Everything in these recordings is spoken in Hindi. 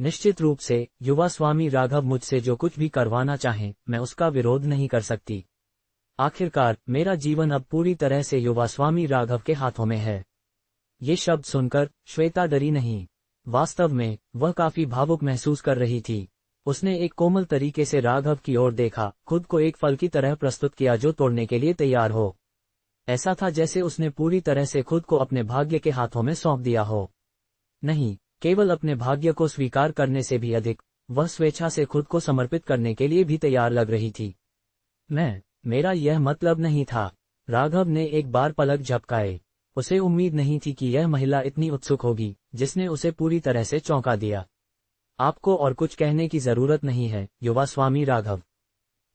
निश्चित रूप से युवा स्वामी राघव मुझसे जो कुछ भी करवाना चाहें, मैं उसका विरोध नहीं कर सकती। आखिरकार मेरा जीवन अब पूरी तरह से युवा स्वामी राघव के हाथों में है। ये शब्द सुनकर श्वेता डरी नहीं। वास्तव में वह काफी भावुक महसूस कर रही थी। उसने एक कोमल तरीके से राघव की ओर देखा, खुद को एक फल की तरह प्रस्तुत किया जो तोड़ने के लिए तैयार हो। ऐसा था जैसे उसने पूरी तरह से खुद को अपने भाग्य के हाथों में सौंप दिया हो। नहीं, केवल अपने भाग्य को स्वीकार करने से भी अधिक, वह स्वेच्छा से खुद को समर्पित करने के लिए भी तैयार लग रही थी। मेरा यह मतलब नहीं था। राघव ने एक बार पलक झपकाए। उसे उम्मीद नहीं थी कि यह महिला इतनी उत्सुक होगी, जिसने उसे पूरी तरह से चौंका दिया। आपको और कुछ कहने की जरूरत नहीं है, युवा स्वामी राघव।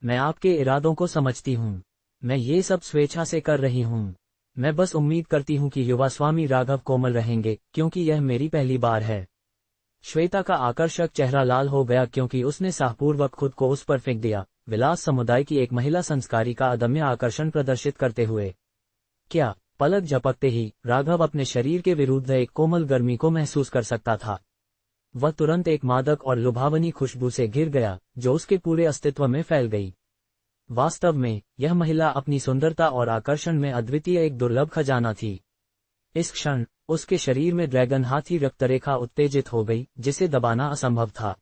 मैं आपके इरादों को समझती हूँ। मैं ये सब स्वेच्छा से कर रही हूँ। मैं बस उम्मीद करती हूँ कि युवा स्वामी राघव कोमल रहेंगे, क्योंकि यह मेरी पहली बार है। श्वेता का आकर्षक चेहरा लाल हो गया क्योंकि उसने साहपूर्वक खुद को उस पर फेंक दिया, विलास समुदाय की एक महिला संस्कारी का अदम्य आकर्षण प्रदर्शित करते हुए। क्या? पलक झपकते ही राघव अपने शरीर के विरुद्ध एक कोमल गर्मी को महसूस कर सकता था। वह तुरंत एक मादक और लुभावनी खुशबू से घिर गया, जो उसके पूरे अस्तित्व में फैल गई। वास्तव में यह महिला अपनी सुंदरता और आकर्षण में अद्वितीय एक दुर्लभ खजाना थी। इस क्षण उसके शरीर में ड्रैगन हाथी रक्तरेखा उत्तेजित हो गई, जिसे दबाना असंभव था।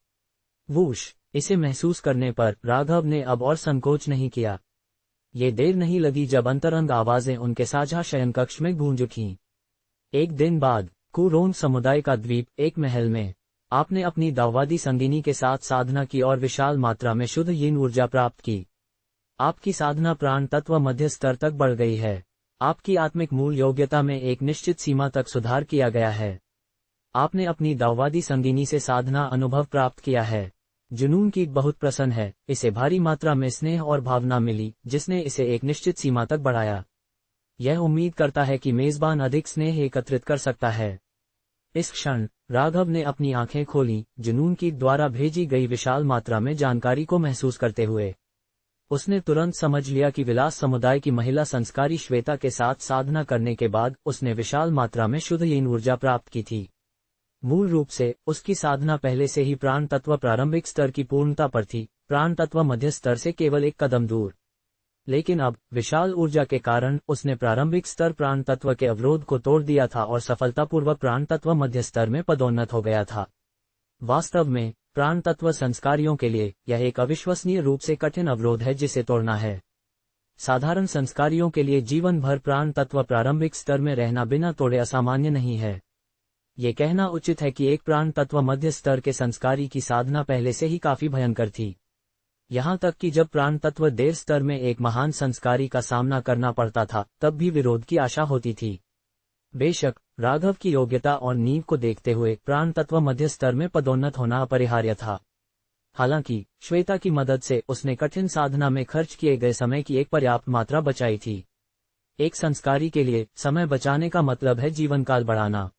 वूश! इसे महसूस करने पर राघव ने अब और संकोच नहीं किया। ये देर नहीं लगी जब अंतरंग आवाजें उनके साझा शयनकक्ष में गूंज उठीं। एक दिन बाद कुरोन समुदाय का द्वीप, एक महल में। आपने अपनी दाववादी संगिनी के साथ साधना की और विशाल मात्रा में शुद्ध यीन ऊर्जा प्राप्त की। आपकी साधना प्राण तत्व मध्य स्तर तक बढ़ गई है। आपकी आत्मिक मूल योग्यता में एक निश्चित सीमा तक सुधार किया गया है। आपने अपनी दाववादी संगिनी से साधना अनुभव प्राप्त किया है। जुनून की बहुत प्रसन्न है। इसे भारी मात्रा में स्नेह और भावना मिली, जिसने इसे एक निश्चित सीमा तक बढ़ाया। यह उम्मीद करता है कि मेजबान अधिक स्नेह एकत्रित कर सकता है। इस क्षण राघव ने अपनी आंखें खोली, जुनून की द्वारा भेजी गई विशाल मात्रा में जानकारी को महसूस करते हुए। उसने तुरंत समझ लिया कि विलास समुदाय की महिला संस्कारी श्वेता के साथ साधना करने के बाद उसने विशाल मात्रा में शुद्ध यीन ऊर्जा प्राप्त की थी। मूल रूप से उसकी साधना पहले से ही प्राण तत्व प्रारंभिक स्तर की पूर्णता पर थी, प्राण तत्व मध्य स्तर से केवल एक कदम दूर। लेकिन अब विशाल ऊर्जा के कारण उसने प्रारंभिक स्तर प्राण तत्व के अवरोध को तोड़ दिया था और सफलतापूर्वक प्राण तत्व मध्य स्तर में पदोन्नत हो गया था। वास्तव में प्राण तत्व संस्कारियों के लिए यह एक अविश्वसनीय रूप से कठिन अवरोध है जिसे तोड़ना है। साधारण संस्कारियों के लिए जीवन भर प्राण तत्व प्रारंभिक स्तर में रहना बिना तोड़े असामान्य नहीं है। ये कहना उचित है कि एक प्राण तत्व मध्य स्तर के संस्कारी की साधना पहले से ही काफी भयंकर थी। यहाँ तक कि जब प्राण तत्व देर स्तर में एक महान संस्कारी का सामना करना पड़ता था, तब भी विरोध की आशा होती थी। बेशक राघव की योग्यता और नींव को देखते हुए प्राण तत्व मध्य स्तर में पदोन्नत होना अपरिहार्य था। हालांकि श्वेता की मदद से उसने कठिन साधना में खर्च किए गए समय की एक पर्याप्त मात्रा बचाई थी। एक संस्कारी के लिए समय बचाने का मतलब है जीवनकाल बढ़ाना।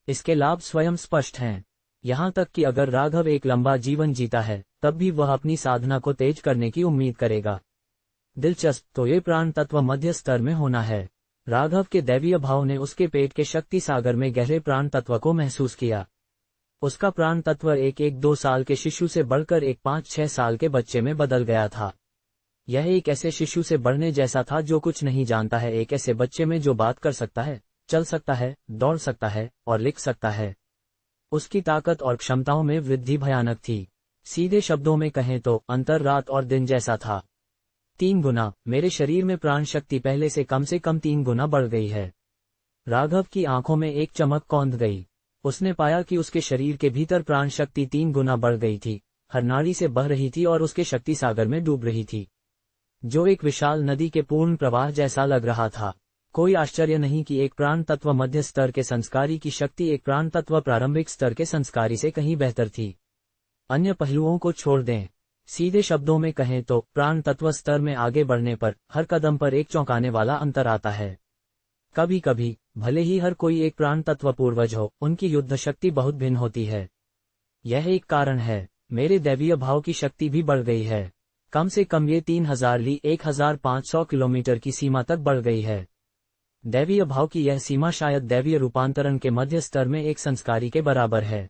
इसके लाभ स्वयं स्पष्ट हैं। यहाँ तक कि अगर राघव एक लंबा जीवन जीता है, तब भी वह अपनी साधना को तेज करने की उम्मीद करेगा। दिलचस्प तो ये प्राण तत्व मध्य स्तर में होना है। राघव के दैवीय भाव ने उसके पेट के शक्ति सागर में गहरे प्राण तत्व को महसूस किया। उसका प्राण तत्व एक 2 साल के शिशु से बढ़कर एक 5-6 साल के बच्चे में बदल गया था। यह एक ऐसे शिशु से बढ़ने जैसा था जो कुछ नहीं जानता है, एक ऐसे बच्चे में जो बात कर सकता है, चल सकता है, दौड़ सकता है और लिख सकता है। उसकी ताकत और क्षमताओं में वृद्धि भयानक थी। सीधे शब्दों में कहें तो अंतर रात और दिन जैसा था। 3 गुना मेरे शरीर में प्राण शक्ति पहले से कम 3 गुना बढ़ गई है। राघव की आंखों में एक चमक कौंध गई। उसने पाया कि उसके शरीर के भीतर प्राण शक्ति 3 गुना बढ़ गई थी, हर नाड़ी से बह रही थी और उसके शक्ति सागर में डूब रही थी, जो एक विशाल नदी के पूर्ण प्रवाह जैसा लग रहा था। कोई आश्चर्य नहीं कि एक प्राण तत्व मध्य स्तर के संस्कारी की शक्ति एक प्राण तत्व प्रारंभिक स्तर के संस्कारी से कहीं बेहतर थी। अन्य पहलुओं को छोड़ दें। सीधे शब्दों में कहें तो प्राण तत्व स्तर में आगे बढ़ने पर हर कदम पर एक चौंकाने वाला अंतर आता है। कभी कभी भले ही हर कोई एक प्राण तत्व पूर्वज हो, उनकी युद्ध शक्ति बहुत भिन्न होती है। यह एक कारण है। मेरे दैवीय भाव की शक्ति भी बढ़ गई है। कम से कम ये 3000 ली 1500 किलोमीटर की सीमा तक बढ़ गई है। दैवीय भाव की यह सीमा शायद दैवीय रूपांतरण के मध्य स्तर में एक संस्कारी के बराबर है।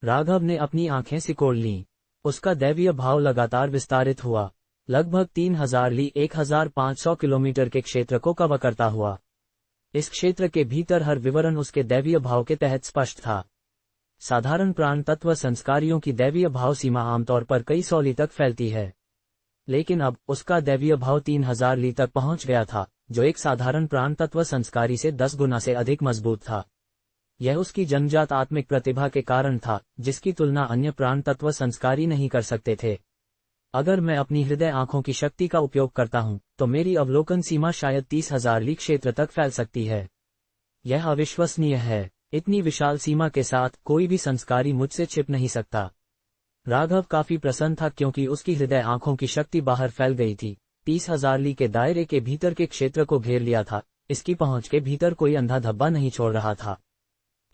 राघव ने अपनी आंखें सिकोड़ लीं। उसका दैवीय भाव लगातार विस्तारित हुआ, लगभग 3000 ली 1500 किलोमीटर के क्षेत्र को कवर करता हुआ। इस क्षेत्र के भीतर हर विवरण उसके दैवीय भाव के तहत स्पष्ट था। साधारण प्राण तत्व संस्कारियों की दैवीय भाव सीमा आमतौर पर कई सौ ली तक फैलती है, लेकिन अब उसका दैवीय भाव 3000 ली तक पहुंच गया था, जो एक साधारण प्राण तत्व संस्कारी से 10 गुना से अधिक मजबूत था। यह उसकी जन्मजात आत्मिक प्रतिभा के कारण था, जिसकी तुलना अन्य प्राण तत्व संस्कारी नहीं कर सकते थे। अगर मैं अपनी हृदय आंखों की शक्ति का उपयोग करता हूं, तो मेरी अवलोकन सीमा शायद 30,000 ली क्षेत्र तक फैल सकती है। यह अविश्वसनीय है। इतनी विशाल सीमा के साथ कोई भी संस्कारी मुझसे छिप नहीं सकता। राघव काफी प्रसन्न था क्योंकि उसकी हृदय आंखों की शक्ति बाहर फैल गई थी। 30,000 ली के दायरे के भीतर के क्षेत्र को घेर लिया था। इसकी पहुंच के भीतर कोई अंधा धब्बा नहीं छोड़ रहा था।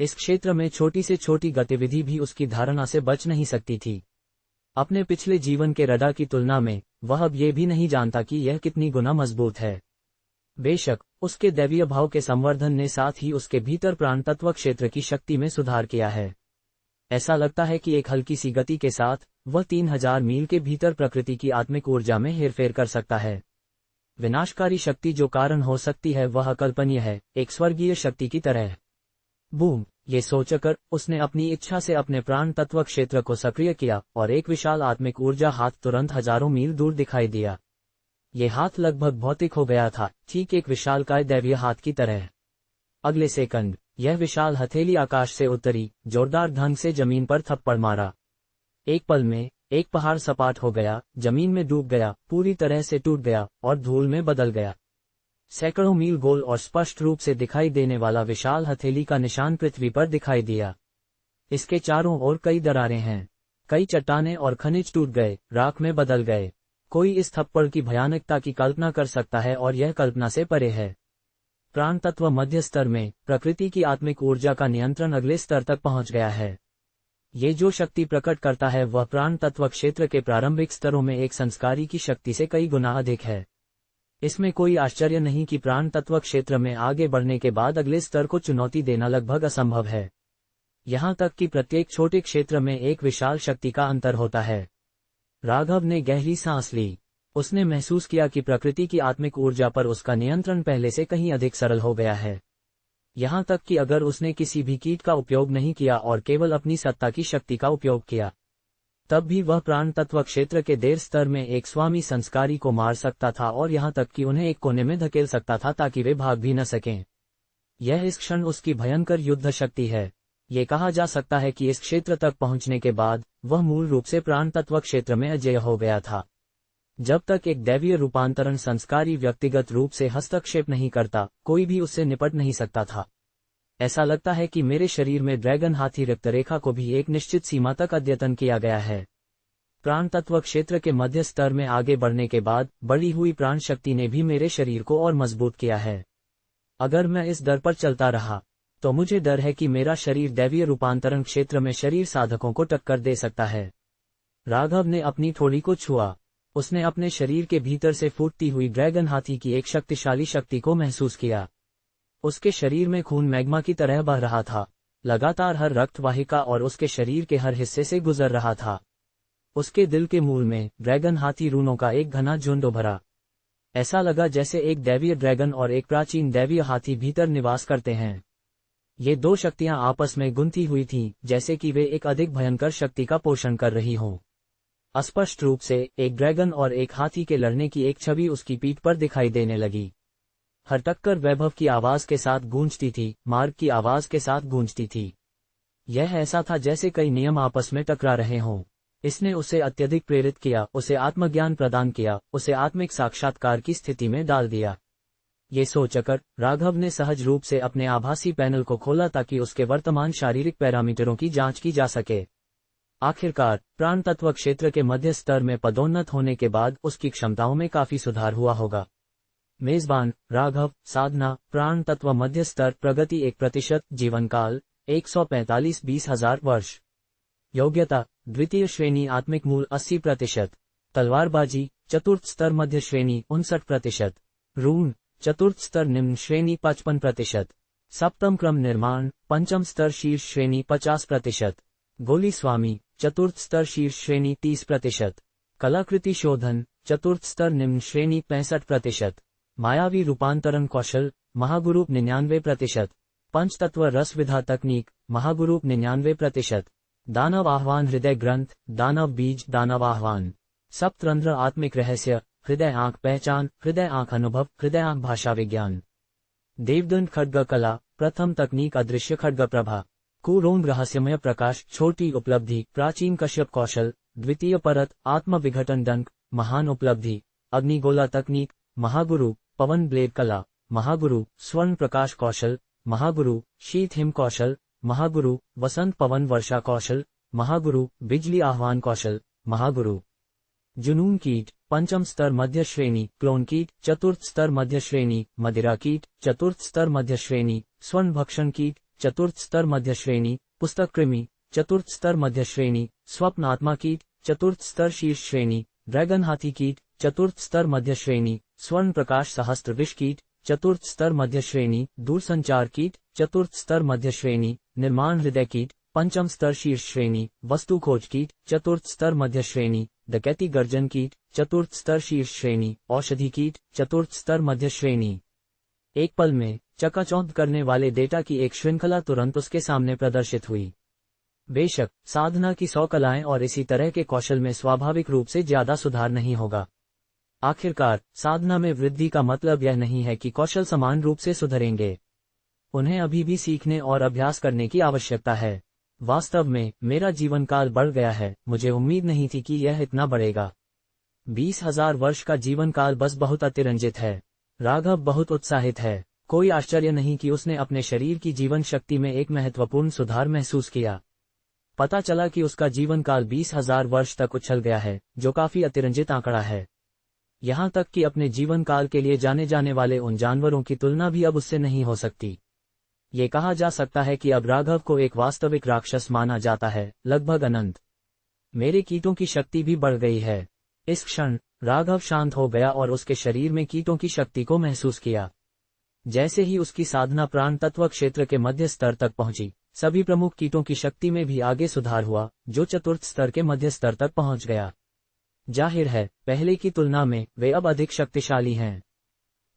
इस क्षेत्र में छोटी से छोटी गतिविधि भी उसकी धारणा से बच नहीं सकती थी। अपने पिछले जीवन के रडा की तुलना में वह अब ये भी नहीं जानता कि यह कितनी गुना मजबूत है। बेशक उसके दैवीय भाव के संवर्धन ने साथ ही उसके भीतर प्राण तत्व क्षेत्र की शक्ति में सुधार किया है। ऐसा लगता है कि एक हल्की सी गति के साथ वह 3000 मील के भीतर प्रकृति की आत्मिक ऊर्जा में हेरफेर कर सकता है। विनाशकारी शक्ति जो कारण हो सकती है वह अकल्पनीय है, एक स्वर्गीय शक्ति की तरह। बूम! ये सोचकर उसने अपनी इच्छा से अपने प्राण तत्व क्षेत्र को सक्रिय किया और एक विशाल आत्मिक ऊर्जा हाथ तुरंत हजारों मील दूर दिखाई दिया। ये हाथ लगभग भौतिक हो गया था, ठीक एक विशालकाय दैवीय हाथ की तरह। अगले सेकंड यह विशाल हथेली आकाश से उतरी, जोरदार ढंग से जमीन पर थप्पड़ मारा। एक पल में एक पहाड़ सपाट हो गया, जमीन में डूब गया, पूरी तरह से टूट गया और धूल में बदल गया। सैकड़ों मील गोल और स्पष्ट रूप से दिखाई देने वाला विशाल हथेली का निशान पृथ्वी पर दिखाई दिया। इसके चारों ओर कई दरारें हैं, कई चट्टानें और खनिज टूट गए, राख में बदल गए। कोई इस थप्पड़ की भयानकता की कल्पना कर सकता है और यह कल्पना से परे है। प्राण तत्व मध्य स्तर में प्रकृति की आत्मिक ऊर्जा का नियंत्रण अगले स्तर तक पहुंच गया है। ये जो शक्ति प्रकट करता है वह प्राण तत्व क्षेत्र के प्रारंभिक स्तरों में एक संस्कारी की शक्ति से कई गुना अधिक है। इसमें कोई आश्चर्य नहीं कि प्राण तत्व क्षेत्र में आगे बढ़ने के बाद अगले स्तर को चुनौती देना लगभग असंभव है। यहां तक कि प्रत्येक छोटे क्षेत्र में एक विशाल शक्ति का अंतर होता है। राघव ने गहरी सांस ली। उसने महसूस किया कि प्रकृति की आत्मिक ऊर्जा पर उसका नियंत्रण पहले से कहीं अधिक सरल हो गया है। यहां तक कि अगर उसने किसी भी कीट का उपयोग नहीं किया और केवल अपनी सत्ता की शक्ति का उपयोग किया, तब भी वह प्राण तत्व क्षेत्र के देर स्तर में एक स्वामी संस्कारी को मार सकता था और यहां तक कि उन्हें एक कोने में धकेल सकता था ताकि वे भाग भी न सकें। यह इस क्षण उसकी भयंकर युद्ध शक्ति है। ये कहा जा सकता है कि इस क्षेत्र तक पहुंचने के बाद वह मूल रूप से प्राण तत्व क्षेत्र में अजेय हो गया था। जब तक एक दैवीय रूपांतरण संस्कारी व्यक्तिगत रूप से हस्तक्षेप नहीं करता, कोई भी उससे निपट नहीं सकता था। ऐसा लगता है कि मेरे शरीर में ड्रैगन हाथी रक्तरेखा को भी एक निश्चित सीमा तक अद्यतन किया गया है। प्राण तत्व क्षेत्र के मध्य स्तर में आगे बढ़ने के बाद बढ़ी हुई प्राण शक्ति ने भी मेरे शरीर को और मजबूत किया है। अगर मैं इस दर पर चलता रहा, तो मुझे डर है कि मेरा शरीर दैवीय रूपांतरण क्षेत्र में शरीर साधकों को टक्कर दे सकता है। राघव ने अपनी थोड़ी को छुआ। उसने अपने शरीर के भीतर से फूटती हुई ड्रैगन हाथी की एक शक्तिशाली शक्ति को महसूस किया। उसके शरीर में खून मैग्मा की तरह बह रहा था, लगातार हर रक्त वाहिका और उसके शरीर के हर हिस्से से गुजर रहा था। उसके दिल के मूल में ड्रैगन हाथी रूनों का एक घना झुंड उभरा। ऐसा लगा जैसे एक दैवीय ड्रैगन और एक प्राचीन दैवीय हाथी भीतर निवास करते हैं। ये दो शक्तियां आपस में गुंथी हुई थीं, जैसे कि वे एक अधिक भयंकर शक्ति का पोषण कर रही हों। स्पष्ट रूप से एक ड्रैगन और एक हाथी के लड़ने की एक छवि उसकी पीठ पर दिखाई देने लगी। हर टक्कर वैभव की आवाज के साथ गूंजती थी, मार्ग की आवाज के साथ गूंजती थी। यह ऐसा था जैसे कई नियम आपस में टकरा रहे हों। इसने उसे अत्यधिक प्रेरित किया, उसे आत्मज्ञान प्रदान किया, उसे आत्मिक साक्षात्कार की स्थिति में डाल दिया। ये सोचकर राघव ने सहज रूप से अपने आभासी पैनल को खोला ताकि उसके वर्तमान शारीरिक पैरामीटरों की जांच की जा सके। आखिरकार प्राण तत्व क्षेत्र के मध्य स्तर में पदोन्नत होने के बाद उसकी क्षमताओं में काफी सुधार हुआ होगा। मेजबान राघव, साधना, प्राण तत्व मध्य स्तर प्रगति 1%, जीवनकाल 145 20,000 वर्ष। योग्यता द्वितीय श्रेणी आत्मिक मूल 80%, तलवारबाजी चतुर्थ स्तर मध्य श्रेणी 59%, रून चतुर्थ स्तर निम्न श्रेणी 55%, सप्तम क्रम निर्माण पंचम स्तर शीर्ष श्रेणी 50%, गोली स्वामी चतुर्थ स्तर शीर्ष श्रेणी 30%, कलाकृति शोधन चतुर्थ स्तर निम्न श्रेणी 65%, मायावी रूपांतरण कौशल महागुरु 99%, पंचतत्व रस विधा तकनीक महागुरु 99%, दानव आह्वान हृदय ग्रंथ दानव बीज दानव आह्वान, सप्तरंध्र आत्मिक रहस्य हृदय आंख पहचान हृदय आंख अनुभव हृदय आंख भाषा विज्ञान, देवदंड खड्ग कला प्रथम तकनीक अदृश्य खड्ग प्रभा, कुरोंग रहस्यमय प्रकाश छोटी उपलब्धि प्राचीन कश्यप कौशल, द्वितीय परत आत्म विघटन डंक महान उपलब्धि, अग्निगोला तकनीक महागुरु, पवन ब्लेड कला महागुरु, स्वर्ण प्रकाश कौशल महागुरु, शीत हिम कौशल महागुरु, वसंत पवन वर्षा कौशल महागुरु, बिजली आह्वान कौशल महागुरु, जुनून कीट पंचम स्तर मध्य श्रेणी, क्लोन कीट चतुर्थ स्तर मध्य श्रेणी, मदिरा कीट चतुर्थ स्तर मध्य श्रेणी, स्वर्ण भक्षण कीट चतुर्थ स्तर मध्य श्रेणी, पुस्तक कृमि चतुर्थ स्तर मध्य श्रेणी, स्वप्न आत्मा कीट चतुर्थ स्तर शीर्ष श्रेणी, ड्रैगन हाथी कीट चतुर्थ स्तर मध्य श्रेणी, स्वर्ण प्रकाश सहस्त्र विष कीट चतुर्थ स्तर मध्य श्रेणी, दूरसंचार कीट चतुर्थ स्तर मध्य श्रेणी, निर्माण हृदय कीट पंचम स्तर शीर्ष श्रेणी, वस्तु खोज कीट चतुर्थ स्तर मध्य श्रेणी, डकैती गर्जन कीट चतुर्थ स्तर शीर्ष श्रेणी, औषधि कीट चतुर्थ स्तर मध्य श्रेणी। एक पल में चकाचौंध करने वाले डेटा की एक श्रृंखला तुरंत उसके सामने प्रदर्शित हुई। बेशक साधना की 100 कलाएं और इसी तरह के कौशल में स्वाभाविक रूप से ज्यादा सुधार नहीं होगा। आखिरकार साधना में वृद्धि का मतलब यह नहीं है कि कौशल समान रूप से सुधरेंगे, उन्हें अभी भी सीखने और अभ्यास करने की आवश्यकता है। वास्तव में मेरा जीवन काल बढ़ गया है, मुझे उम्मीद नहीं थी कि यह इतना बढ़ेगा। 20,000 वर्ष का जीवन काल बस बहुत अतिरंजित है। राघव बहुत उत्साहित है। कोई आश्चर्य नहीं कि उसने अपने शरीर की जीवन शक्ति में एक महत्वपूर्ण सुधार महसूस किया। पता चला कि उसका जीवन काल 20,000 वर्ष तक उछल गया है, जो काफी अतिरंजित आंकड़ा है। यहाँ तक कि अपने जीवन काल के लिए जाने जाने वाले उन जानवरों की तुलना भी अब उससे नहीं हो सकती। ये कहा जा सकता है कि अब राघव को एक वास्तविक राक्षस माना जाता है, लगभग अनंत। मेरे कीटों की शक्ति भी बढ़ गई है। इस क्षण राघव शांत हो गया और उसके शरीर में कीटों की शक्ति को महसूस किया। जैसे ही उसकी साधना प्राण तत्व क्षेत्र के मध्य स्तर तक पहुंची, सभी प्रमुख कीटों की शक्ति में भी आगे सुधार हुआ, जो चतुर्थ स्तर के मध्य स्तर तक पहुंच गया। जाहिर है पहले की तुलना में वे अब अधिक शक्तिशाली हैं।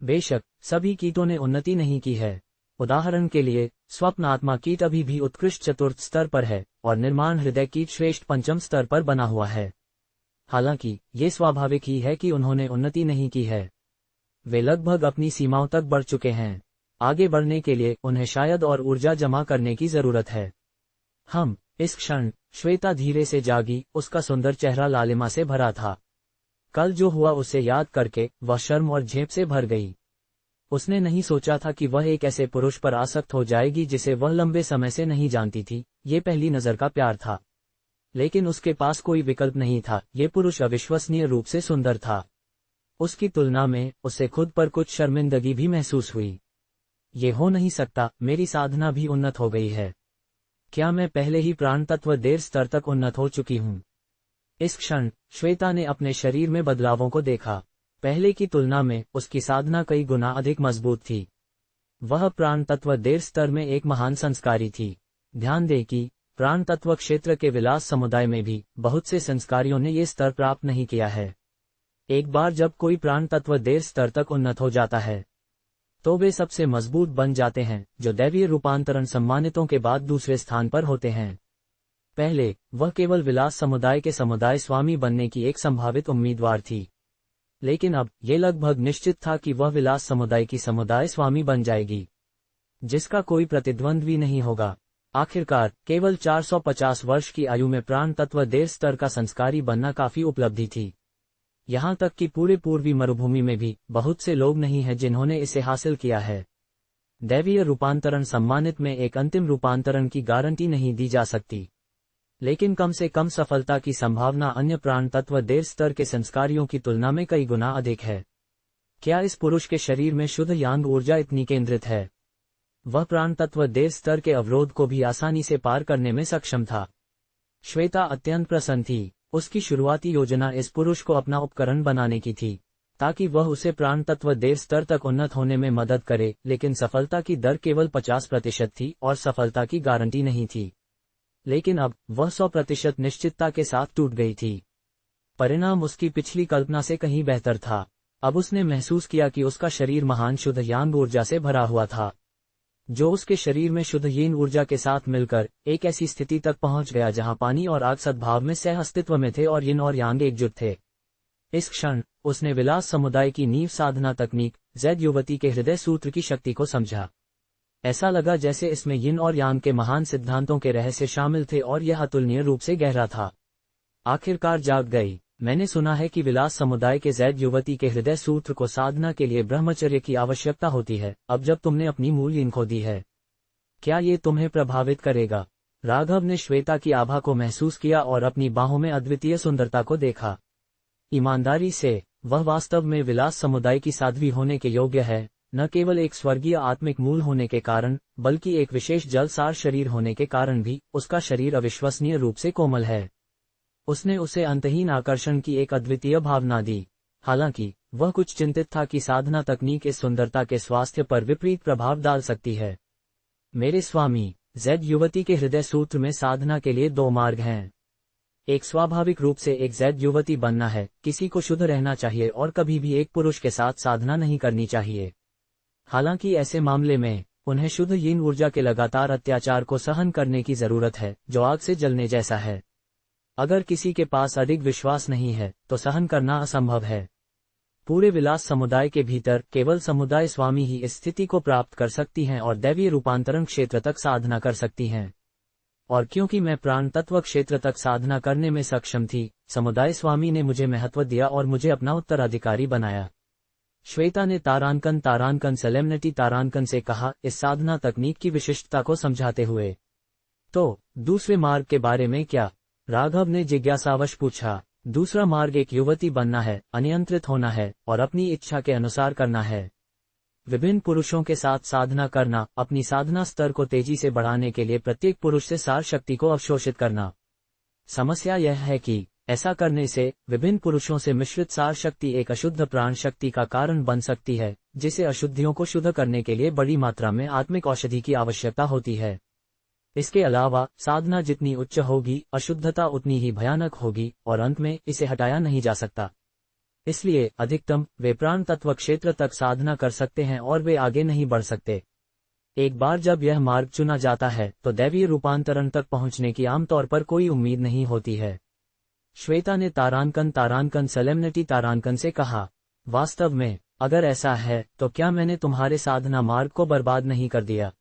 बेशक सभी कीटों ने उन्नति नहीं की है। उदाहरण के लिए स्वप्न आत्मा कीट अभी भी उत्कृष्ट चतुर्थ स्तर पर है और निर्माण हृदय कीट श्रेष्ठ पंचम स्तर पर बना हुआ है। हालांकि ये स्वाभाविक ही है कि उन्होंने उन्नति नहीं की है। वे लगभग अपनी सीमाओं तक बढ़ चुके हैं। आगे बढ़ने के लिए उन्हें शायद और ऊर्जा जमा करने की जरूरत है। इस क्षण श्वेता धीरे से जागी, उसका सुंदर चेहरा लालिमा से भरा था। कल जो हुआ उसे याद करके वह शर्म और झेप से भर गई। उसने नहीं सोचा था कि वह एक ऐसे पुरुष पर आसक्त हो जाएगी जिसे वह लंबे समय से नहीं जानती थी। ये पहली नजर का प्यार था, लेकिन उसके पास कोई विकल्प नहीं था। ये पुरुष अविश्वसनीय रूप से सुंदर था। उसकी तुलना में उसे खुद पर कुछ शर्मिंदगी भी महसूस हुई। ये हो नहीं सकता, मेरी साधना भी उन्नत हो गई है। क्या मैं पहले ही प्राण तत्व देर स्तर तक उन्नत हो चुकी हूँ? इस क्षण श्वेता ने अपने शरीर में बदलावों को देखा। पहले की तुलना में उसकी साधना कई गुना अधिक मजबूत थी। वह प्राण तत्व देर स्तर में एक महान संस्कारी थी। ध्यान दें कि प्राण तत्व क्षेत्र के विलास समुदाय में भी बहुत से संस्कारियों ने ये स्तर प्राप्त नहीं किया है। एक बार जब कोई प्राण तत्व देर स्तर तक उन्नत हो जाता है, तो वे सबसे मजबूत बन जाते हैं, जो दैवीय रूपांतरण सम्मानितों के बाद दूसरे स्थान पर होते हैं। पहले वह केवल विलास समुदाय के समुदाय स्वामी बनने की एक संभावित उम्मीदवार थी, लेकिन अब यह लगभग निश्चित था कि वह विलास समुदाय की समुदाय स्वामी बन जाएगी, जिसका कोई प्रतिद्वंद्वी नहीं होगा। आखिरकार केवल 450 वर्ष की आयु में प्राण तत्व देर स्तर का संस्कारी बनना काफी उपलब्धि थी। यहाँ तक कि पूरे पूर्वी मरुभूमि में भी बहुत से लोग नहीं हैं जिन्होंने इसे हासिल किया है। दैवीय रूपांतरण सम्मानित में एक अंतिम रूपांतरण की गारंटी नहीं दी जा सकती, लेकिन कम से कम सफलता की संभावना अन्य प्राण तत्व देर स्तर के संस्कारियों की तुलना में कई गुना अधिक है। क्या इस पुरुष के शरीर में शुद्ध यांग ऊर्जा इतनी केंद्रित है? वह प्राण तत्व देर स्तर के अवरोध को भी आसानी से पार करने में सक्षम था। श्वेता अत्यंत प्रसन्न थी। उसकी शुरुआती योजना इस पुरुष को अपना उपकरण बनाने की थी, ताकि वह उसे प्राण तत्व देर स्तर तक उन्नत होने में मदद करे, लेकिन सफलता की दर केवल 50% थी और सफलता की गारंटी नहीं थी। लेकिन अब वह 100% निश्चितता के साथ टूट गई थी। परिणाम उसकी पिछली कल्पना से कहीं बेहतर था। अब उसने महसूस किया कि उसका शरीर महान शुद्ध यांग ऊर्जा से भरा हुआ था, जो उसके शरीर में शुद्ध यीन ऊर्जा के साथ मिलकर एक ऐसी स्थिति तक पहुंच गया जहां पानी और आग सद्भाव में सह अस्तित्व में थे और यिन और यांग एकजुट थे। इस क्षण उसने विलास समुदाय की नींव साधना तकनीक जैद युवती के हृदय सूत्र की शक्ति को समझा। ऐसा लगा जैसे इसमें यिन और यांग के महान सिद्धांतों के रहस्य शामिल थे और यह अतुलनीय रूप से गहरा था। आखिरकार जाग गई। मैंने सुना है कि विलास समुदाय के जैद युवती के हृदय सूत्र को साधना के लिए ब्रह्मचर्य की आवश्यकता होती है। अब जब तुमने अपनी मूल यिन खो दी है, क्या ये तुम्हें प्रभावित करेगा? राघव ने श्वेता की आभा को महसूस किया और अपनी बाहों में अद्वितीय सुंदरता को देखा। ईमानदारी से, वह वास्तव में विलास समुदाय की साध्वी होने के योग्य है, न केवल एक स्वर्गीय आत्मिक मूल होने के कारण, बल्कि एक विशेष जलसार शरीर होने के कारण भी। उसका शरीर अविश्वसनीय रूप से कोमल है। उसने उसे अंतहीन आकर्षण की एक अद्वितीय भावना दी। हालांकि वह कुछ चिंतित था कि साधना तकनीक इस सुंदरता के स्वास्थ्य पर विपरीत प्रभाव डाल सकती है। मेरे स्वामी, जैद युवती के हृदय सूत्र में साधना के लिए 2 मार्ग हैं। एक स्वाभाविक रूप से एक जैद युवती बनना है, किसी को शुद्ध रहना चाहिए और कभी भी एक पुरुष के साथ साधना नहीं करनी चाहिए। हालांकि ऐसे मामले में उन्हें शुद्ध यीन ऊर्जा के लगातार अत्याचार को सहन करने की जरूरत है, जो आग से जलने जैसा है। अगर किसी के पास अधिक विश्वास नहीं है तो सहन करना असंभव है। पूरे विलास समुदाय के भीतर केवल समुदाय स्वामी ही इस स्थिति को प्राप्त कर सकती हैं और दैवीय रूपांतरण क्षेत्र तक साधना कर सकती हैं। और क्योंकि मैं प्राण तत्व क्षेत्र तक साधना करने में सक्षम थी, समुदाय स्वामी ने मुझे महत्व दिया और मुझे अपना उत्तराधिकारी बनाया। श्वेता ने तारांकन सेलेमनिटी तारांकन से कहा, इस साधना तकनीक की विशिष्टता को समझाते हुए। तो दूसरे मार्ग के बारे में क्या? राघव ने जिज्ञासावश पूछा। दूसरा मार्ग एक युवती बनना है, अनियंत्रित होना है और अपनी इच्छा के अनुसार करना है। विभिन्न पुरुषों के साथ साधना करना, अपनी साधना स्तर को तेजी से बढ़ाने के लिए प्रत्येक पुरुष से सार शक्ति को अवशोषित करना। समस्या यह है कि ऐसा करने से विभिन्न पुरुषों से मिश्रित सार शक्ति एक अशुद्ध प्राण शक्ति का कारण बन सकती है, जिसे अशुद्धियों को शुद्ध करने के लिए बड़ी मात्रा में आत्मिक औषधि की आवश्यकता होती है। इसके अलावा साधना जितनी उच्च होगी, अशुद्धता उतनी ही भयानक होगी और अंत में इसे हटाया नहीं जा सकता। इसलिए अधिकतम वे प्राण तत्व क्षेत्र तक साधना कर सकते हैं और वे आगे नहीं बढ़ सकते। एक बार जब यह मार्ग चुना जाता है तो दैवीय रूपांतरण तक पहुंचने की आमतौर पर कोई उम्मीद नहीं होती है। श्वेता ने तारांकन सेलेमनिटी तारांकन से कहा, वास्तव में अगर ऐसा है तो क्या मैंने तुम्हारे साधना मार्ग को बर्बाद नहीं कर दिया?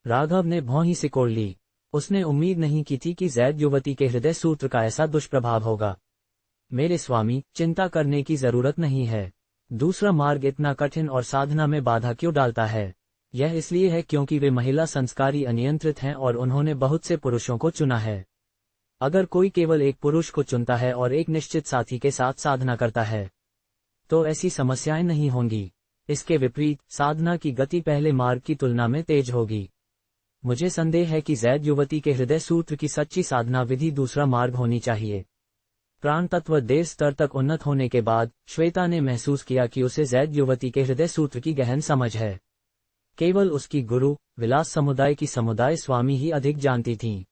राघव ने भौं ही सिकोड़ ली। उसने उम्मीद नहीं की थी कि जैद युवती के हृदय सूत्र का ऐसा दुष्प्रभाव होगा। मेरे स्वामी, चिंता करने की जरूरत नहीं है। दूसरा मार्ग इतना कठिन और साधना में बाधा क्यों डालता है? यह इसलिए है क्योंकि वे महिला संस्कारी अनियंत्रित हैं और उन्होंने बहुत से पुरुषों को चुना है। अगर कोई केवल एक पुरुष को चुनता है और एक निश्चित साथी के साथ साधना करता है, तो ऐसी समस्याएं नहीं होंगी। इसके विपरीत साधना की गति पहले मार्ग की तुलना में तेज होगी। मुझे संदेह है कि जैद युवती के हृदय सूत्र की सच्ची साधना विधि दूसरा मार्ग होनी चाहिए। प्राण तत्व देर स्तर तक उन्नत होने के बाद श्वेता ने महसूस किया कि उसे जैद युवती के हृदय सूत्र की गहन समझ है। केवल उसकी गुरु विलास समुदाय की समुदाय स्वामी ही अधिक जानती थीं।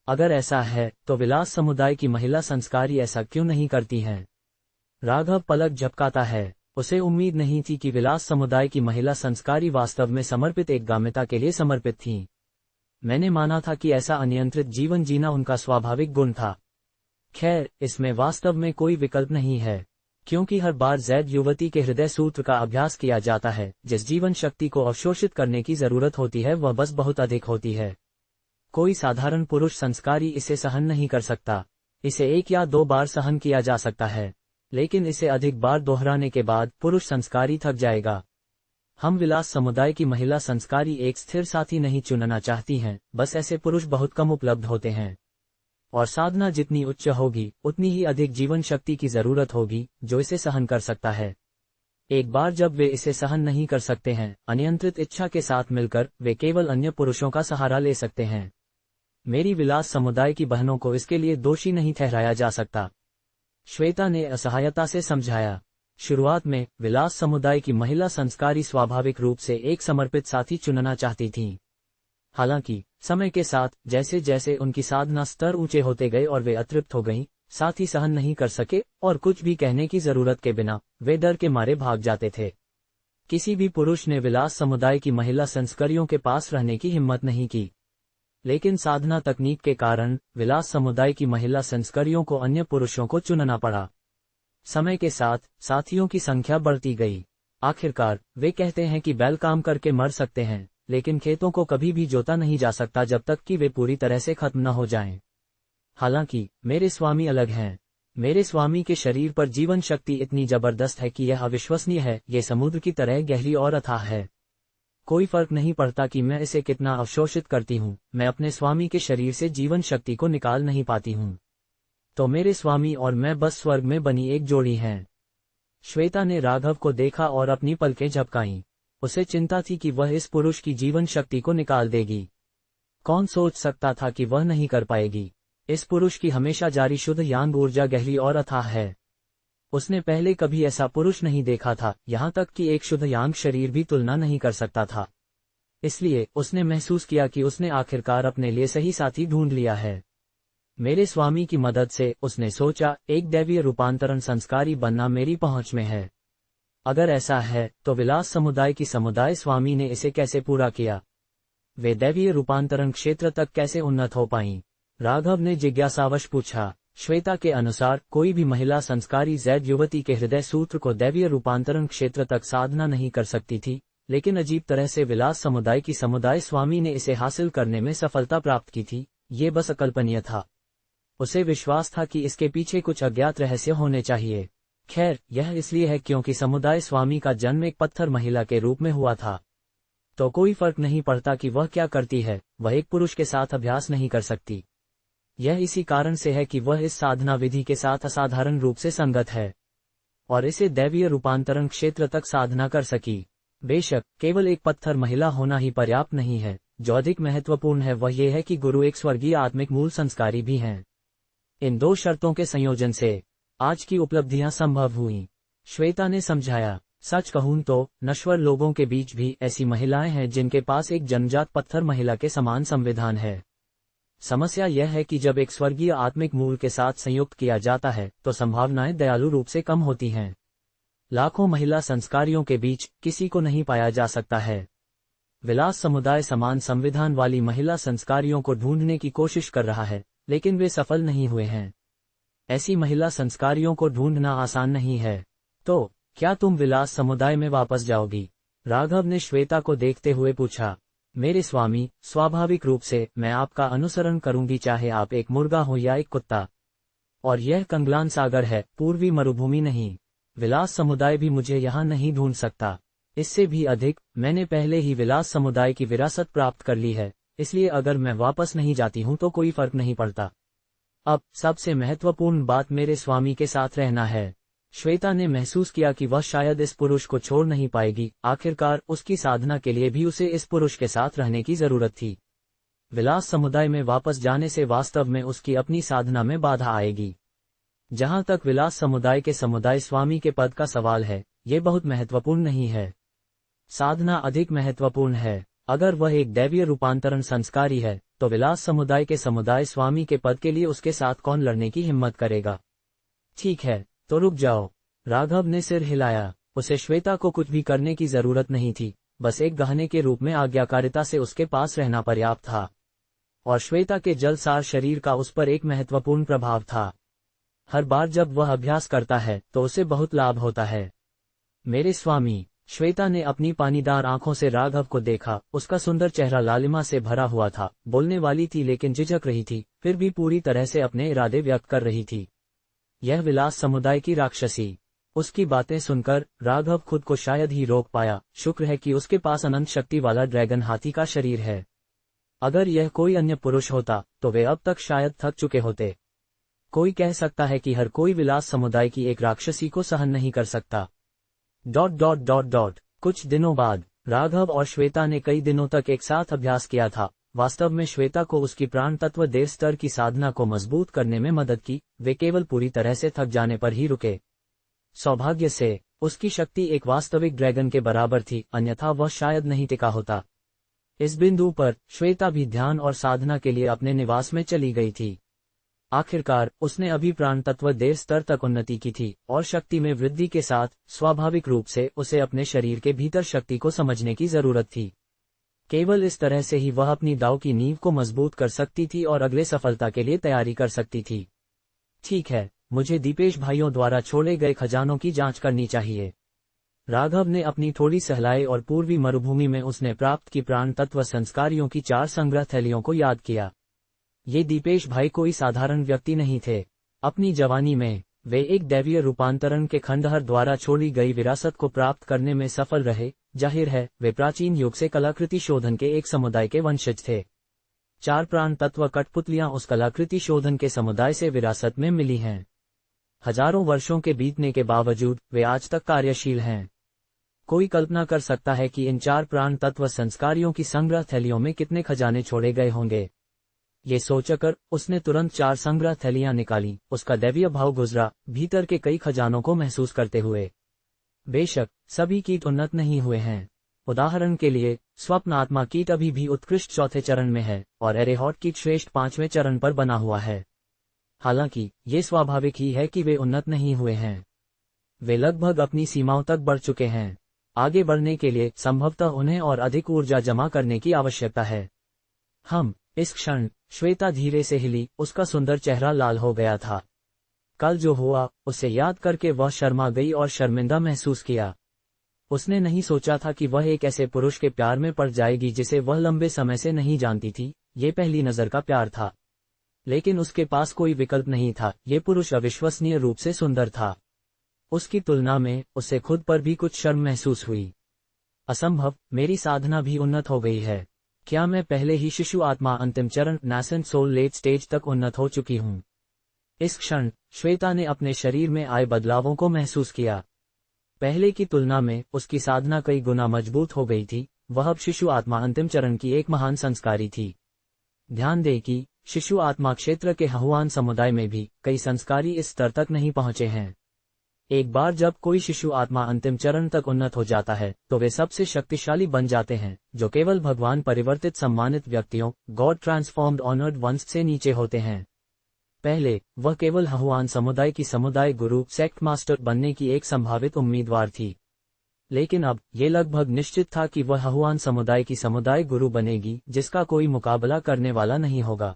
अगर ऐसा है तो विलास समुदाय की महिला संस्कारी ऐसा क्यों नहीं करती हैं? राघव पलक झपकाता है। उसे उम्मीद नहीं थी कि विलास समुदाय की महिला संस्कारी वास्तव में समर्पित एक गामिता के लिए समर्पित थीं। मैंने माना था कि ऐसा अनियंत्रित जीवन जीना उनका स्वाभाविक गुण था। खैर, इसमें वास्तव में कोई विकल्प नहीं है, क्योंकि हर बार जैद युवती के हृदय सूत्र का अभ्यास किया जाता है, जिस जीवन शक्ति को अवशोषित करने की जरूरत होती है वह बस बहुत अधिक होती है। कोई साधारण पुरुष संस्कारी इसे सहन नहीं कर सकता। इसे 1 या 2 बार सहन किया जा सकता है, लेकिन इसे अधिक बार दोहराने के बाद पुरुष संस्कारी थक जाएगा। हम विलास समुदाय की महिला संस्कारी एक स्थिर साथी नहीं चुनना चाहती हैं, बस ऐसे पुरुष बहुत कम उपलब्ध होते हैं। और साधना जितनी उच्च होगी उतनी ही अधिक जीवन शक्ति की जरूरत होगी जो इसे सहन कर सकता है। एक बार जब वे इसे सहन नहीं कर सकते हैं, अनियंत्रित इच्छा के साथ मिलकर वे केवल अन्य पुरुषों का सहारा ले सकते हैं। मेरी विलास समुदाय की बहनों को इसके लिए दोषी नहीं ठहराया जा सकता, श्वेता ने असहायता से समझाया। शुरुआत में विलास समुदाय की महिला संस्कारी स्वाभाविक रूप से एक समर्पित साथी चुनना चाहती थीं। हालांकि समय के साथ जैसे जैसे उनकी साधना स्तर ऊंचे होते गए और वे अतृप्त हो गईं, साथ ही सहन नहीं कर सके और कुछ भी कहने की जरूरत के बिना वे डर के मारे भाग जाते थे। किसी भी पुरुष ने विलास समुदाय की महिला संस्करियों के पास रहने की हिम्मत नहीं की, लेकिन साधना तकनीक के कारण विलास समुदाय की महिला संस्करियों को अन्य पुरुषों को चुनना पड़ा। समय के साथ साथियों की संख्या बढ़ती गई। आखिरकार वे कहते हैं कि बैल काम करके मर सकते हैं, लेकिन खेतों को कभी भी जोता नहीं जा सकता जब तक कि वे पूरी तरह से खत्म न हो जाएं। हालांकि मेरे स्वामी अलग हैं। मेरे स्वामी के शरीर पर जीवन शक्ति इतनी जबरदस्त है कि यह अविश्वसनीय है, ये समुद्र की तरह गहरी और अथाह है। कोई फर्क नहीं पड़ता कि मैं इसे कितना अवशोषित करती हूँ, मैं अपने स्वामी के शरीर से जीवन शक्ति को निकाल नहीं पाती हूँ। तो मेरे स्वामी और मैं बस स्वर्ग में बनी एक जोड़ी हैं। श्वेता ने राघव को देखा और अपनी पलकें झपकाईं। उसे चिंता थी कि वह इस पुरुष की जीवन शक्ति को निकाल देगी। कौन सोच सकता था कि वह नहीं कर पाएगी। इस पुरुष की हमेशा जारी शुद्ध यांग ऊर्जा गहरी और अथाह है। उसने पहले कभी ऐसा पुरुष नहीं देखा था, यहाँ तक कि एक शुद्ध यांग शरीर भी तुलना नहीं कर सकता था। इसलिए उसने महसूस किया कि उसने आखिरकार अपने लिए सही साथी ढूंढ लिया है। मेरे स्वामी की मदद से उसने सोचा, एक दैवीय रूपांतरण संस्कारी बनना मेरी पहुंच में है। अगर ऐसा है तो विलास समुदाय की समुदाय स्वामी ने इसे कैसे पूरा किया? वे दैवीय रूपांतरण क्षेत्र तक कैसे उन्नत हो पाईं? राघव ने जिज्ञासावश पूछा। श्वेता के अनुसार कोई भी महिला संस्कारी जैद युवती के हृदय सूत्र को दैवीय रूपांतरण क्षेत्र तक साधना नहीं कर सकती थी, लेकिन अजीब तरह से विलास समुदाय की समुदाय स्वामी ने इसे हासिल करने में सफलता प्राप्त की थी। ये बस अकल्पनीय था। उसे विश्वास था कि इसके पीछे कुछ अज्ञात रहस्य होने चाहिए। खैर, यह इसलिए है क्योंकि समुदाय स्वामी का जन्म एक पत्थर महिला के रूप में हुआ था। तो कोई फर्क नहीं पड़ता कि वह क्या करती है, वह एक पुरुष के साथ अभ्यास नहीं कर सकती। यह इसी कारण से है कि वह इस साधना विधि के साथ असाधारण रूप से संगत है और इसे दैवीय रूपांतरण क्षेत्र तक साधना कर सकी। बेशक केवल एक पत्थर महिला होना ही पर्याप्त नहीं है, जो अधिक महत्वपूर्ण है वह यह है कि गुरु एक स्वर्गीय आत्मिक मूल संस्कारी भी हैं। इन दो शर्तों के संयोजन से आज की उपलब्धियां संभव हुईं। श्वेता ने समझाया, सच कहूं तो नश्वर लोगों के बीच भी ऐसी महिलाएं हैं जिनके पास एक जन्मजात पत्थर महिला के समान संविधान है। समस्या यह है कि जब एक स्वर्गीय आत्मिक मूल के साथ संयुक्त किया जाता है तो संभावनाएं दयालु रूप से कम होती हैं। लाखों महिला संस्कारियों के बीच किसी को नहीं पाया जा सकता है। विलास समुदाय समान संविधान वाली महिला संस्कारियों को ढूंढने की कोशिश कर रहा है, लेकिन वे सफल नहीं हुए हैं। ऐसी महिला संस्कारियों को ढूंढना आसान नहीं है। तो क्या तुम विलास समुदाय में वापस जाओगी? राघव ने श्वेता को देखते हुए पूछा। मेरे स्वामी, स्वाभाविक रूप से मैं आपका अनुसरण करूंगी, चाहे आप एक मुर्गा हो या एक कुत्ता। और यह कंगलान सागर है, पूर्वी मरुभूमि नहीं। विलास समुदाय भी मुझे यहाँ नहीं ढूंढ सकता। इससे भी अधिक, मैंने पहले ही विलास समुदाय की विरासत प्राप्त कर ली है, इसलिए अगर मैं वापस नहीं जाती हूँ तो कोई फर्क नहीं पड़ता। अब सबसे महत्वपूर्ण बात मेरे स्वामी के साथ रहना है। श्वेता ने महसूस किया कि वह शायद इस पुरुष को छोड़ नहीं पाएगी। आखिरकार उसकी साधना के लिए भी उसे इस पुरुष के साथ रहने की जरूरत थी। विलास समुदाय में वापस जाने से वास्तव में उसकी अपनी साधना में बाधा आएगी। जहां तक विलास समुदाय के समुदाय स्वामी के पद का सवाल है, ये बहुत महत्वपूर्ण नहीं है। साधना अधिक महत्वपूर्ण है। अगर वह एक दैवीय रूपांतरण संस्कारी है, तो विलास समुदाय के समुदाय स्वामी के पद के लिए उसके साथ कौन लड़ने की हिम्मत करेगा? ठीक है, तो रुक जाओ। राघव ने सिर हिलाया। उसे श्वेता को कुछ भी करने की जरूरत नहीं थी, बस एक गहने के रूप में आज्ञाकारिता से उसके पास रहना पर्याप्त था। और श्वेता के जलसार शरीर का उस पर एक महत्वपूर्ण प्रभाव था। हर बार जब वह अभ्यास करता है तो उसे बहुत लाभ होता है। मेरे स्वामी, श्वेता ने अपनी पानीदार आंखों से राघव को देखा। उसका सुंदर चेहरा लालिमा से भरा हुआ था। बोलने वाली थी लेकिन झिझक रही थी, फिर भी पूरी तरह से अपने इरादे व्यक्त कर रही थी। यह विलास समुदाय की राक्षसी। उसकी बातें सुनकर राघव खुद को शायद ही रोक पाया। शुक्र है कि उसके पास अनंत शक्ति वाला ड्रैगन हाथी का शरीर है। अगर यह कोई अन्य पुरुष होता तो वे अब तक शायद थक चुके होते। कोई कह सकता है कि हर कोई विलास समुदाय की एक राक्षसी को सहन नहीं कर सकता। ... कुछ दिनों बाद राघव और श्वेता ने कई दिनों तक एक साथ अभ्यास किया था। वास्तव में श्वेता को उसकी प्राण तत्व देव स्तर की साधना को मजबूत करने में मदद की। वे केवल पूरी तरह से थक जाने पर ही रुके। सौभाग्य से उसकी शक्ति एक वास्तविक ड्रैगन के बराबर थी, अन्यथा वह शायद नहीं टिका होता। इस बिंदु पर श्वेता भी ध्यान और साधना के लिए अपने निवास में चली गई थी। आखिरकार उसने अभी प्राण तत्व देव स्तर तक उन्नति की थी और शक्ति में वृद्धि के साथ स्वाभाविक रूप से उसे अपने शरीर के भीतर शक्ति को समझने की जरूरत थी। केवल इस तरह से ही वह अपनी दांव की नींव को मजबूत कर सकती थी और अगले सफलता के लिए तैयारी कर सकती थी। ठीक है, मुझे दीपेश भाइयों द्वारा छोड़े गए खजानों की जांच करनी चाहिए। राघव ने अपनी थोड़ी सहलाई और पूर्वी मरुभूमि में उसने प्राप्त की प्राण तत्व संस्कारियों की 4 संग्रह थैलियों को याद किया। ये दीपेश भाई कोई साधारण व्यक्ति नहीं थे। अपनी जवानी में वे एक दैवीय रूपांतरण के खंडहर द्वारा छोड़ी गई विरासत को प्राप्त करने में सफल रहे। जाहिर है वे प्राचीन युग से कलाकृति शोधन के एक समुदाय के वंशज थे। 4 प्राण तत्व कठपुतलियां उस कलाकृति शोधन के समुदाय से विरासत में मिली हैं। हजारों वर्षों के बीतने के बावजूद वे आज तक कार्यशील हैं। कोई कल्पना कर सकता है कि इन 4 प्राण तत्व संस्कारियों की संग्रह थैलियों में कितने खजाने छोड़े गए होंगे। ये सोचकर उसने तुरंत 4 संग्रह थैलियां निकाली। उसका दैवीय भाव गुजरा, भीतर के कई खजानों को महसूस करते हुए। बेशक सभी कीट उन्नत नहीं हुए हैं। उदाहरण के लिए स्वप्न आत्मा कीट अभी भी उत्कृष्ट 4थे चरण में है और एरेहॉट कीट श्रेष्ठ 5वें चरण पर बना हुआ है। हालांकि ये स्वाभाविक ही है कि वे उन्नत नहीं हुए हैं। वे लगभग अपनी सीमाओं तक बढ़ चुके हैं। आगे बढ़ने के लिए संभवतः उन्हें और अधिक ऊर्जा जमा करने की आवश्यकता है। इस क्षण श्वेता धीरे से हिली, उसका सुंदर चेहरा लाल हो गया था। कल जो हुआ उसे याद करके वह शर्मा गई और शर्मिंदा महसूस किया। उसने नहीं सोचा था कि वह एक ऐसे पुरुष के प्यार में पड़ जाएगी जिसे वह लंबे समय से नहीं जानती थी। ये पहली नजर का प्यार था, लेकिन उसके पास कोई विकल्प नहीं था। ये पुरुष अविश्वसनीय रूप से सुंदर था। उसकी तुलना में उसे खुद पर भी कुछ शर्म महसूस हुई। असंभव, मेरी साधना भी उन्नत हो गई है। क्या मैं पहले ही शिशु आत्मा अंतिम चरण नासेंट सोल लेट स्टेज तक उन्नत हो चुकी हूँ? इस क्षण श्वेता ने अपने शरीर में आए बदलावों को महसूस किया। पहले की तुलना में उसकी साधना कई गुना मजबूत हो गई थी। वह अब शिशु आत्मा अंतिम चरण की एक महान संस्कारी थी। ध्यान दें कि शिशु आत्मा क्षेत्र के हहुआन समुदाय में भी कई संस्कारी इस स्तर तक नहीं पहुंचे हैं। एक बार जब कोई शिशु आत्मा अंतिम चरण तक उन्नत हो जाता है तो वे सबसे शक्तिशाली बन जाते हैं, जो केवल भगवान परिवर्तित सम्मानित व्यक्तियों गॉड ट्रांसफॉर्म्ड ऑनर्ड वंस से नीचे होते हैं। पहले वह केवल हहुआन समुदाय की समुदाय गुरु सेक्ट मास्टर बनने की एक संभावित उम्मीदवार थी, लेकिन अब ये लगभग निश्चित था कि वह हहुआन समुदाय की समुदाय गुरु बनेगी जिसका कोई मुकाबला करने वाला नहीं होगा।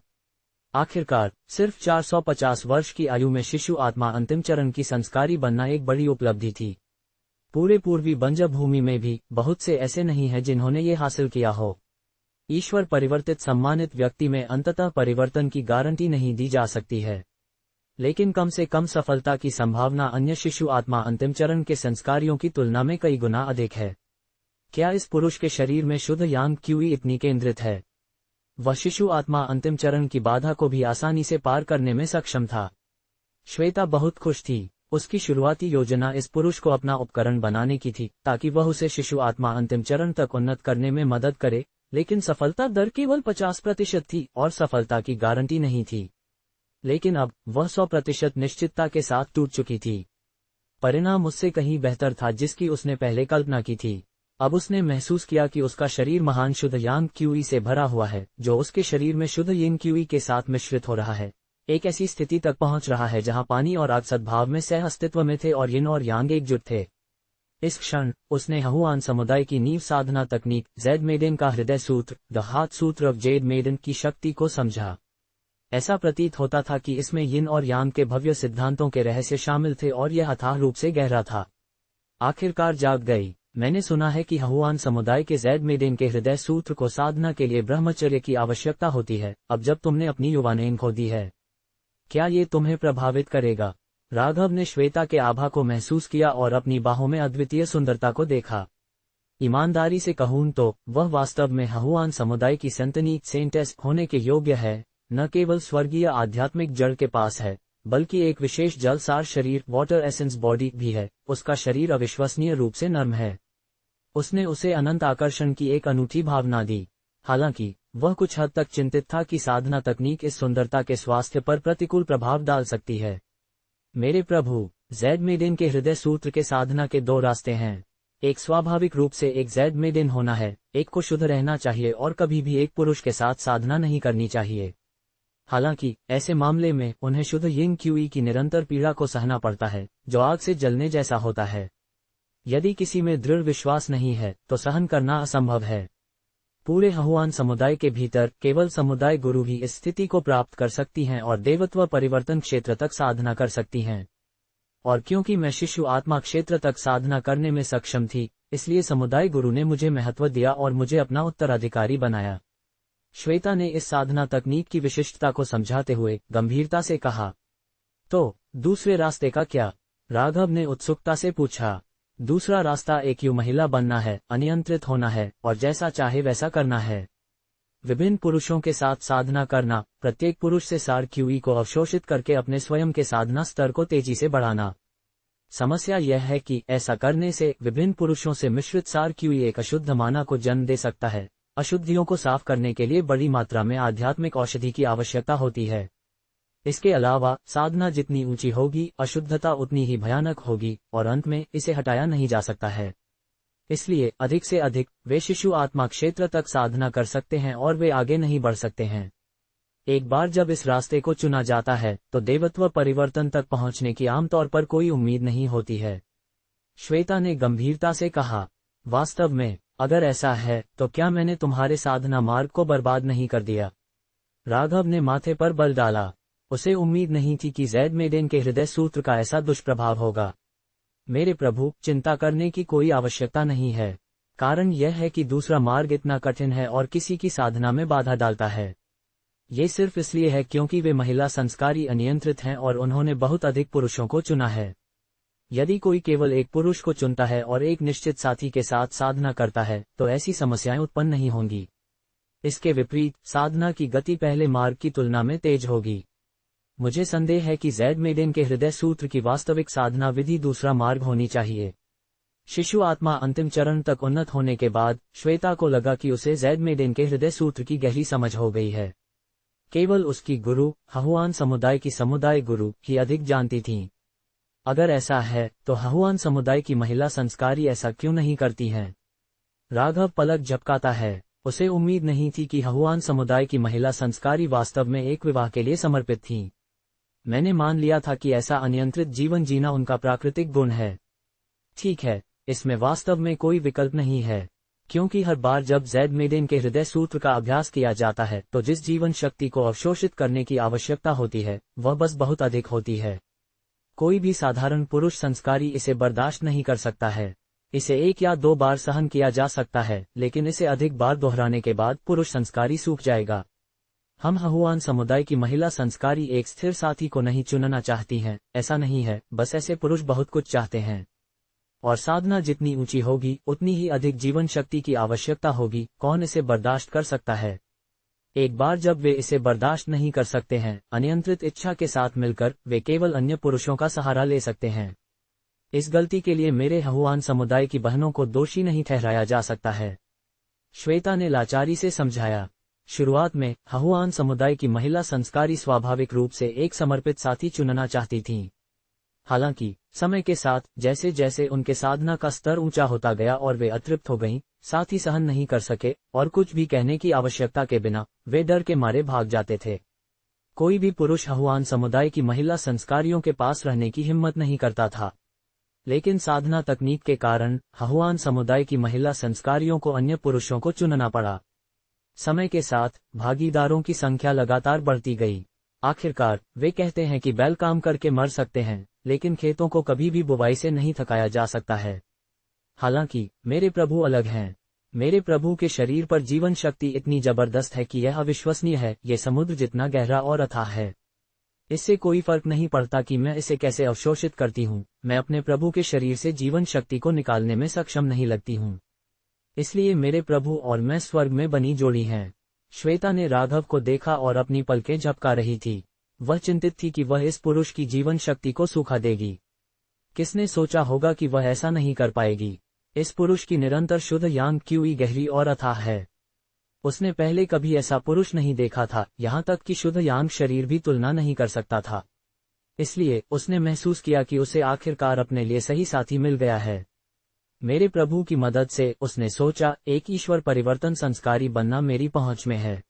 आखिरकार सिर्फ 450 वर्ष की आयु में शिशु आत्मा अंतिम चरण की संस्कारी बनना एक बड़ी उपलब्धि थी। पूरे पूर्वी बंजर भूमि में भी बहुत से ऐसे नहीं हैं जिन्होंने ये हासिल किया हो। ईश्वर परिवर्तित सम्मानित व्यक्ति में अंततः परिवर्तन की गारंटी नहीं दी जा सकती है, लेकिन कम से कम सफलता की संभावना अन्य शिशु आत्मा अंतिम चरण के संस्कारियों की तुलना में कई गुना अधिक है। क्या इस पुरुष के शरीर में शुद्ध यांग क्यूई इतनी केंद्रित है? वह शिशु आत्मा अंतिम चरण की बाधा को भी आसानी से पार करने में सक्षम था। श्वेता बहुत खुश थी। उसकी शुरुआती योजना इस पुरुष को अपना उपकरण बनाने की थी ताकि वह उसे शिशु आत्मा अंतिम चरण तक उन्नत करने में मदद करे, लेकिन सफलता दर केवल 50% थी और सफलता की गारंटी नहीं थी। लेकिन अब वह 100% निश्चितता के साथ टूट चुकी थी। परिणाम उससे कहीं बेहतर था जिसकी उसने पहले कल्पना की थी। अब उसने महसूस किया कि उसका शरीर महान शुद्ध यांग क्यूई से भरा हुआ है, जो उसके शरीर में शुद्ध यिन क्यूई के साथ मिश्रित हो रहा है। एक ऐसी स्थिति तक पहुंच रहा है जहां पानी और आग सद्भाव में सह अस्तित्व में थे और यिन और यांग एकजुट थे। इस क्षण उसने हहुआन समुदाय की नींव साधना तकनीक जेड मेडन का हृदय सूत्र द हार्ट सूत्र ऑफ जेड मेडन की शक्ति को समझा। ऐसा प्रतीत होता था कि इसमें यिन और यांग के भव्य सिद्धांतों के रहस्य शामिल थे और यह अथाह रूप से गहरा था। आखिरकार जाग गई। मैंने सुना है कि हहुआन समुदाय के जेड मेडन के हृदय सूत्र को साधना के लिए ब्रह्मचर्य की आवश्यकता होती है। अब जब तुमने अपनी युवानेन खो दी है, क्या ये तुम्हें प्रभावित करेगा? राघव ने श्वेता के आभा को महसूस किया और अपनी बाहों में अद्वितीय सुंदरता को देखा। ईमानदारी से कहूं तो वह वास्तव में हहुआन समुदाय की संतनी सेंटेस होने के योग्य है। न केवल स्वर्गीय आध्यात्मिक जड़ के पास है, बल्कि एक विशेष जलसार शरीर वाटर एसेंस बॉडी भी है। उसका शरीर अविश्वसनीय रूप से नर्म है। उसने उसे अनंत आकर्षण की एक अनूठी भावना दी। हालांकि वह कुछ हद तक चिंतित था कि साधना तकनीक इस सुंदरता के स्वास्थ्य पर प्रतिकूल प्रभाव डाल सकती है। मेरे प्रभु, जेड मेडन के हृदय सूत्र के साधना के 2 रास्ते हैं। एक स्वाभाविक रूप से एक जैड मेडेन होना है, एक को शुद्ध रहना चाहिए और कभी भी एक पुरुष के साथ साधना नहीं करनी चाहिए। हालांकि ऐसे मामले में उन्हें शुद्ध यिंग क्यूई की निरंतर पीड़ा को सहना पड़ता है, जो आग से जलने जैसा होता है। यदि किसी में दृढ़ विश्वास नहीं है तो सहन करना असंभव है। पूरे हहुआन समुदाय के भीतर केवल समुदाय गुरु ही इस स्थिति को प्राप्त कर सकती हैं और देवत्व परिवर्तन क्षेत्र तक साधना कर सकती हैं। और क्योंकि मैं शिशु आत्मा क्षेत्र तक साधना करने में सक्षम थी, इसलिए समुदाय गुरु ने मुझे महत्व दिया और मुझे अपना उत्तराधिकारी बनाया। श्वेता ने इस साधना तकनीक की विशिष्टता को समझाते हुए गंभीरता से कहा। तो दूसरे रास्ते का क्या? राघव ने उत्सुकता से पूछा। दूसरा रास्ता एक यू महिला बनना है, अनियंत्रित होना है और जैसा चाहे वैसा करना है। विभिन्न पुरुषों के साथ साधना करना, प्रत्येक पुरुष से सार क्यूई को अवशोषित करके अपने स्वयं के साधना स्तर को तेजी से बढ़ाना। समस्या यह है कि ऐसा करने से विभिन्न पुरुषों से मिश्रित सार क्यूई एक अशुद्ध माना को जन्म दे सकता है। अशुद्धियों को साफ करने के लिए बड़ी मात्रा में आध्यात्मिक औषधि की आवश्यकता होती है। इसके अलावा साधना जितनी ऊंची होगी, अशुद्धता उतनी ही भयानक होगी और अंत में इसे हटाया नहीं जा सकता है। इसलिए अधिक से अधिक वे शिशु आत्मा क्षेत्र तक साधना कर सकते हैं और वे आगे नहीं बढ़ सकते हैं। एक बार जब इस रास्ते को चुना जाता है तो देवत्व परिवर्तन तक पहुंचने की आमतौर पर कोई उम्मीद नहीं होती है। श्वेता ने गंभीरता से कहा। वास्तव में अगर ऐसा है तो क्या मैंने तुम्हारे साधना मार्ग को बर्बाद नहीं कर दिया? राघव ने माथे पर बल डाला। उसे उम्मीद नहीं थी कि जैड मेडेन के हृदय सूत्र का ऐसा दुष्प्रभाव होगा। मेरे प्रभु, चिंता करने की कोई आवश्यकता नहीं है। कारण यह है कि दूसरा मार्ग इतना कठिन है और किसी की साधना में बाधा डालता है। ये सिर्फ इसलिए है क्योंकि वे महिला संस्कारी अनियंत्रित हैं और उन्होंने बहुत अधिक पुरुषों को चुना है। यदि कोई केवल एक पुरुष को चुनता है और एक निश्चित साथी के साथ साधना करता है तो ऐसी समस्याएं उत्पन्न नहीं होंगी। इसके विपरीत साधना की गति पहले मार्ग की तुलना में तेज होगी। मुझे संदेह है कि जैड मेडेन के हृदय सूत्र की वास्तविक साधना विधि दूसरा मार्ग होनी चाहिए। शिशु आत्मा अंतिम चरण तक उन्नत होने के बाद श्वेता को लगा कि उसे जैड मेडेन के हृदय सूत्र की गहरी समझ हो गई है। केवल उसकी गुरु, हहुआन समुदाय की समुदाय गुरु ही अधिक जानती थीं। अगर ऐसा है तो हहुआन समुदाय की महिला संस्कारी ऐसा क्यों नहीं करती हैं? राघव पलक झपकाता है। उसे उम्मीद नहीं थी कि हहुआन समुदाय की महिला संस्कारी वास्तव में एक विवाह के लिए समर्पित थीं। मैंने मान लिया था कि ऐसा अनियंत्रित जीवन जीना उनका प्राकृतिक गुण है। ठीक है, इसमें वास्तव में कोई विकल्प नहीं है, क्योंकि हर बार जब जैड मेडेन के हृदय सूत्र का अभ्यास किया जाता है तो जिस जीवन शक्ति को अवशोषित करने की आवश्यकता होती है वह बस बहुत अधिक होती है। कोई भी साधारण पुरुष संस्कारी इसे बर्दाश्त नहीं कर सकता है। इसे 1 या 2 बार सहन किया जा सकता है, लेकिन इसे अधिक बार दोहराने के बाद पुरुष संस्कारी सूख जाएगा। हम हहुआन समुदाय की महिला संस्कारी एक स्थिर साथी को नहीं चुनना चाहती हैं, ऐसा नहीं है, बस ऐसे पुरुष बहुत कुछ चाहते हैं। और साधना जितनी ऊंची होगी उतनी ही अधिक जीवन शक्ति की आवश्यकता होगी। कौन इसे बर्दाश्त कर सकता है? एक बार जब वे इसे बर्दाश्त नहीं कर सकते हैं, अनियंत्रित इच्छा के साथ मिलकर वे केवल अन्य पुरुषों का सहारा ले सकते हैं। इस गलती के लिए मेरे हहुआन समुदाय की बहनों को दोषी नहीं ठहराया जा सकता है, श्वेता ने लाचारी से समझाया। शुरुआत में हहुआन समुदाय की महिला संस्कारी स्वाभाविक रूप से एक समर्पित साथी चुनना चाहती थीं। हालांकि समय के साथ जैसे जैसे उनके साधना का स्तर ऊंचा होता गया और वे अतृप्त हो गईं, साथी सहन नहीं कर सके और कुछ भी कहने की आवश्यकता के बिना वे डर के मारे भाग जाते थे। कोई भी पुरुष हहुआन समुदाय की महिला संस्कारियों के पास रहने की हिम्मत नहीं करता था। लेकिन साधना तकनीक के कारण हहुआन समुदाय की महिला संस्कारियों को अन्य पुरुषों को चुनना पड़ा। समय के साथ भागीदारों की संख्या लगातार बढ़ती गई। आखिरकार वे कहते हैं कि बैल काम करके मर सकते हैं, लेकिन खेतों को कभी भी बुवाई से नहीं थकाया जा सकता है। हालांकि मेरे प्रभु अलग हैं। मेरे प्रभु के शरीर पर जीवन शक्ति इतनी जबरदस्त है कि यह अविश्वसनीय है। ये समुद्र जितना गहरा और अथाह है। इससे कोई फर्क नहीं पड़ता कि मैं इसे कैसे अवशोषित करती हूँ, मैं अपने प्रभु के शरीर से जीवन शक्ति को निकालने में सक्षम नहीं लगती हूँ। इसलिए मेरे प्रभु और मैं स्वर्ग में बनी जोड़ी हैं। श्वेता ने राघव को देखा और अपनी पलकें झपका रही थी। वह चिंतित थी कि वह इस पुरुष की जीवन शक्ति को सूखा देगी। किसने सोचा होगा कि वह ऐसा नहीं कर पाएगी? इस पुरुष की निरंतर शुद्ध यांग क्यूई गहरी और अथाह है। उसने पहले कभी ऐसा पुरुष नहीं देखा था, यहाँ तक कि शुद्ध यांग शरीर भी तुलना नहीं कर सकता था। इसलिए उसने महसूस किया कि उसे आखिरकार अपने लिए सही साथी मिल गया है। मेरे प्रभु की मदद से उसने सोचा, एक ईश्वर परिवर्तन संस्कारी बनना मेरी पहुंच में है।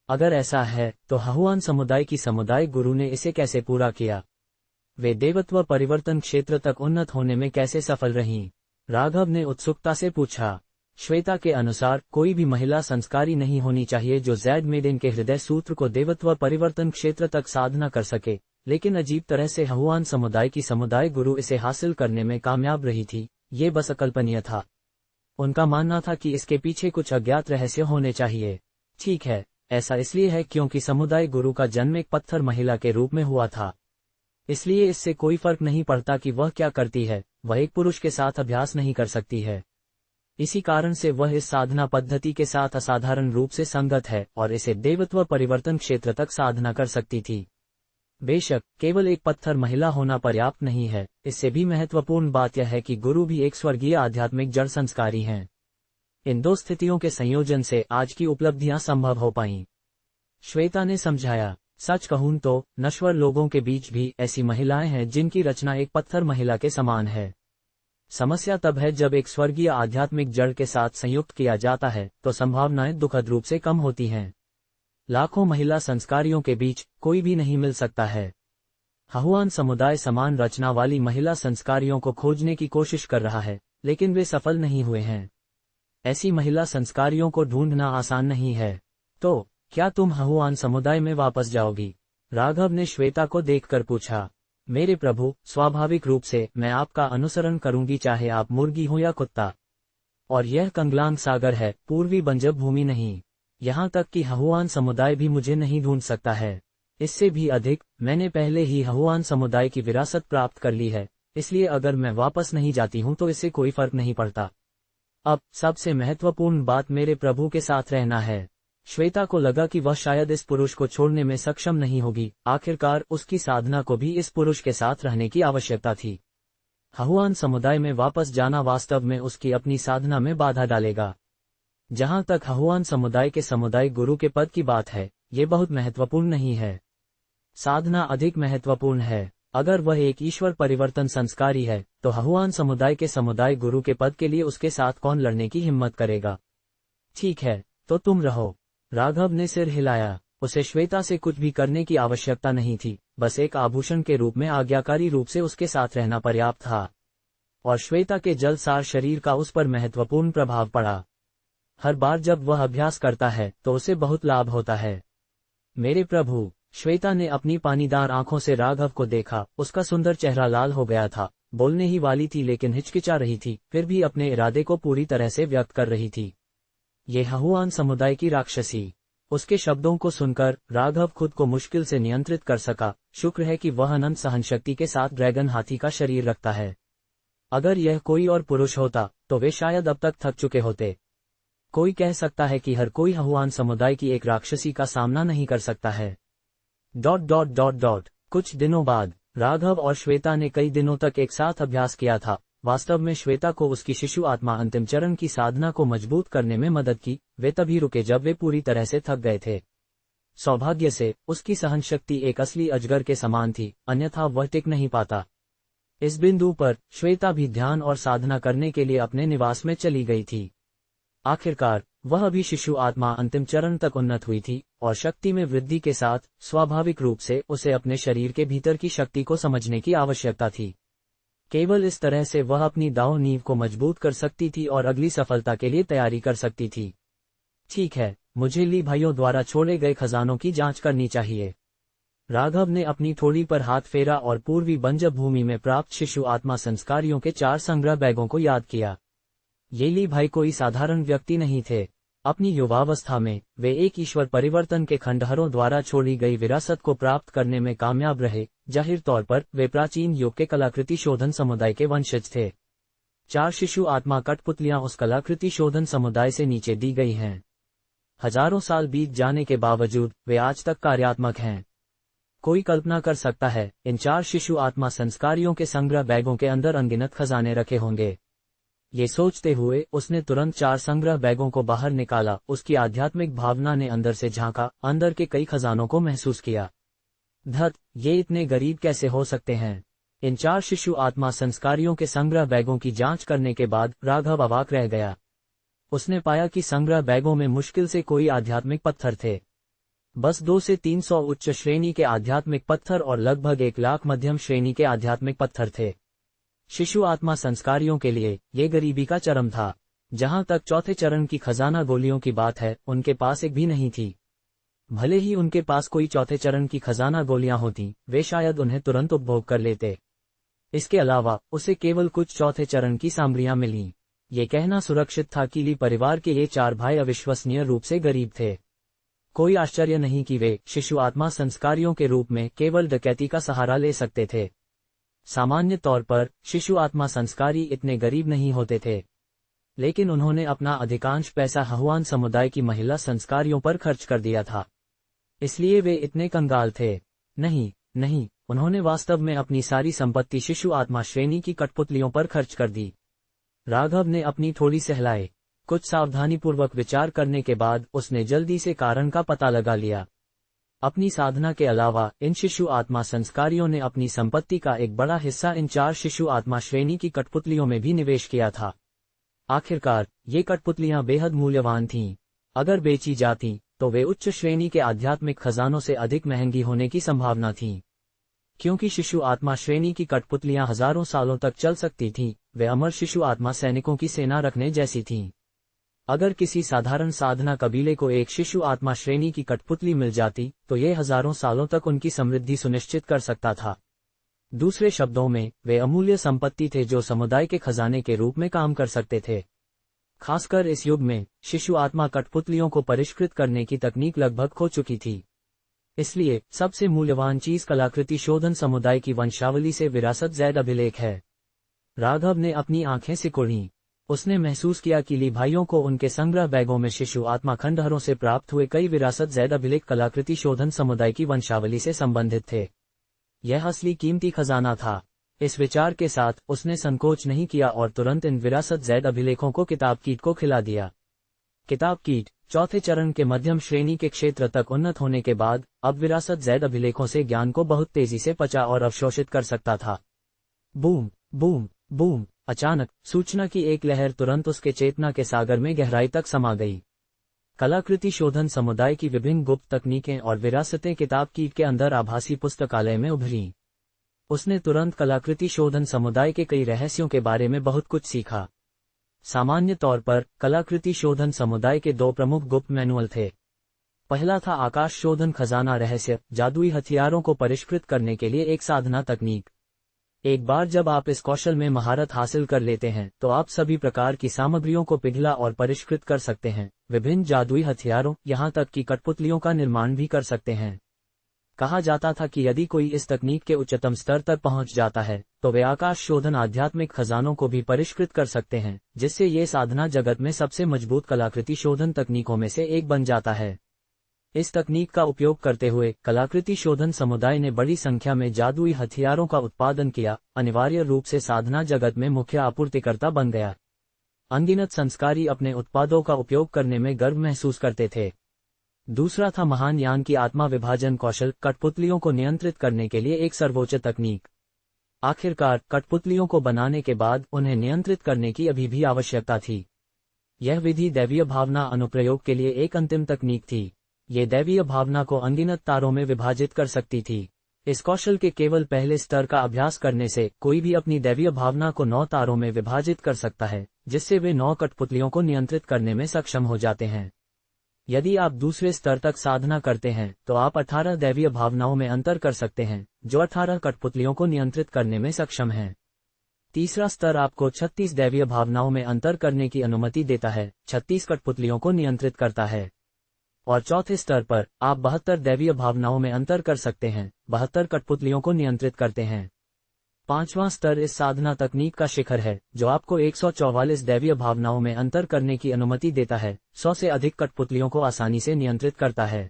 अगर ऐसा है तो हहुआन समुदाय की समुदाय गुरु ने इसे कैसे पूरा किया? वे देवत्व परिवर्तन क्षेत्र तक उन्नत होने में कैसे सफल रहीं? राघव ने उत्सुकता से पूछा। श्वेता के अनुसार कोई भी महिला संस्कारी नहीं होनी चाहिए जो जैड मेडेन के हृदय सूत्र को देवत्व परिवर्तन क्षेत्र तक साधना कर सके, लेकिन अजीब तरह से हहुआन समुदाय की समुदाय गुरु इसे हासिल करने में कामयाब रही थी। ये बस अकल्पनीय था। उनका मानना था कि इसके पीछे कुछ अज्ञात रहस्य होने चाहिए। ठीक है, ऐसा इसलिए है क्योंकि समुदाय गुरु का जन्म एक पत्थर महिला के रूप में हुआ था। इसलिए इससे कोई फर्क नहीं पड़ता कि वह क्या करती है, वह एक पुरुष के साथ अभ्यास नहीं कर सकती है। इसी कारण से वह इस साधना पद्धति के साथ असाधारण रूप से संगत है और इसे देवत्व परिवर्तन क्षेत्र तक साधना कर सकती थी। बेशक केवल एक पत्थर महिला होना पर्याप्त नहीं है, इससे भी महत्वपूर्ण बात यह है कि गुरु भी एक स्वर्गीय आध्यात्मिक जड़ संस्कारी हैं। इन दो स्थितियों के संयोजन से आज की उपलब्धियां संभव हो पाईं। श्वेता ने समझाया, सच कहूं तो नश्वर लोगों के बीच भी ऐसी महिलाएं हैं जिनकी रचना एक पत्थर महिला के समान है। समस्या तब है जब एक स्वर्गीय आध्यात्मिक जड़ के साथ संयुक्त किया जाता है तो संभावनाएं दुखद रूप से कम होती हैं। लाखों महिला संस्कारियों के बीच कोई भी नहीं मिल सकता है। हहुआन समुदाय समान रचना वाली महिला संस्कारियों को खोजने की कोशिश कर रहा है, लेकिन वे सफल नहीं हुए हैं। ऐसी महिला संस्कारियों को ढूंढना आसान नहीं है। तो क्या तुम हहुआन समुदाय में वापस जाओगी? राघव ने श्वेता को देखकर पूछा। मेरे प्रभु, स्वाभाविक रूप से मैं आपका अनुसरण करूंगी, चाहे आप मुर्गी हो या कुत्ता। और यह कंगलांग सागर है, पूर्वी बंजर भूमि नहीं। यहाँ तक कि हहुआन समुदाय भी मुझे नहीं ढूंढ सकता है। इससे भी अधिक, मैंने पहले ही हहुआन समुदाय की विरासत प्राप्त कर ली है, इसलिए अगर मैं वापस नहीं जाती हूँ तो इससे कोई फर्क नहीं पड़ता। अब सबसे महत्वपूर्ण बात मेरे प्रभु के साथ रहना है। श्वेता को लगा कि वह शायद इस पुरुष को छोड़ने में सक्षम नहीं होगी। आखिरकार उसकी साधना को भी इस पुरुष के साथ रहने की आवश्यकता थी। हहुआन समुदाय में वापस जाना वास्तव में उसकी अपनी साधना में बाधा डालेगा। जहां तक हहुआन समुदाय के समुदाय गुरु के पद की बात है, ये बहुत महत्वपूर्ण नहीं है। साधना अधिक महत्वपूर्ण है। अगर वह एक ईश्वर परिवर्तन संस्कारी है तो हहुआन समुदाय के समुदाय गुरु के पद के लिए उसके साथ कौन लड़ने की हिम्मत करेगा? ठीक है, तो तुम रहो। राघव ने सिर हिलाया। उसे श्वेता से कुछ भी करने की आवश्यकता नहीं थी, बस एक आभूषण के रूप में आज्ञाकारी रूप से उसके साथ रहना पर्याप्त था। और श्वेता के जलसार शरीर का उस पर महत्वपूर्ण प्रभाव पड़ा। हर बार जब वह अभ्यास करता है तो उसे बहुत लाभ होता है। मेरे प्रभु, श्वेता ने अपनी पानीदार आंखों से राघव को देखा। उसका सुंदर चेहरा लाल हो गया था। बोलने ही वाली थी लेकिन हिचकिचा रही थी, फिर भी अपने इरादे को पूरी तरह से व्यक्त कर रही थी। ये हहुआन समुदाय की राक्षसी। उसके शब्दों को सुनकर राघव खुद को मुश्किल से नियंत्रित कर सका। शुक्र है कि वह अनंत सहनशक्ति के साथ ड्रैगन हाथी का शरीर रखता है। अगर यह कोई और पुरुष होता तो वे शायद अब तक थक चुके होते। कोई कह सकता है कि हर कोई हहुआन समुदाय की एक राक्षसी का सामना नहीं कर सकता है। ... कुछ दिनों बाद राघव और श्वेता ने कई दिनों तक एक साथ अभ्यास किया था। वास्तव में श्वेता को उसकी शिशु आत्मा अंतिम चरण की साधना को मजबूत करने में मदद की। वे तभी रुके जब वे पूरी तरह से थक गए थे। सौभाग्य से उसकी सहनशक्ति एक असली अजगर के समान थी, अन्यथा वह टिक नहीं पाता। इस बिंदु पर श्वेता भी ध्यान और साधना करने के लिए अपने निवास में चली गई थी। आखिरकार वह भी शिशु आत्मा अंतिम चरण तक उन्नत हुई थी और शक्ति में वृद्धि के साथ स्वाभाविक रूप से उसे अपने शरीर के भीतर की शक्ति को समझने की आवश्यकता थी। केवल इस तरह से वह अपनी दांव नींव को मजबूत कर सकती थी और अगली सफलता के लिए तैयारी कर सकती थी। ठीक है, मुझे ली भाइयों द्वारा छोड़े गए खजानों की जांच करनी चाहिए। राघव ने अपनी थोड़ी पर हाथ फेरा और पूर्वी बंजर भूमि में प्राप्त शिशु आत्मा संस्कारियों के 4 संग्रह बैगों को याद किया। ये ली भाई कोई साधारण व्यक्ति नहीं थे। अपनी युवावस्था में वे एक ईश्वर परिवर्तन के खंडहरों द्वारा छोड़ी गई विरासत को प्राप्त करने में कामयाब रहे। जाहिर तौर पर वे प्राचीन युग के कलाकृति शोधन समुदाय के वंशज थे। 4 शिशु आत्मा कठपुतलियां उस कलाकृति शोधन समुदाय से नीचे दी गई हैं। हजारों साल बीत जाने के बावजूद वे आज तक कार्यात्मक हैं। कोई कल्पना कर सकता है इन 4 शिशु आत्मा संस्कारियों के संग्रह बैगों के अंदर अनगिनत खजाने रखे होंगे। ये सोचते हुए उसने तुरंत 4 संग्रह बैगों को बाहर निकाला। उसकी आध्यात्मिक भावना ने अंदर से झांका, अंदर के कई खजानों को महसूस किया। धत, ये इतने गरीब कैसे हो सकते हैं? इन 4 शिशु आत्मा संस्कारियों के संग्रह बैगों की जांच करने के बाद राघव अवाक रह गया। उसने पाया कि संग्रह बैगों में मुश्किल से कोई आध्यात्मिक पत्थर थे। बस 200 से 300 उच्च श्रेणी के आध्यात्मिक पत्थर और लगभग 1 लाख मध्यम श्रेणी के आध्यात्मिक पत्थर थे। शिशु आत्मा संस्कारियों के लिए ये गरीबी का चरम था। जहां तक चौथे चरण की खजाना गोलियों की बात है, उनके पास एक भी नहीं थी। भले ही उनके पास कोई चौथे चरण की खजाना गोलियां होती, वे शायद उन्हें तुरंत उपभोग कर लेते। इसके अलावा उसे केवल कुछ चौथे चरण की सामग्रियां मिलीं। ये कहना सुरक्षित था कि ली परिवार के ये 4 भाई अविश्वसनीय रूप से गरीब थे। कोई आश्चर्य नहीं कि वे शिशु आत्मा संस्कारियों के रूप में केवल डकैती का सहारा ले सकते थे। सामान्य तौर पर शिशु आत्मा संस्कारी इतने गरीब नहीं होते थे, लेकिन उन्होंने अपना अधिकांश पैसा हहुआन समुदाय की महिला संस्कारियों पर खर्च कर दिया था। इसलिए वे इतने कंगाल थे। नहीं, उन्होंने वास्तव में अपनी सारी संपत्ति शिशु आत्मा श्रेणी की कठपुतलियों पर खर्च कर दी। राघव ने अपनी थोड़ी सहलाए। कुछ सावधानीपूर्वक विचार करने के बाद उसने जल्दी से कारण का पता लगा लिया। अपनी साधना के अलावा इन शिशु आत्मा संस्कारियों ने अपनी संपत्ति का एक बड़ा हिस्सा इन 4 शिशु आत्मा श्रेणी की कठपुतलियों में भी निवेश किया था। आखिरकार ये कठपुतलियां बेहद मूल्यवान थीं। अगर बेची जाती तो वे उच्च श्रेणी के आध्यात्मिक खजानों से अधिक महंगी होने की संभावना थी। क्योंकि शिशु आत्मा श्रेणी की कठपुतलियां हजारों सालों तक चल सकती थीं, वे अमर शिशु आत्मा सैनिकों की सेना रखने जैसी थीं। अगर किसी साधारण साधना कबीले को एक शिशु आत्मा श्रेणी की कठपुतली मिल जाती तो ये हजारों सालों तक उनकी समृद्धि सुनिश्चित कर सकता था। दूसरे शब्दों में, वे अमूल्य संपत्ति थे जो समुदाय के खजाने के रूप में काम कर सकते थे। खासकर इस युग में शिशु आत्मा कठपुतलियों को परिष्कृत करने की तकनीक लगभग खो चुकी थी। इसलिए सबसे मूल्यवान चीज कलाकृति शोधन समुदाय की वंशावली से विरासत ज़ैद अभिलेख है। राघव ने अपनी आंखें सिकुड़ीं। उसने महसूस किया कि ली भाइयों को उनके संग्रह बैगों में शिशु आत्मा खंडहरों से प्राप्त हुए कई विरासत ज़ैद अभिलेख कलाकृति शोधन समुदाय की वंशावली से संबंधित थे। यह असली कीमती खजाना था। इस विचार के साथ उसने संकोच नहीं किया और तुरंत इन विरासत ज़ैद अभिलेखों को किताब कीट को खिला दिया। किताब कीट चौथे चरण के मध्यम श्रेणी के क्षेत्र तक उन्नत होने के बाद अब विरासत ज़ैद अभिलेखों से ज्ञान को बहुत तेजी से पचा और अवशोषित कर सकता था। बूम बूम बूम, अचानक सूचना की एक लहर तुरंत उसके चेतना के सागर में गहराई तक समा गई। कलाकृति शोधन समुदाय की विभिन्न गुप्त तकनीकें और विरासतें किताब कीट के अंदर आभासी पुस्तकालय में उभरी। उसने तुरंत कलाकृति शोधन समुदाय के कई रहस्यों के बारे में बहुत कुछ सीखा। सामान्य तौर पर कलाकृति शोधन समुदाय के 2 प्रमुख गुप्त मैनुअल थे। पहला था आकाश शोधन खजाना रहस्य, जादुई हथियारों को परिष्कृत करने के लिए एक साधना तकनीक। एक बार जब आप इस कौशल में महारत हासिल कर लेते हैं तो आप सभी प्रकार की सामग्रियों को पिघला और परिष्कृत कर सकते हैं, विभिन्न जादुई हथियारों, यहां तक कि कठपुतलियों का निर्माण भी कर सकते हैं। कहा जाता था कि यदि कोई इस तकनीक के उच्चतम स्तर तक पहुंच जाता है तो वे आकाश शोधन आध्यात्मिक खजानों को भी परिष्कृत कर सकते हैं, जिससे ये साधना जगत में सबसे मजबूत कलाकृति शोधन तकनीकों में से एक बन जाता है। इस तकनीक का उपयोग करते हुए कलाकृति शोधन समुदाय ने बड़ी संख्या में जादुई हथियारों का उत्पादन किया, अनिवार्य रूप से साधना जगत में मुख्य आपूर्तिकर्ता बन गया। अनगिनत संस्कारी अपने उत्पादों का उपयोग करने में गर्व महसूस करते थे। दूसरा था महान यान की आत्मा विभाजन कौशल, कठपुतलियों को नियंत्रित करने के लिए एक सर्वोच्च तकनीक। आखिरकार कठपुतलियों को बनाने के बाद उन्हें नियंत्रित करने की अभी भी आवश्यकता थी। यह विधि दैवीय भावना अनुप्रयोग के लिए एक अंतिम तकनीक थी। ये दैवीय भावना को अनगिनत तारों में विभाजित कर सकती थी। इस कौशल के केवल पहले स्तर का अभ्यास करने से कोई भी अपनी दैवीय भावना को 9 तारों में विभाजित कर सकता है, जिससे वे 9 कठपुतलियों को नियंत्रित करने में सक्षम हो जाते हैं। यदि आप दूसरे स्तर तक साधना करते हैं तो आप 18 दैवीय भावनाओं में अंतर कर सकते हैं, जो 18 कठपुतलियों को नियंत्रित करने में सक्षम हैं। तीसरा स्तर आपको 36 दैवीय भावनाओं में अंतर करने की अनुमति देता है, 36 कठपुतलियों को नियंत्रित करता है। और चौथे स्तर पर आप 72 दैवीय भावनाओं में अंतर कर सकते हैं, 72 कठपुतलियों को नियंत्रित करते हैं। पांचवां स्तर इस साधना तकनीक का शिखर है, जो आपको 144 दैवीय भावनाओं में अंतर करने की अनुमति देता है, 100 से अधिक कठपुतलियों को आसानी से नियंत्रित करता है।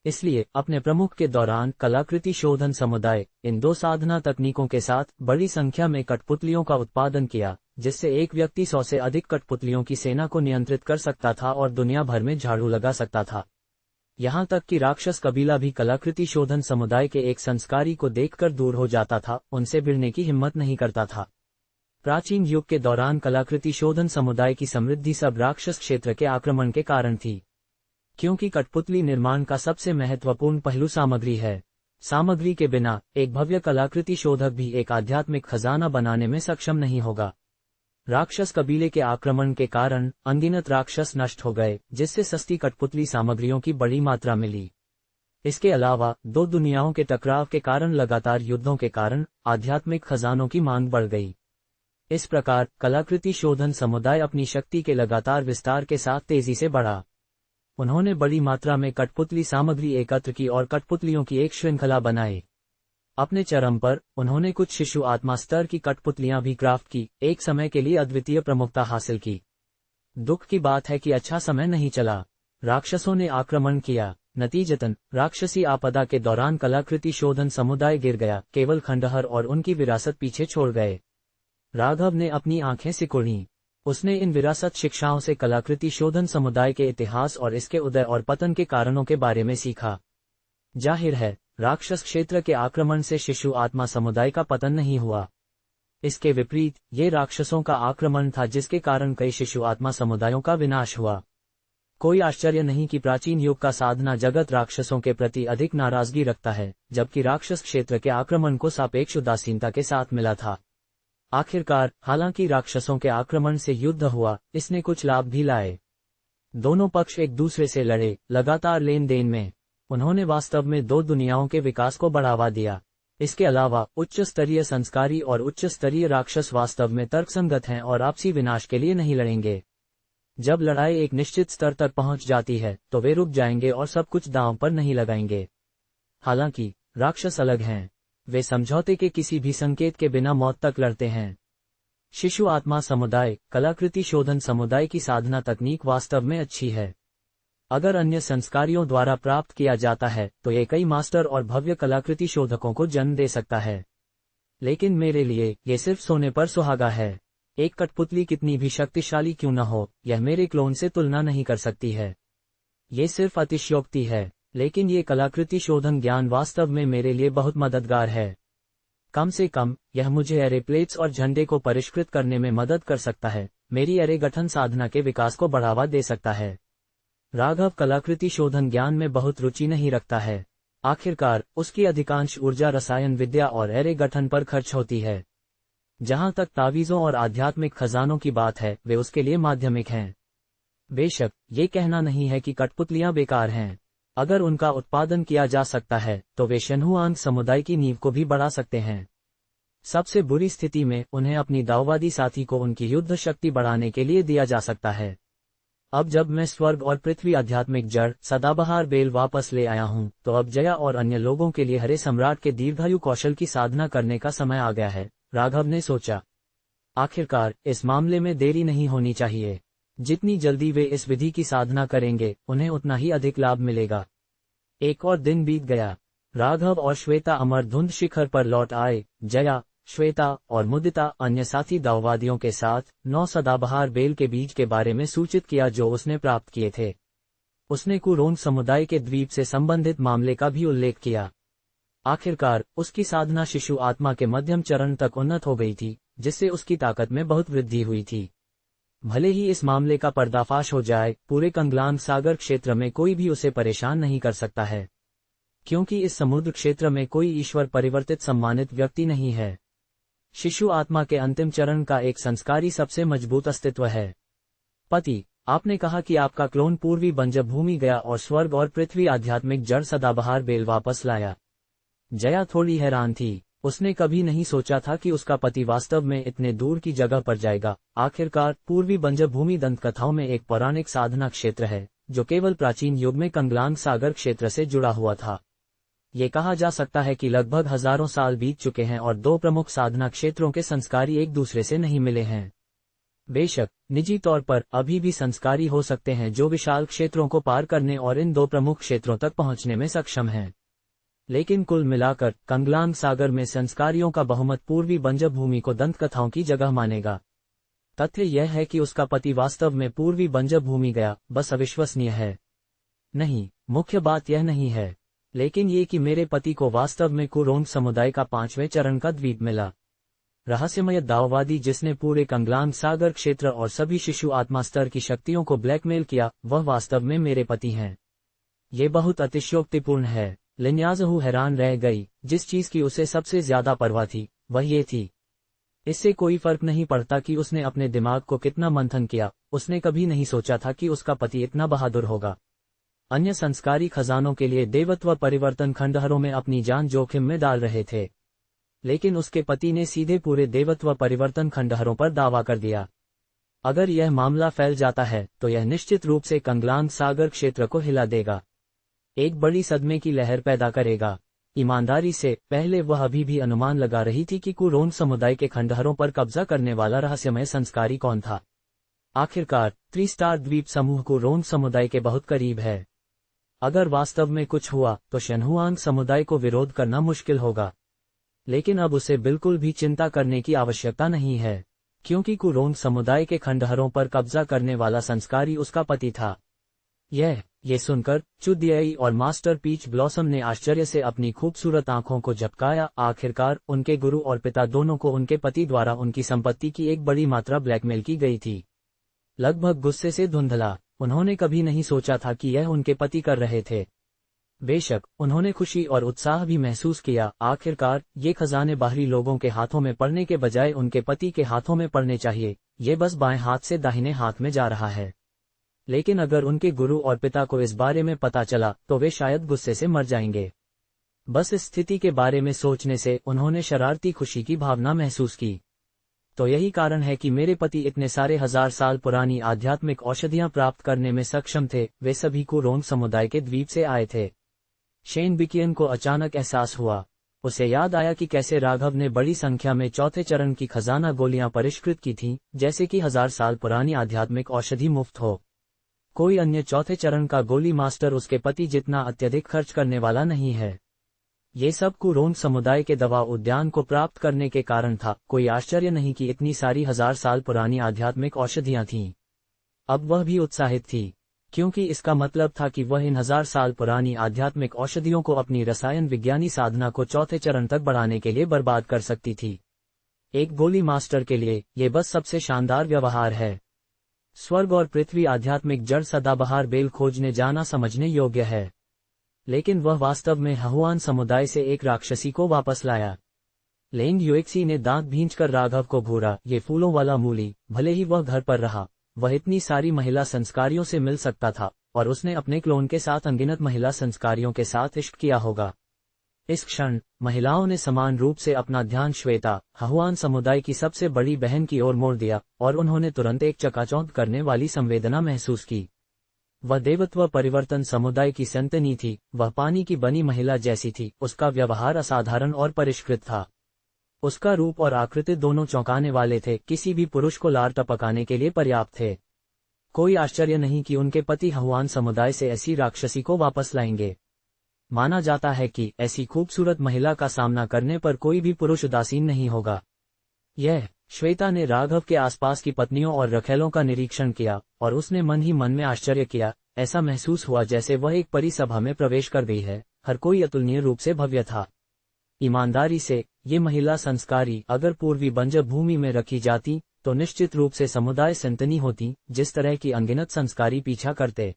इसलिए अपने प्रमुख के दौरान कलाकृति शोधन समुदाय इन 2 साधना तकनीकों के साथ बड़ी संख्या में कठपुतलियों का उत्पादन किया, जिससे एक व्यक्ति 100 से अधिक कठपुतलियों की सेना को नियंत्रित कर सकता था और दुनिया भर में झाड़ू लगा सकता था। यहाँ तक कि राक्षस कबीला भी कलाकृति शोधन समुदाय के एक संस्कारी को देखकर दूर हो जाता था, उनसे भिड़ने की हिम्मत नहीं करता था। प्राचीन युग के दौरान कलाकृति शोधन समुदाय की समृद्धि सब राक्षस क्षेत्र के आक्रमण के कारण थी, क्योंकि कठपुतली निर्माण का सबसे महत्वपूर्ण पहलू सामग्री है। सामग्री के बिना एक भव्य कलाकृति शोधक भी एक आध्यात्मिक खजाना बनाने में सक्षम नहीं होगा। राक्षस कबीले के आक्रमण के कारण अनगिनत राक्षस नष्ट हो गए, जिससे सस्ती कठपुतली सामग्रियों की बड़ी मात्रा मिली। इसके अलावा दो दुनियाओं के टकराव के कारण लगातार युद्धों के कारण आध्यात्मिक खजानों की मांग बढ़ गई। इस प्रकार कलाकृति शोधन समुदाय अपनी शक्ति के लगातार विस्तार के साथ तेजी से बढ़ा। उन्होंने बड़ी मात्रा में कठपुतली सामग्री एकत्र की और कठपुतलियों की एक श्रृंखला बनाई। अपने चरम पर उन्होंने कुछ शिशु आत्मा स्तर की कठपुतलियां भी क्राफ्ट की, एक समय के लिए अद्वितीय प्रमुखता हासिल की। दुख की बात है कि अच्छा समय नहीं चला, राक्षसों ने आक्रमण किया। नतीजतन राक्षसी आपदा के दौरान कलाकृति शोधन समुदाय गिर गया, केवल खंडहर और उनकी विरासत पीछे छोड़ गए। राघव ने अपनी आंखें सिकुड़ी। उसने इन विरासत शिक्षाओं से कलाकृति शोधन समुदाय के इतिहास और इसके उदय और पतन के कारणों के बारे में सीखा। जाहिर है, राक्षस क्षेत्र के आक्रमण से शिशु आत्मा समुदाय का पतन नहीं हुआ। इसके विपरीत ये राक्षसों का आक्रमण था, जिसके कारण कई शिशु आत्मा समुदायों का विनाश हुआ। कोई आश्चर्य नहीं कि प्राचीन युग का साधना जगत राक्षसों के प्रति अधिक नाराजगी रखता है, जबकि राक्षस क्षेत्र के आक्रमण को सापेक्ष उदासीनता के साथ मिला था। आखिरकार, हालांकि राक्षसों के आक्रमण से युद्ध हुआ, इसने कुछ लाभ भी लाए। दोनों पक्ष एक दूसरे से लड़े, लगातार लेन देन में उन्होंने वास्तव में दो दुनियाओं के विकास को बढ़ावा दिया। इसके अलावा उच्च स्तरीय संस्कारी और उच्च स्तरीय राक्षस वास्तव में तर्कसंगत हैं और आपसी विनाश के लिए नहीं लड़ेंगे। जब लड़ाई एक निश्चित स्तर तक पहुंच जाती है तो वे रुक जाएंगे और सब कुछ दांव पर नहीं लगाएंगे। हालांकि राक्षस अलग हैं, वे समझौते के किसी भी संकेत के बिना मौत तक लड़ते हैं। शिशु आत्मा समुदाय कलाकृति शोधन समुदाय की साधना तकनीक वास्तव में अच्छी है। अगर अन्य संस्कारियों द्वारा प्राप्त किया जाता है तो ये कई मास्टर और भव्य कलाकृति शोधकों को जन्म दे सकता है। लेकिन मेरे लिए ये सिर्फ सोने पर सुहागा है। एक कठपुतली कितनी भी शक्तिशाली क्यों न हो, यह मेरे क्लोन से तुलना नहीं कर सकती है। ये सिर्फ अतिशयोक्ति है, लेकिन ये कलाकृति शोधन ज्ञान वास्तव में मेरे लिए बहुत मददगार है। कम से कम यह मुझे एरे प्लेट्स और झंडे को परिष्कृत करने में मदद कर सकता है, मेरी एरे गठन साधना के विकास को बढ़ावा दे सकता है। राघव कलाकृति शोधन ज्ञान में बहुत रुचि नहीं रखता है। आखिरकार उसकी अधिकांश ऊर्जा रसायन विद्या और एरे गठन पर खर्च होती है। जहां तक तावीज़ों और आध्यात्मिक खजानों की बात है, वे उसके लिए माध्यमिक हैं। बेशक ये कहना नहीं है कि कठपुतलियां बेकार हैं। अगर उनका उत्पादन किया जा सकता है तो वे शन्हुआंग समुदाय की नींव को भी बढ़ा सकते हैं। सबसे बुरी स्थिति में उन्हें अपनी दाववादी साथी को उनकी युद्ध शक्ति बढ़ाने के लिए दिया जा सकता है। अब जब मैं स्वर्ग और पृथ्वी आध्यात्मिक जड़ सदाबहार बेल वापस ले आया हूं, तो अब जया और अन्य लोगों के लिए हरे सम्राट के दीर्घायु कौशल की साधना करने का समय आ गया है, राघव ने सोचा। आखिरकार इस मामले में देरी नहीं होनी चाहिए। जितनी जल्दी वे इस विधि की साधना करेंगे, उन्हें उतना ही अधिक लाभ मिलेगा। एक और दिन बीत गया। राघव और श्वेता अमरधुंध शिखर पर लौट आए। जया, श्वेता और मुदिता अन्य साथी दाववादियों के साथ 9 सदाबहार बेल के बीज के बारे में सूचित किया जो उसने प्राप्त किए थे। उसने कुरोंग समुदाय के द्वीप से संबंधित मामले का भी उल्लेख किया। आखिरकार उसकी साधना शिशु आत्मा के मध्यम चरण तक उन्नत हो गई थी, जिससे उसकी ताकत में बहुत वृद्धि हुई थी। भले ही इस मामले का पर्दाफाश हो जाए, पूरे कंगलांग सागर क्षेत्र में कोई भी उसे परेशान नहीं कर सकता है, क्योंकि इस समुद्र क्षेत्र में कोई ईश्वर परिवर्तित सम्मानित व्यक्ति नहीं है। शिशु आत्मा के अंतिम चरण का एक संस्कारी सबसे मजबूत अस्तित्व है। पति, आपने कहा कि आपका क्लोन पूर्वी बंजर भूमि गया और स्वर्ग और पृथ्वी आध्यात्मिक जड़ सदाबहार बेल वापस लाया। जया थोड़ी हैरान थी। उसने कभी नहीं सोचा था कि उसका पति वास्तव में इतने दूर की जगह पर जाएगा। आखिरकार पूर्वी बंजर भूमि दंतकथाओं में एक पौराणिक साधना क्षेत्र है, जो केवल प्राचीन युग में कंगलांग सागर क्षेत्र से जुड़ा हुआ था। ये कहा जा सकता है कि लगभग हजारों साल बीत चुके हैं और दो प्रमुख साधना क्षेत्रों के संस्कारी एक दूसरे से नहीं मिले हैं। बेशक निजी तौर पर अभी भी संस्कारी हो सकते हैं जो विशाल क्षेत्रों को पार करने और इन दो प्रमुख क्षेत्रों तक पहुंचने में सक्षम हैं, लेकिन कुल मिलाकर कंगलांग सागर में संस्कारियों का बहुमत पूर्वी बंजर भूमि को दंतकथाओं की जगह मानेगा। तथ्य यह है कि उसका पति वास्तव में पूर्वी बंजर भूमि गया, बस अविश्वसनीय है। नहीं, मुख्य बात यह नहीं है, लेकिन ये कि मेरे पति को वास्तव में कुरोंग समुदाय का 5वें चरण का द्वीप मिला। रहस्यमय दाववादी जिसने पूरे कंगलांग सागर क्षेत्र और सभी शिशु आत्मा स्तर की शक्तियों को ब्लैकमेल किया, वह वास्तव में मेरे पति हैं। ये बहुत अतिशयोक्तिपूर्ण है। लिन्याजहू हैरान रह गई। जिस चीज की उसे सबसे ज्यादा परवाह थी, वह ये थी। इससे कोई फर्क नहीं पड़ता कि उसने अपने दिमाग को कितना मंथन किया, उसने कभी नहीं सोचा था कि उसका पति इतना बहादुर होगा। अन्य संस्कारी खजानों के लिए देवत्व परिवर्तन खंडहरों में अपनी जान जोखिम में डाल रहे थे, लेकिन उसके पति ने सीधे पूरे देवत्व परिवर्तन खंडहरों पर दावा कर दिया। अगर यह मामला फैल जाता है तो यह निश्चित रूप से कंगलांग सागर क्षेत्र को हिला देगा, एक बड़ी सदमे की लहर पैदा करेगा। ईमानदारी से, पहले वह अभी भी अनुमान लगा रही थी कि कुरोंग समुदाय के खंडहरों पर कब्जा करने वाला रहस्यमय संस्कारी कौन था। आखिरकार 3 स्टार द्वीप समूह कुरोंग समुदाय के बहुत करीब है। अगर वास्तव में कुछ हुआ तो शनहुआंग समुदाय को विरोध करना मुश्किल होगा, लेकिन अब उसे बिल्कुल भी चिंता करने की आवश्यकता नहीं है, क्योंकि कुरोंग समुदाय के खंडहरों पर कब्जा करने वाला संस्कारी उसका पति था। ये सुनकर चुदियाई और मास्टर पीच ब्लॉसम ने आश्चर्य से अपनी खूबसूरत आंखों को झपकाया। आखिरकार उनके गुरु और पिता दोनों को उनके पति द्वारा उनकी संपत्ति की एक बड़ी मात्रा ब्लैकमेल की गई थी। लगभग गुस्से से धुंधला, उन्होंने कभी नहीं सोचा था कि यह उनके पति कर रहे थे। बेशक उन्होंने खुशी और उत्साह भी महसूस किया। आखिरकार ये खजाने बाहरी लोगों के हाथों में पड़ने के बजाय उनके पति के हाथों में पड़ने चाहिए। ये बस बाएं हाथ से दाहिने हाथ में जा रहा है। लेकिन अगर उनके गुरु और पिता को इस बारे में पता चला तो वे शायद गुस्से से मर जाएंगे। बस इस स्थिति के बारे में सोचने से उन्होंने शरारती खुशी की भावना महसूस की। तो यही कारण है कि मेरे पति इतने सारे 1000 साल पुरानी आध्यात्मिक औषधियां प्राप्त करने में सक्षम थे। वे सभी कुरोंग समुदाय के द्वीप से आए थे। शेन बिकियन को अचानक एहसास हुआ। उसे याद आया कि कैसे राघव ने बड़ी संख्या में चौथे चरण की खजाना गोलियां परिष्कृत की थीं, जैसे कि 1000 साल पुरानी आध्यात्मिक औषधि मुफ्त हो। कोई अन्य चौथे चरण का गोली मास्टर उसके पति जितना अत्यधिक खर्च करने वाला नहीं है। ये सब कुरोंग समुदाय के दवा उद्यान को प्राप्त करने के कारण था। कोई आश्चर्य नहीं कि इतनी सारी 1000 साल पुरानी आध्यात्मिक औषधियां थीं। अब वह भी उत्साहित थी, क्योंकि इसका मतलब था कि वह इन 1000 साल पुरानी आध्यात्मिक औषधियों को अपनी रसायन विज्ञानी साधना को चौथे चरण तक बढ़ाने के लिए बर्बाद कर सकती थी। एक गोली मास्टर के लिए ये बस सबसे शानदार व्यवहार है। स्वर्ग और पृथ्वी आध्यात्मिक जड़ सदाबहार बेल खोजने जाना समझने योग्य है, लेकिन वह वास्तव में हहुआन समुदाय से एक राक्षसी को वापस लाया। लेंग युएक्सी ने दांत भींचकर राघव को घूरा। ये फूलों वाला मूली, भले ही वह घर पर रहा, वह इतनी सारी महिला संस्कारियों से मिल सकता था, और उसने अपने क्लोन के साथ अनगिनत महिला संस्कारियों के साथ इश्क किया होगा। इस क्षण महिलाओं ने समान रूप से अपना ध्यान श्वेता, हहुआन समुदाय की सबसे बड़ी बहन की ओर मोड़ दिया, और उन्होंने तुरंत एक चकाचौंध करने वाली संवेदना महसूस की। वह देवत्व परिवर्तन समुदाय की संतनी थी। वह पानी की बनी महिला जैसी थी। उसका व्यवहार असाधारण और परिष्कृत था। उसका रूप और आकृति दोनों चौंकाने वाले थे, किसी भी पुरुष को लार टपकाने के लिए पर्याप्त थे। कोई आश्चर्य नहीं कि उनके पति हहुआन समुदाय से ऐसी राक्षसी को वापस लाएंगे। माना जाता है कि ऐसी खूबसूरत महिला का सामना करने पर कोई भी पुरुष उदासीन नहीं होगा। श्वेता ने राघव के आसपास की पत्नियों और रखेलों का निरीक्षण किया, और उसने मन ही मन में आश्चर्य किया। ऐसा महसूस हुआ जैसे वह एक परिसभा में प्रवेश कर गई है। हर कोई अतुलनीय रूप से भव्य था। ईमानदारी से, ये महिला संस्कारी अगर पूर्वी बंजर भूमि में रखी जाती तो निश्चित रूप से समुदाय संतनी होती, जिस तरह की अनगिनत संस्कारी पीछा करते।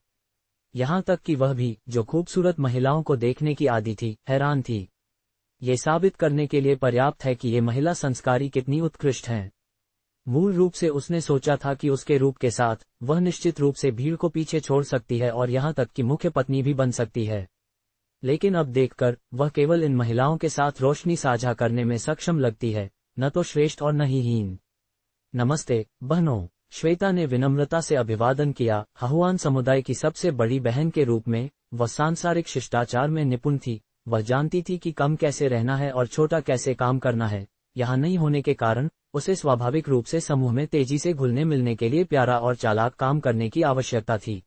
यहाँ तक कि वह भी, जो खूबसूरत महिलाओं को देखने की आदी थी, हैरान थी। ये साबित करने के लिए पर्याप्त है कि ये महिला संस्कारी कितनी उत्कृष्ट हैं। मूल रूप से उसने सोचा था कि उसके रूप के साथ वह निश्चित रूप से भीड़ को पीछे छोड़ सकती है और यहाँ तक कि मुख्य पत्नी भी बन सकती है। लेकिन अब देखकर वह केवल इन महिलाओं के साथ रोशनी साझा करने में सक्षम लगती है, न तो श्रेष्ठ और न ही हीन। नमस्ते बहनों, श्वेता ने विनम्रता से अभिवादन किया। हहुआन समुदाय की सबसे बड़ी बहन के रूप में वह सांसारिक शिष्टाचार में निपुण थी। वह जानती थी कि कम कैसे रहना है और छोटा कैसे काम करना है। यहाँ नहीं होने के कारण उसे स्वाभाविक रूप से समूह में तेजी से घुलने मिलने के लिए प्यारा और चालाक काम करने की आवश्यकता थी,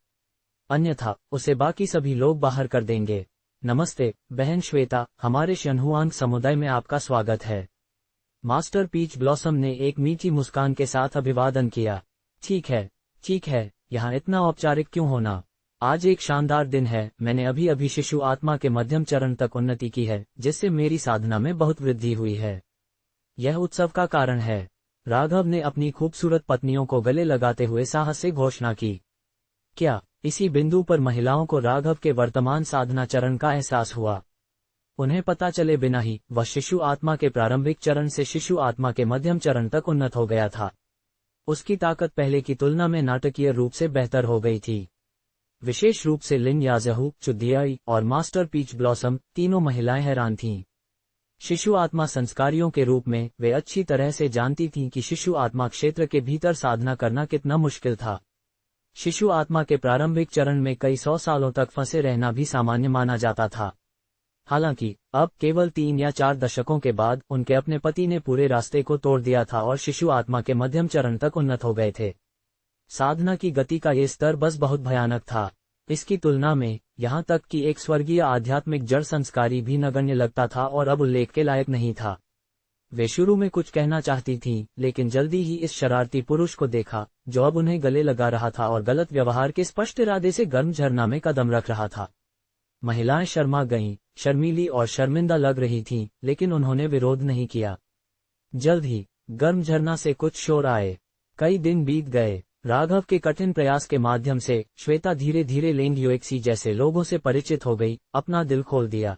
अन्यथा उसे बाकी सभी लोग बाहर कर देंगे। नमस्ते बहन श्वेता, हमारे शनहुआंग समुदाय में आपका स्वागत है। मास्टर पीच ब्लॉसम ने एक मीठी मुस्कान के साथ अभिवादन किया। ठीक है, यहाँ इतना औपचारिक क्यों होना? आज एक शानदार दिन है। मैंने अभी अभी शिशु आत्मा के मध्यम चरण तक उन्नति की है, जिससे मेरी साधना में बहुत वृद्धि हुई है। यह उत्सव का कारण है। राघव ने अपनी खूबसूरत पत्नियों को गले लगाते हुए साहस से घोषणा की। क्या इसी बिंदु पर महिलाओं को राघव के वर्तमान साधना चरण का एहसास हुआ? उन्हें पता चले बिना ही वह शिशु आत्मा के प्रारंभिक चरण से शिशु आत्मा के मध्यम चरण तक उन्नत हो गया था। उसकी ताकत पहले की तुलना में नाटकीय रूप से बेहतर हो गई थी। विशेष रूप से लिन याजहू, चुदियाई और मास्टर पीच ब्लॉसम, तीनों महिलाएं हैरान थीं। शिशु आत्मा संस्कारियों के रूप में वे अच्छी तरह से जानती थीं कि शिशु आत्मा क्षेत्र के भीतर साधना करना कितना मुश्किल था। शिशु आत्मा के प्रारंभिक चरण में कई 100 सालों तक फंसे रहना भी सामान्य माना जाता था। हालांकि अब केवल 3 या 4 दशकों के बाद उनके अपने पति ने पूरे रास्ते को तोड़ दिया था और शिशु आत्मा के मध्यम चरण तक उन्नत हो गए थे। साधना की गति का ये स्तर बस बहुत भयानक था। इसकी तुलना में यहाँ तक कि एक स्वर्गीय आध्यात्मिक जड़ संस्कारी भी नगण्य लगता था और अब उल्लेख के लायक नहीं था। वे शुरू में कुछ कहना चाहती थीं, लेकिन जल्दी ही इस शरारती पुरुष को देखा जो अब उन्हें गले लगा रहा था और गलत व्यवहार के स्पष्ट इरादे से गर्म झरना में कदम रख रहा था। महिलाएं शर्मा गईं, शर्मीली और शर्मिंदा लग रही थीं, लेकिन उन्होंने विरोध नहीं किया। जल्द ही गर्म झरना से कुछ शोर आए। कई दिन बीत गए। राघव के कठिन प्रयास के माध्यम से श्वेता धीरे धीरे लेंग युएक्सी जैसे लोगों से परिचित हो गई, अपना दिल खोल दिया।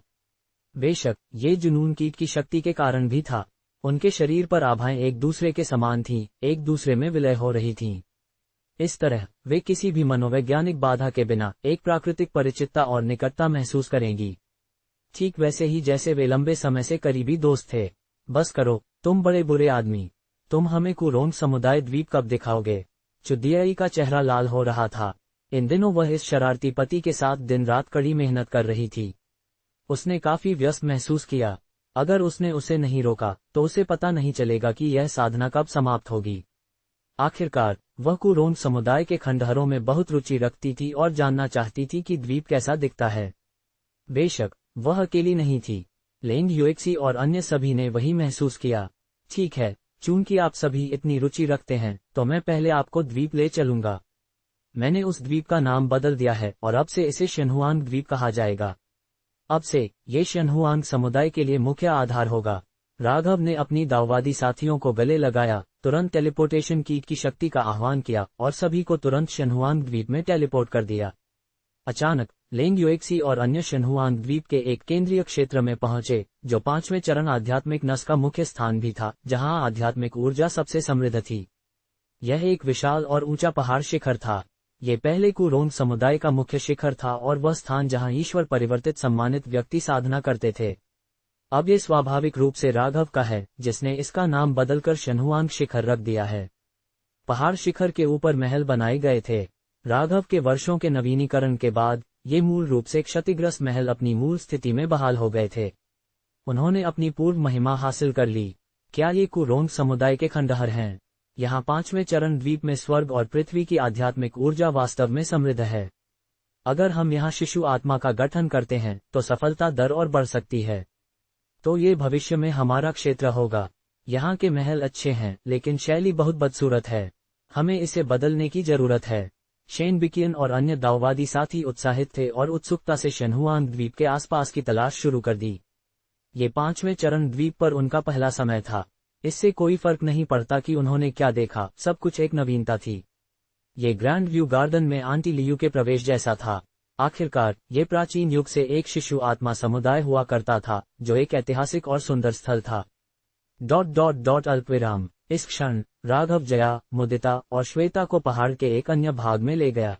बेशक ये जुनून कीट की शक्ति के कारण भी था। उनके शरीर पर आभाएं एक दूसरे के समान थीं, एक दूसरे में विलय हो रही थीं। इस तरह वे किसी भी मनोवैज्ञानिक बाधा के बिना एक प्राकृतिक परिचितता और निकटता महसूस करेंगी, ठीक वैसे ही जैसे वे लंबे समय से करीबी दोस्त थे। बस करो, तुम बड़े बुरे आदमी, तुम हमें कुरोंग समुदाय द्वीप कब दिखाओगे? चुदियाई का चेहरा लाल हो रहा था। इन दिनों वह इस शरारती पति के साथ दिन रात कड़ी मेहनत कर रही थी। उसने काफी व्यस्त महसूस किया। अगर उसने उसे नहीं रोका तो उसे पता नहीं चलेगा कि यह साधना कब समाप्त होगी। आखिरकार वह कुरोंग समुदाय के खंडहरों में बहुत रुचि रखती थी और जानना चाहती थी कि द्वीप कैसा दिखता है। बेशक वह अकेली नहीं थी। लेंग युएक्सी और अन्य सभी ने वही महसूस किया। ठीक है, चूंकि आप सभी इतनी रुचि रखते हैं तो मैं पहले आपको द्वीप ले चलूंगा। मैंने उस द्वीप का नाम बदल दिया है और अब से इसे शनहुआंग द्वीप कहा जाएगा। अब से ये शनहुआंग समुदाय के लिए मुख्य आधार होगा। राघव ने अपनी दाववादी साथियों को गले लगाया, तुरंत टेलीपोर्टेशन कीट की शक्ति का आह्वान किया और सभी को तुरंत शनहुआंग द्वीप में टेलीपोर्ट कर दिया। अचानक लेंग युएक्सी और अन्य शनहुआंग द्वीप के एक केंद्रीय क्षेत्र में पहुंचे, जो 5वें चरण आध्यात्मिक नस का मुख्य स्थान भी था, जहां आध्यात्मिक ऊर्जा सबसे समृद्ध थी। यह एक विशाल और ऊंचा पहाड़ शिखर था। ये पहले कुरोंग समुदाय का मुख्य शिखर था और वह स्थान जहां ईश्वर परिवर्तित सम्मानित व्यक्ति साधना करते थे। अब ये स्वाभाविक रूप से राघव का है, जिसने इसका नाम बदलकर शनहुआंग शिखर रख दिया है। पहाड़ शिखर के ऊपर महल बनाए गए थे। राघव के वर्षों के नवीनीकरण के बाद ये मूल रूप से क्षतिग्रस्त महल अपनी मूल स्थिति में बहाल हो गए थे। उन्होंने अपनी पूर्व महिमा हासिल कर ली। क्या ये कुरोंग समुदाय के खंडहर हैं? यहाँ 5वें चरण द्वीप में स्वर्ग और पृथ्वी की आध्यात्मिक ऊर्जा वास्तव में समृद्ध है। अगर हम यहाँ शिशु आत्मा का गठन करते हैं तो सफलता दर और बढ़ सकती है। तो ये भविष्य में हमारा क्षेत्र होगा। यहाँ के महल अच्छे हैं, लेकिन शैली बहुत बदसूरत है। हमें इसे बदलने की जरूरत है। शेन बिकियन और अन्य दाववादी साथी उत्साहित थे और उत्सुकता से शनहुआंग द्वीप के आसपास की तलाश शुरू कर दी। ये 5वें चरण द्वीप पर उनका पहला समय था। इससे कोई फर्क नहीं पड़ता कि उन्होंने क्या देखा, सब कुछ एक नवीनता थी। ये ग्रैंड व्यू गार्डन में आंटी लियू के प्रवेश जैसा था। आखिरकार ये प्राचीन युग से एक शिशु आत्मा समुदाय हुआ करता था, जो एक ऐतिहासिक और सुंदर स्थल था। अल्पविराम। इस क्षण राघव जया, मुदिता और श्वेता को पहाड़ के एक अन्य भाग में ले गया।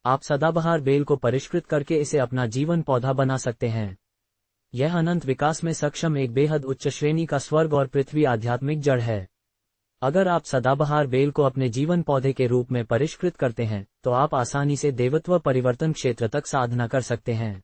आप सदाबहार बेल को परिष्कृत करके इसे अपना जीवन पौधा बना सकते हैं। यह अनंत विकास में सक्षम एक बेहद उच्च श्रेणी का स्वर्ग और पृथ्वी आध्यात्मिक जड़ है। अगर आप सदाबहार बेल को अपने जीवन पौधे के रूप में परिष्कृत करते हैं तो आप आसानी से देवत्व परिवर्तन क्षेत्र तक साधना कर सकते हैं।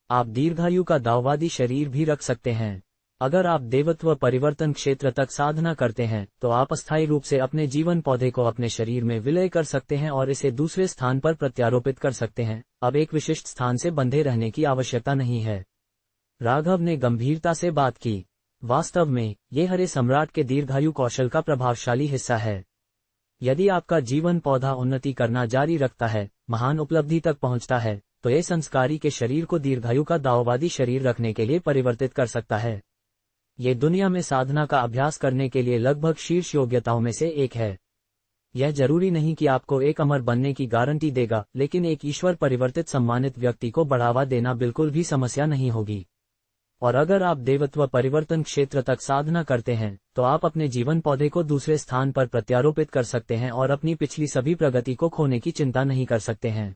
आप दीर्घायु का दाववादी शरीर भी रख सकते हैं। अगर आप देवत्व परिवर्तन क्षेत्र तक साधना करते हैं तो आप अस्थायी रूप से अपने जीवन पौधे को अपने शरीर में विलय कर सकते हैं और इसे दूसरे स्थान पर प्रत्यारोपित कर सकते हैं। अब एक विशिष्ट स्थान से बंधे रहने की आवश्यकता नहीं है। राघव ने गंभीरता से बात की। वास्तव में ये हरे सम्राट के दीर्घायु कौशल का प्रभावशाली हिस्सा है। यदि आपका जीवन पौधा उन्नति करना जारी रखता है, महान उपलब्धि तक पहुंचता है, तो ये संस्कारी के शरीर को दीर्घायु का दाववादी शरीर रखने के लिए परिवर्तित कर सकता है। ये दुनिया में साधना का अभ्यास करने के लिए लगभग शीर्ष योग्यताओं में से एक है। यह जरूरी नहीं कि आपको एक अमर बनने की गारंटी देगा, लेकिन एक ईश्वर परिवर्तित सम्मानित व्यक्ति को बढ़ावा देना बिल्कुल भी समस्या नहीं होगी। और अगर आप देवत्व परिवर्तन क्षेत्र तक साधना करते हैं, तो आप अपने जीवन पौधे को दूसरे स्थान पर प्रत्यारोपित कर सकते हैं और अपनी पिछली सभी प्रगति को खोने की चिंता नहीं कर सकते हैं।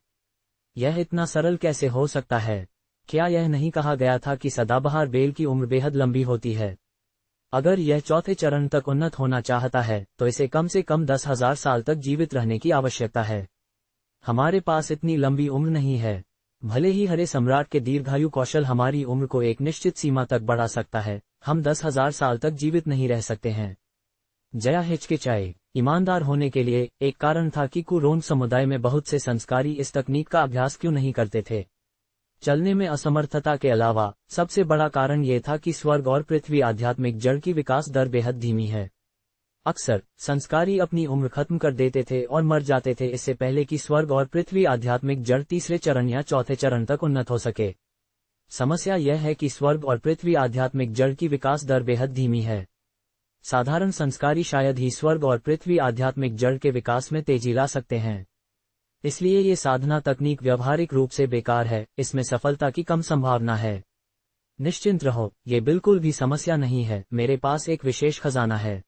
यह इतना सरल कैसे हो सकता है? क्या यह नहीं कहा गया था कि सदाबहार बेल की उम्र बेहद लंबी होती है? अगर यह चौथे चरण तक उन्नत होना चाहता है, तो इसे कम से कम 10,000 साल तक जीवित रहने की आवश्यकता है। हमारे पास इतनी लंबी उम्र नहीं है। भले ही हरे सम्राट के दीर्घायु कौशल हमारी उम्र को एक निश्चित सीमा तक बढ़ा सकता है, हम 10,000 साल तक जीवित नहीं रह सकते हैं। जया हिचकिचाई। ईमानदार होने के लिए एक कारण था कि कुरोन समुदाय में बहुत से संस्कारी इस तकनीक का अभ्यास क्यों नहीं करते थे। चलने में असमर्थता के अलावा सबसे बड़ा कारण ये था कि स्वर्ग और पृथ्वी आध्यात्मिक जड़ की विकास दर बेहद धीमी है। अक्सर संस्कारी अपनी उम्र खत्म कर देते थे और मर जाते थे इससे पहले कि स्वर्ग और पृथ्वी आध्यात्मिक जड़ तीसरे चरण या चौथे चरण तक उन्नत हो सके। समस्या यह है कि स्वर्ग और पृथ्वी आध्यात्मिक जड़ की विकास दर बेहद धीमी है। साधारण संस्कारी शायद ही स्वर्ग और पृथ्वी आध्यात्मिक जड़ के विकास में तेजी ला सकते हैं। इसलिए ये साधना तकनीक व्यवहारिक रूप से बेकार है, इसमें सफलता की कम संभावना है। निश्चिंत रहो, ये बिल्कुल भी समस्या नहीं है। मेरे पास एक विशेष खजाना है।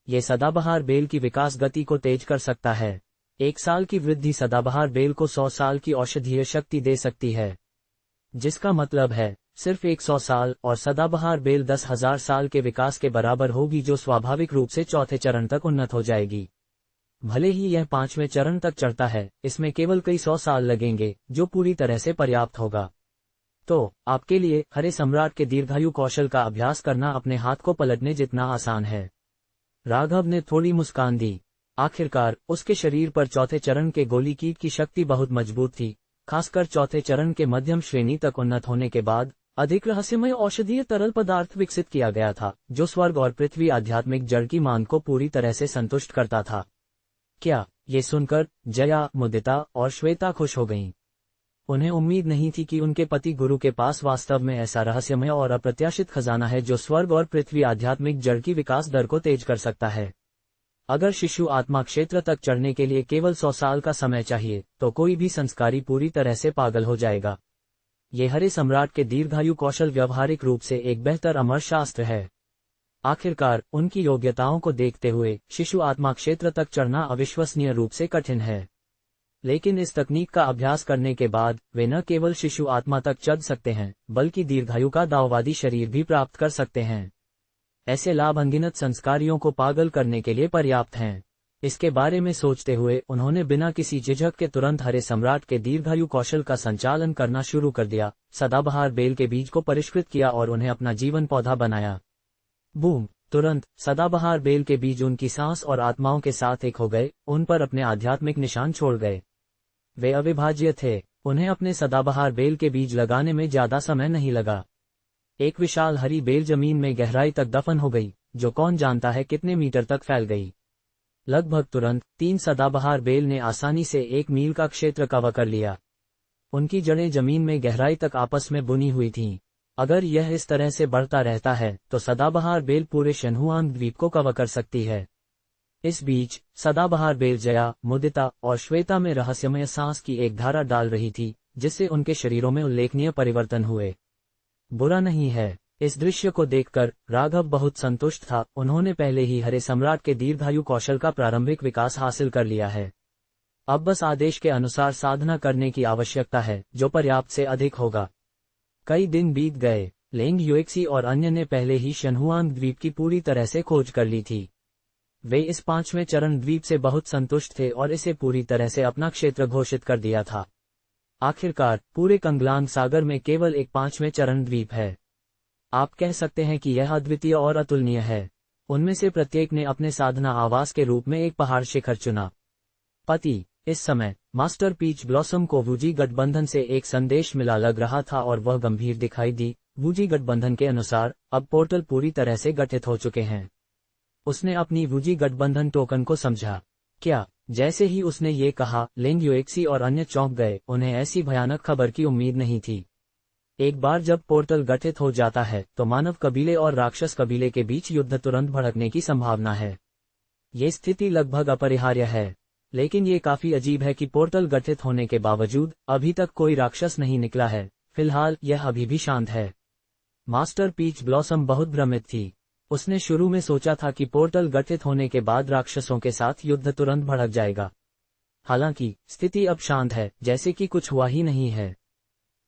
ये सदाबहार बेल की विकास गति को तेज कर सकता है। 1 साल की वृद्धि सदाबहार बेल को 100 साल की औषधीय शक्ति दे सकती है, जिसका मतलब है सिर्फ 100 साल, और सदाबहार बेल 10,000 साल के विकास के बराबर होगी, जो स्वाभाविक रूप से चौथे चरण तक उन्नत हो जाएगी। भले ही यह 5वें चरण तक चढ़ता है, इसमें केवल कई 100 साल लगेंगे, जो पूरी तरह से पर्याप्त होगा। तो आपके लिए हरे सम्राट के दीर्घायु कौशल का अभ्यास करना अपने हाथ को पलटने जितना आसान है। राघव ने थोड़ी मुस्कान दी। आखिरकार उसके शरीर पर चौथे चरण के गोली कीट की शक्ति बहुत मजबूत थी, खासकर चौथे चरण के मध्यम श्रेणी तक उन्नत होने के बाद। अधिक रहस्यमय औषधीय तरल पदार्थ विकसित किया गया था, जो स्वर्ग और पृथ्वी आध्यात्मिक जड़ की मांग को पूरी तरह से संतुष्ट करता था। क्या ये सुनकर जया, मुदिता और श्वेता खुश हो गईं? उन्हें उम्मीद नहीं थी कि उनके पति गुरु के पास वास्तव में ऐसा रहस्यमय और अप्रत्याशित खजाना है जो स्वर्ग और पृथ्वी आध्यात्मिक जड़ की विकास दर को तेज कर सकता है। अगर शिशु आत्मा क्षेत्र तक चढ़ने के लिए केवल 100 साल का समय चाहिए, तो कोई भी संस्कारी पूरी तरह से पागल हो जाएगा। ये हरे सम्राट के दीर्घायु कौशल व्यवहारिक रूप से एक बेहतर अमर शास्त्र है। आखिरकार उनकी योग्यताओं को देखते हुए शिशु आत्मा क्षेत्र तक चढ़ना अविश्वसनीय रूप से कठिन है। लेकिन इस तकनीक का अभ्यास करने के बाद वे न केवल शिशु आत्मा तक चढ़ सकते हैं, बल्कि दीर्घायु का दाववादी शरीर भी प्राप्त कर सकते हैं। ऐसे लाभ अनगिनत संस्कारियों को पागल करने के लिए पर्याप्त हैं। इसके बारे में सोचते हुए उन्होंने बिना किसी झिझक के तुरंत हरे सम्राट के दीर्घायु कौशल का संचालन करना शुरू कर दिया। सदाबहार बेल के बीज को परिष्कृत किया और उन्हें अपना जीवन पौधा बनाया। बूम! तुरंत सदाबहार बेल के बीज उनकी सांस और आत्माओं के साथ एक हो गए, उन पर अपने आध्यात्मिक निशान छोड़ गए। वे अविभाज्य थे। उन्हें अपने सदाबहार बेल के बीज लगाने में ज्यादा समय नहीं लगा। एक विशाल हरी बेल जमीन में गहराई तक दफन हो गई, जो कौन जानता है कितने मीटर तक फैल गई। लगभग तुरंत 3 सदाबहार बेल ने आसानी से 1 मील का क्षेत्र कवर कर लिया। उनकी जड़ें जमीन में गहराई तक आपस में बुनी हुई थीं। अगर यह इस तरह से बढ़ता रहता है, तो सदाबहार बेल पूरे शनहुआन द्वीप को कवर कर सकती है। इस बीच सदाबहार बेल जया, मुदिता और श्वेता में रहस्यमय सांस की एक धारा डाल रही थी, जिससे उनके शरीरों में उल्लेखनीय परिवर्तन हुए। बुरा नहीं है। इस दृश्य को देखकर राघव बहुत संतुष्ट था। उन्होंने पहले ही हरे सम्राट के दीर्घायु कौशल का प्रारंभिक विकास हासिल कर लिया है। अब बस आदेश के अनुसार साधना करने की आवश्यकता है, जो पर्याप्त से अधिक होगा। कई दिन बीत गए। लेंग युएक्सी और अन्य ने पहले ही शनहुआन द्वीप की पूरी तरह से खोज कर ली थी। वे इस 5वें चरण द्वीप से बहुत संतुष्ट थे और इसे पूरी तरह से अपना क्षेत्र घोषित कर दिया था। आखिरकार पूरे कंगलांग सागर में केवल एक 5वें चरण द्वीप है। आप कह सकते हैं कि यह अद्वितीय और अतुलनीय है। उनमें से प्रत्येक ने अपने साधना आवास के रूप में एक पहाड़ शिखर चुना। पति, इस समय मास्टर पीच ब्लॉसम को वूजी गठबंधन से एक संदेश मिला लग रहा था और वह गंभीर दिखाई दी। वूजी गठबंधन के अनुसार अब पोर्टल पूरी तरह से गठित हो चुके हैं। उसने अपनी वूजी गठबंधन टोकन को समझा। क्या जैसे ही उसने ये कहा, लिंग युएक्सी और अन्य चौंक गए, उन्हें ऐसी भयानक खबर की उम्मीद नहीं थी। एक बार जब पोर्टल गठित हो जाता है तो मानव कबीले और राक्षस कबीले के बीच युद्ध तुरंत भड़कने की संभावना है। ये स्थिति लगभग अपरिहार्य है, लेकिन ये काफी अजीब है कि पोर्टल गठित होने के बावजूद अभी तक कोई राक्षस नहीं निकला है। फिलहाल यह अभी भी शांत है। मास्टर पीच ब्लॉसम बहुत भ्रमित थी। उसने शुरू में सोचा था कि पोर्टल गठित होने के बाद राक्षसों के साथ युद्ध तुरंत भड़क जाएगा। हालांकि स्थिति अब शांत है, जैसे कि कुछ हुआ ही नहीं है।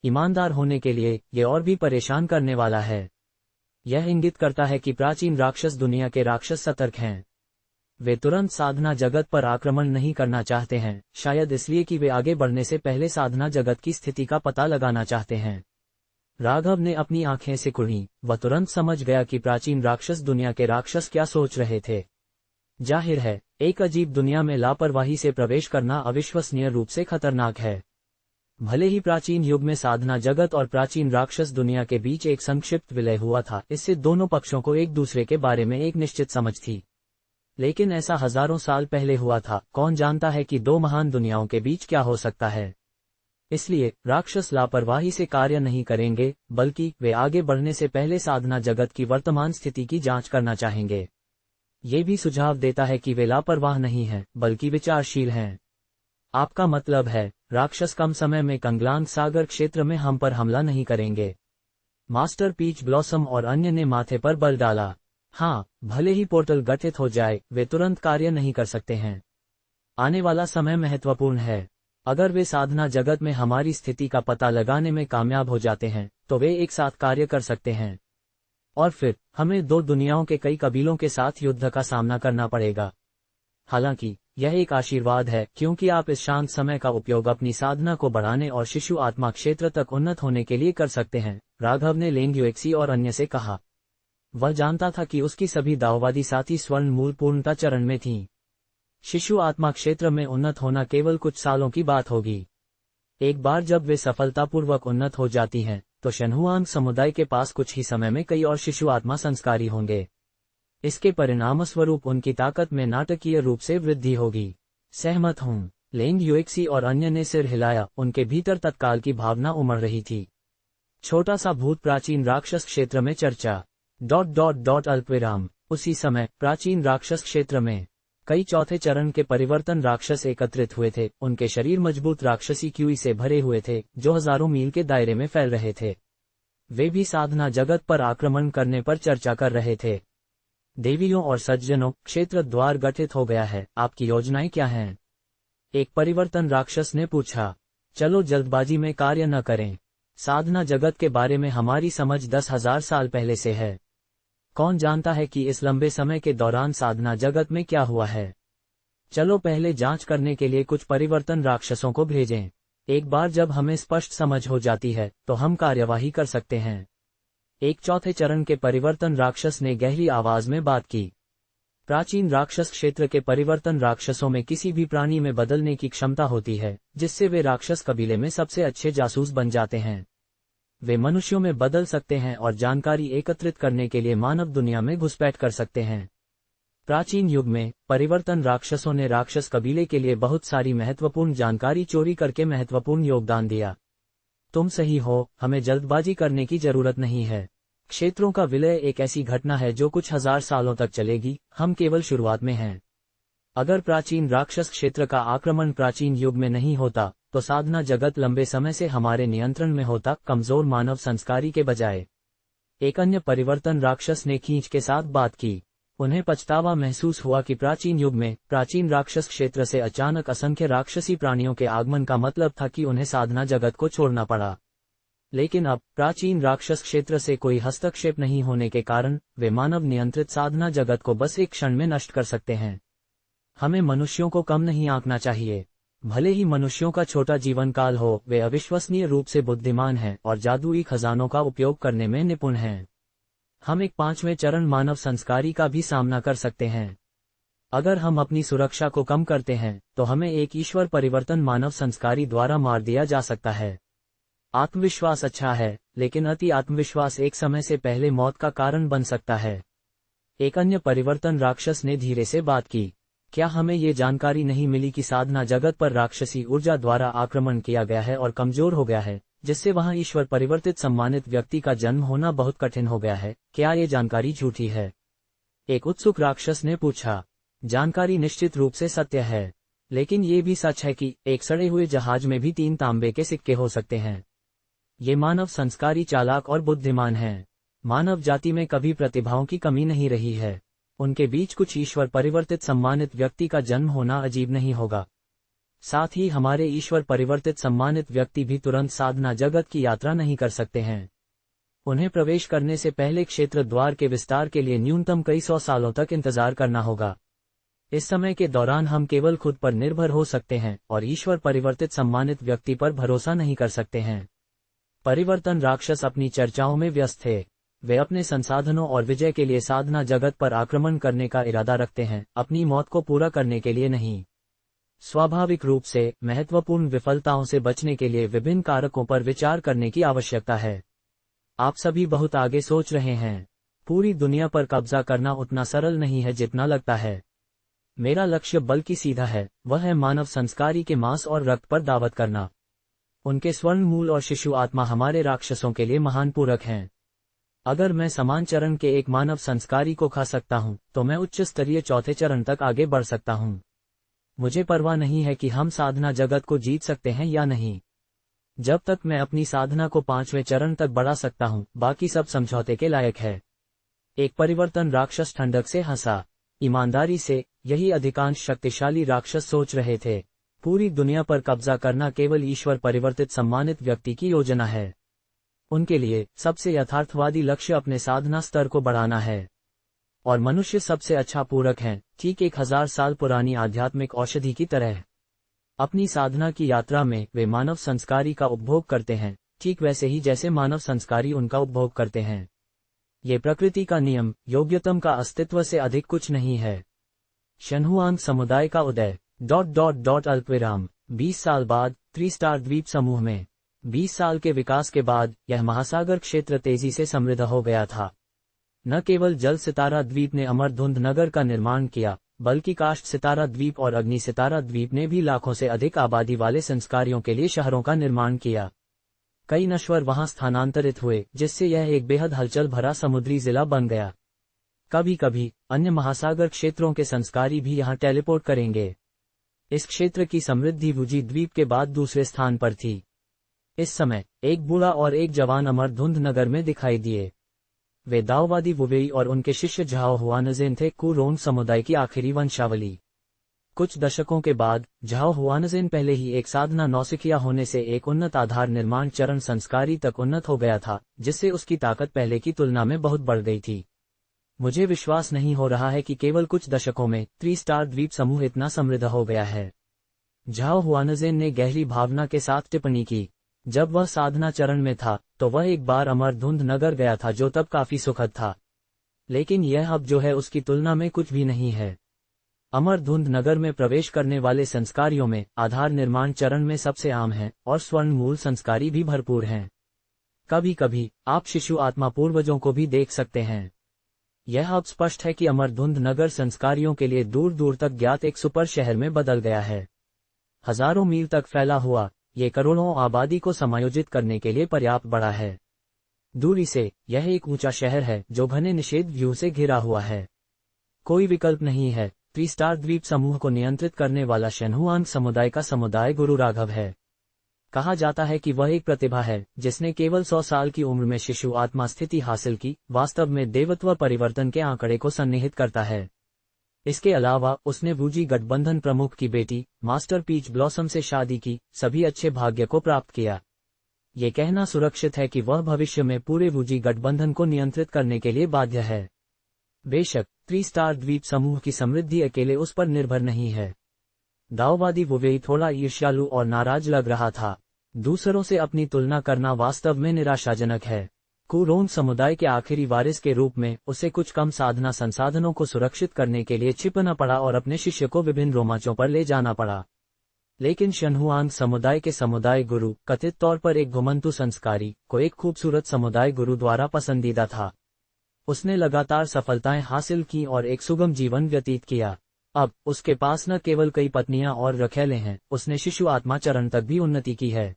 ईमानदार होने के लिए ये और भी परेशान करने वाला है। यह इंगित करता है कि प्राचीन राक्षस दुनिया के राक्षस सतर्क हैं। वे तुरंत साधना जगत पर आक्रमण नहीं करना चाहते हैं, शायद इसलिए कि वे आगे बढ़ने से पहले साधना जगत की स्थिति का पता लगाना चाहते हैं। राघव ने अपनी आंखें सिकुड़ी। वह तुरंत समझ गया कि प्राचीन राक्षस दुनिया के राक्षस क्या सोच रहे थे। जाहिर है, एक अजीब दुनिया में लापरवाही से प्रवेश करना अविश्वसनीय रूप से खतरनाक है। भले ही प्राचीन युग में साधना जगत और प्राचीन राक्षस दुनिया के बीच एक संक्षिप्त विलय हुआ था, इससे दोनों पक्षों को एक दूसरे के बारे में एक निश्चित समझ थी। लेकिन ऐसा हजारों साल पहले हुआ था। कौन जानता है कि दो महान दुनियाओं के बीच क्या हो सकता है। इसलिए राक्षस लापरवाही से कार्य नहीं करेंगे, बल्कि वे आगे बढ़ने से पहले साधना जगत की वर्तमान स्थिति की जांच करना चाहेंगे। ये भी सुझाव देता है कि वे लापरवाह नहीं हैं, बल्कि विचारशील हैं। आपका मतलब है, राक्षस कम समय में कंगलांग सागर क्षेत्र में हम पर हमला नहीं करेंगे? मास्टर पीच ब्लॉसम और अन्य ने माथे पर बल डाला। हाँ, भले ही पोर्टल गठित हो जाए, वे तुरंत कार्य नहीं कर सकते हैं। आने वाला समय महत्वपूर्ण है। अगर वे साधना जगत में हमारी स्थिति का पता लगाने में कामयाब हो जाते हैं, तो वे एक साथ कार्य कर सकते हैं। और फिर हमें दो दुनियाओं के कई कबीलों के साथ युद्ध का सामना करना पड़ेगा। हालांकि यह एक आशीर्वाद है, क्योंकि आप इस शांत समय का उपयोग अपनी साधना को बढ़ाने और शिशु आत्मा क्षेत्र तक उन्नत होने के लिए कर सकते हैं। राघव ने लेंग युएक्सी और अन्य से कहा। वह जानता था कि उसकी सभी दाववादी साथी स्वर्ण मूल पूर्णता चरण में थीं। शिशु आत्मा क्षेत्र में उन्नत होना केवल कुछ सालों की बात होगी। एक बार जब वे सफलतापूर्वक उन्नत हो जाती हैं, तो शनहुआंग समुदाय के पास कुछ ही समय में कई और शिशु आत्मा संस्कारी होंगे। इसके परिणामस्वरूप उनकी ताकत में नाटकीय रूप से वृद्धि होगी। सहमत हूँ, लेंग युएक्सी और अन्य ने सिर हिलाया। उनके भीतर तत्काल की भावना उमड़ रही थी। छोटा सा भूत प्राचीन राक्षस क्षेत्र में चर्चा। अल्पविराम। उसी समय प्राचीन राक्षस क्षेत्र में कई चौथे चरण के परिवर्तन राक्षस एकत्रित हुए थे। उनके शरीर मजबूत राक्षसी क्यूई से भरे हुए थे, जो हजारों मील के दायरे में फैल रहे थे। वे भी साधना जगत पर आक्रमण करने पर चर्चा कर रहे थे। देवियों और सज्जनों, क्षेत्र द्वार गठित हो गया है, आपकी योजनाएं क्या हैं? एक परिवर्तन राक्षस ने पूछा। चलो जल्दबाजी में कार्य न करें। साधना जगत के बारे में हमारी समझ 10,000 साल पहले से है। कौन जानता है कि इस लंबे समय के दौरान साधना जगत में क्या हुआ है। चलो पहले जांच करने के लिए कुछ परिवर्तन राक्षसों को भेजें। एक बार जब हमें स्पष्ट समझ हो जाती है, तो हम कार्यवाही कर सकते हैं। एक चौथे चरण के परिवर्तन राक्षस ने गहरी आवाज में बात की। प्राचीन राक्षस क्षेत्र के परिवर्तन राक्षसों में किसी भी प्राणी में बदलने की क्षमता होती है, जिससे वे राक्षस कबीले में सबसे अच्छे जासूस बन जाते हैं। वे मनुष्यों में बदल सकते हैं और जानकारी एकत्रित करने के लिए मानव दुनिया में घुसपैठ कर सकते हैं। प्राचीन युग में परिवर्तन राक्षसों ने राक्षस कबीले के लिए बहुत सारी महत्वपूर्ण जानकारी चोरी करके महत्वपूर्ण योगदान दिया। तुम सही हो, हमें जल्दबाजी करने की जरूरत नहीं है। क्षेत्रों का विलय एक ऐसी घटना है जो कुछ हजार सालों तक चलेगी। हम केवल शुरुआत में हैं। अगर प्राचीन राक्षस क्षेत्र का आक्रमण प्राचीन युग में नहीं होता, तो साधना जगत लंबे समय से हमारे नियंत्रण में होता, कमजोर मानव संस्कारी के बजाय। एक अन्य परिवर्तन राक्षस ने खींच के साथ बात की। उन्हें पछतावा महसूस हुआ कि प्राचीन युग में प्राचीन राक्षस क्षेत्र से अचानक असंख्य राक्षसी प्राणियों के आगमन का मतलब था कि उन्हें साधना जगत को छोड़ना पड़ा। लेकिन अब प्राचीन राक्षस क्षेत्र से कोई हस्तक्षेप नहीं होने के कारण वे मानव नियंत्रित साधना जगत को बस एक क्षण में नष्ट कर सकते हैं। हमें मनुष्यों को कम नहीं आंकना चाहिए। भले ही मनुष्यों का छोटा जीवन काल हो, वे अविश्वसनीय रूप से बुद्धिमान हैं और जादुई खजानों का उपयोग करने में निपुण हैं। हम एक 5वें चरण मानव संस्कारी का भी सामना कर सकते हैं। अगर हम अपनी सुरक्षा को कम करते हैं, तो हमें एक ईश्वर परिवर्तन मानव संस्कारी द्वारा मार दिया जा सकता है। आत्मविश्वास अच्छा है, लेकिन अति आत्मविश्वास एक समय से पहले मौत का कारण बन सकता है। एक अन्य परिवर्तन राक्षस ने धीरे से बात की। क्या हमें ये जानकारी नहीं मिली कि साधना जगत पर राक्षसी ऊर्जा द्वारा आक्रमण किया गया है और कमजोर हो गया है, जिससे वहां ईश्वर परिवर्तित सम्मानित व्यक्ति का जन्म होना बहुत कठिन हो गया है? क्या ये जानकारी झूठी है? एक उत्सुक राक्षस ने पूछा। जानकारी निश्चित रूप से सत्य है, लेकिन ये भी सच है कि एक सड़े हुए जहाज में भी 3 तांबे के सिक्के हो सकते हैं। ये मानव संस्कारी, चालाक और बुद्धिमान हैं। मानव जाति में कभी प्रतिभाओं की कमी नहीं रही है। उनके बीच कुछ ईश्वर परिवर्तित सम्मानित व्यक्ति का जन्म होना अजीब नहीं होगा। साथ ही हमारे ईश्वर परिवर्तित सम्मानित व्यक्ति भी तुरंत साधना जगत की यात्रा नहीं कर सकते हैं। उन्हें प्रवेश करने से पहले क्षेत्र द्वार के विस्तार के लिए न्यूनतम कई 100 सालों तक इंतजार करना होगा। इस समय के दौरान हम केवल खुद पर निर्भर हो सकते हैं और ईश्वर परिवर्तित सम्मानित व्यक्ति पर भरोसा नहीं कर सकते हैं। परिवर्तन राक्षस अपनी चर्चाओं में व्यस्त थे। वे अपने संसाधनों और विजय के लिए साधना जगत पर आक्रमण करने का इरादा रखते हैं, अपनी मौत को पूरा करने के लिए नहीं। स्वाभाविक रूप से महत्वपूर्ण विफलताओं से बचने के लिए विभिन्न कारकों पर विचार करने की आवश्यकता है। आप सभी बहुत आगे सोच रहे हैं। पूरी दुनिया पर कब्जा करना उतना सरल नहीं है जितना लगता है। मेरा लक्ष्य बल्कि सीधा है, वह है मानव संस्कारी के मांस और रक्त पर दावत करना। उनके स्वर्ण मूल और शिशु आत्मा हमारे राक्षसों के लिए महान पूरक हैं। अगर मैं समान चरण के एक मानव संस्कारी को खा सकता हूं, तो मैं उच्च स्तरीय चौथे चरण तक आगे बढ़ सकता हूं। मुझे परवाह नहीं है कि हम साधना जगत को जीत सकते हैं या नहीं। जब तक मैं अपनी साधना को 5वें चरण तक बढ़ा सकता हूं, बाकी सब समझौते के लायक है। एक परिवर्तन राक्षस ठंडक से हंसा। ईमानदारी से, यही अधिकांश शक्तिशाली राक्षस सोच रहे थे। पूरी दुनिया पर कब्जा करना केवल ईश्वर परिवर्तित सम्मानित व्यक्ति की योजना है। उनके लिए सबसे यथार्थवादी लक्ष्य अपने साधना स्तर को बढ़ाना है। और मनुष्य सबसे अच्छा पूरक हैं, ठीक 1000 साल पुरानी आध्यात्मिक औषधि की तरह। अपनी साधना की यात्रा में वे मानव संस्कारी का उपभोग करते हैं, ठीक वैसे ही जैसे मानव संस्कारी उनका उपभोग करते हैं। ये प्रकृति का नियम, योग्यतम का अस्तित्व से अधिक कुछ नहीं है। शन्हुआंग समुदाय का उदय अल्पविराम 20 साल बाद 3 स्टार द्वीप समूह में 20 साल के विकास के बाद यह महासागर क्षेत्र तेजी से समृद्ध हो गया था। न केवल जल सितारा द्वीप ने अमरधुंध नगर का निर्माण किया, बल्कि काष्ठ सितारा द्वीप और अग्नि सितारा द्वीप ने भी लाखों से अधिक आबादी वाले संस्कारियों के लिए शहरों का निर्माण किया। कई नश्वर वहां स्थानांतरित हुए, जिससे यह एक बेहद हलचल भरा समुद्री जिला बन गया। कभी कभी अन्य महासागर क्षेत्रों के संस्कारी भी यहां टेलीपोर्ट करेंगे। इस क्षेत्र की समृद्धि वुजी द्वीप के बाद दूसरे स्थान पर थी। इस समय एक बूढ़ा और एक जवान अमरधुंध नगर में दिखाई दिए। वे दाओवादी वुवेई और उनके शिष्य झाओ हुआनजेन थे, कुरोंग समुदाय की आखिरी वंशावली। कुछ दशकों के बाद झाओ हुआनजेन पहले ही एक साधना नौसिखिया होने से एक उन्नत आधार निर्माण चरण संस्कारी तक उन्नत हो गया था, जिससे उसकी ताकत पहले की तुलना में बहुत बढ़ गई थी। मुझे विश्वास नहीं हो रहा है कि केवल कुछ दशकों में 3 स्टार द्वीप समूह इतना समृद्ध हो गया है। झाओ हुआनजेन ने गहरी भावना के साथ टिप्पणी की। जब वह साधना चरण में था, तो वह एक बार अमरधुंध नगर गया था, जो तब काफी सुखद था। लेकिन यह अब जो है उसकी तुलना में कुछ भी नहीं है। अमरधुंध नगर में प्रवेश करने वाले संस्कारियों में आधार निर्माण चरण में सबसे आम हैं, और स्वर्ण मूल संस्कारी भी भरपूर हैं। कभी कभी आप शिशु आत्मा पूर्वजों को भी देख सकते हैं। यह अब स्पष्ट है कि अमरधुंध नगर संस्कारियों के लिए दूर दूर तक ज्ञात एक सुपर शहर में बदल गया है। हजारों मील तक फैला हुआ, ये करोड़ों आबादी को समायोजित करने के लिए पर्याप्त बड़ा है। दूरी से यह एक ऊंचा शहर है जो घने निषेध व्यू से घिरा हुआ है। कोई विकल्प नहीं है। 3 स्टार द्वीप समूह को नियंत्रित करने वाला शन्हुआंग समुदाय का समुदाय गुरु राघव है। कहा जाता है कि वह एक प्रतिभा है जिसने केवल 100 साल की उम्र में शिशु आत्मा स्थिति हासिल की, वास्तव में देवत्व परिवर्तन के आंकड़े को सन्निहित करता है। इसके अलावा उसने वुजी गठबंधन प्रमुख की बेटी मास्टर पीच ब्लॉसम से शादी की, सभी अच्छे भाग्य को प्राप्त किया। ये कहना सुरक्षित है कि वह भविष्य में पूरे वुजी गठबंधन को नियंत्रित करने के लिए बाध्य है। बेशक 3 स्टार द्वीप समूह की समृद्धि अकेले उस पर निर्भर नहीं है। दाओवादी वुवेई थोड़ा ईर्ष्यालु और नाराज लग रहा था। दूसरों से अपनी तुलना करना वास्तव में निराशाजनक है। कुरोंग समुदाय के आखिरी वारिस के रूप में उसे कुछ कम साधना संसाधनों को सुरक्षित करने के लिए छिपना पड़ा और अपने शिष्य को विभिन्न रोमांचों पर ले जाना पड़ा। लेकिन शन्हुआंग समुदाय के समुदाय गुरु, कथित तौर पर एक घुमंतु संस्कारी, को एक खूबसूरत समुदाय गुरु द्वारा पसंदीदा था। उसने लगातार सफलताएं हासिल की और एक सुगम जीवन व्यतीत किया। अब उसके पास न केवल कई पत्नियां और रखैले हैं, उसने शिशु आत्मा चरण तक भी उन्नति की है।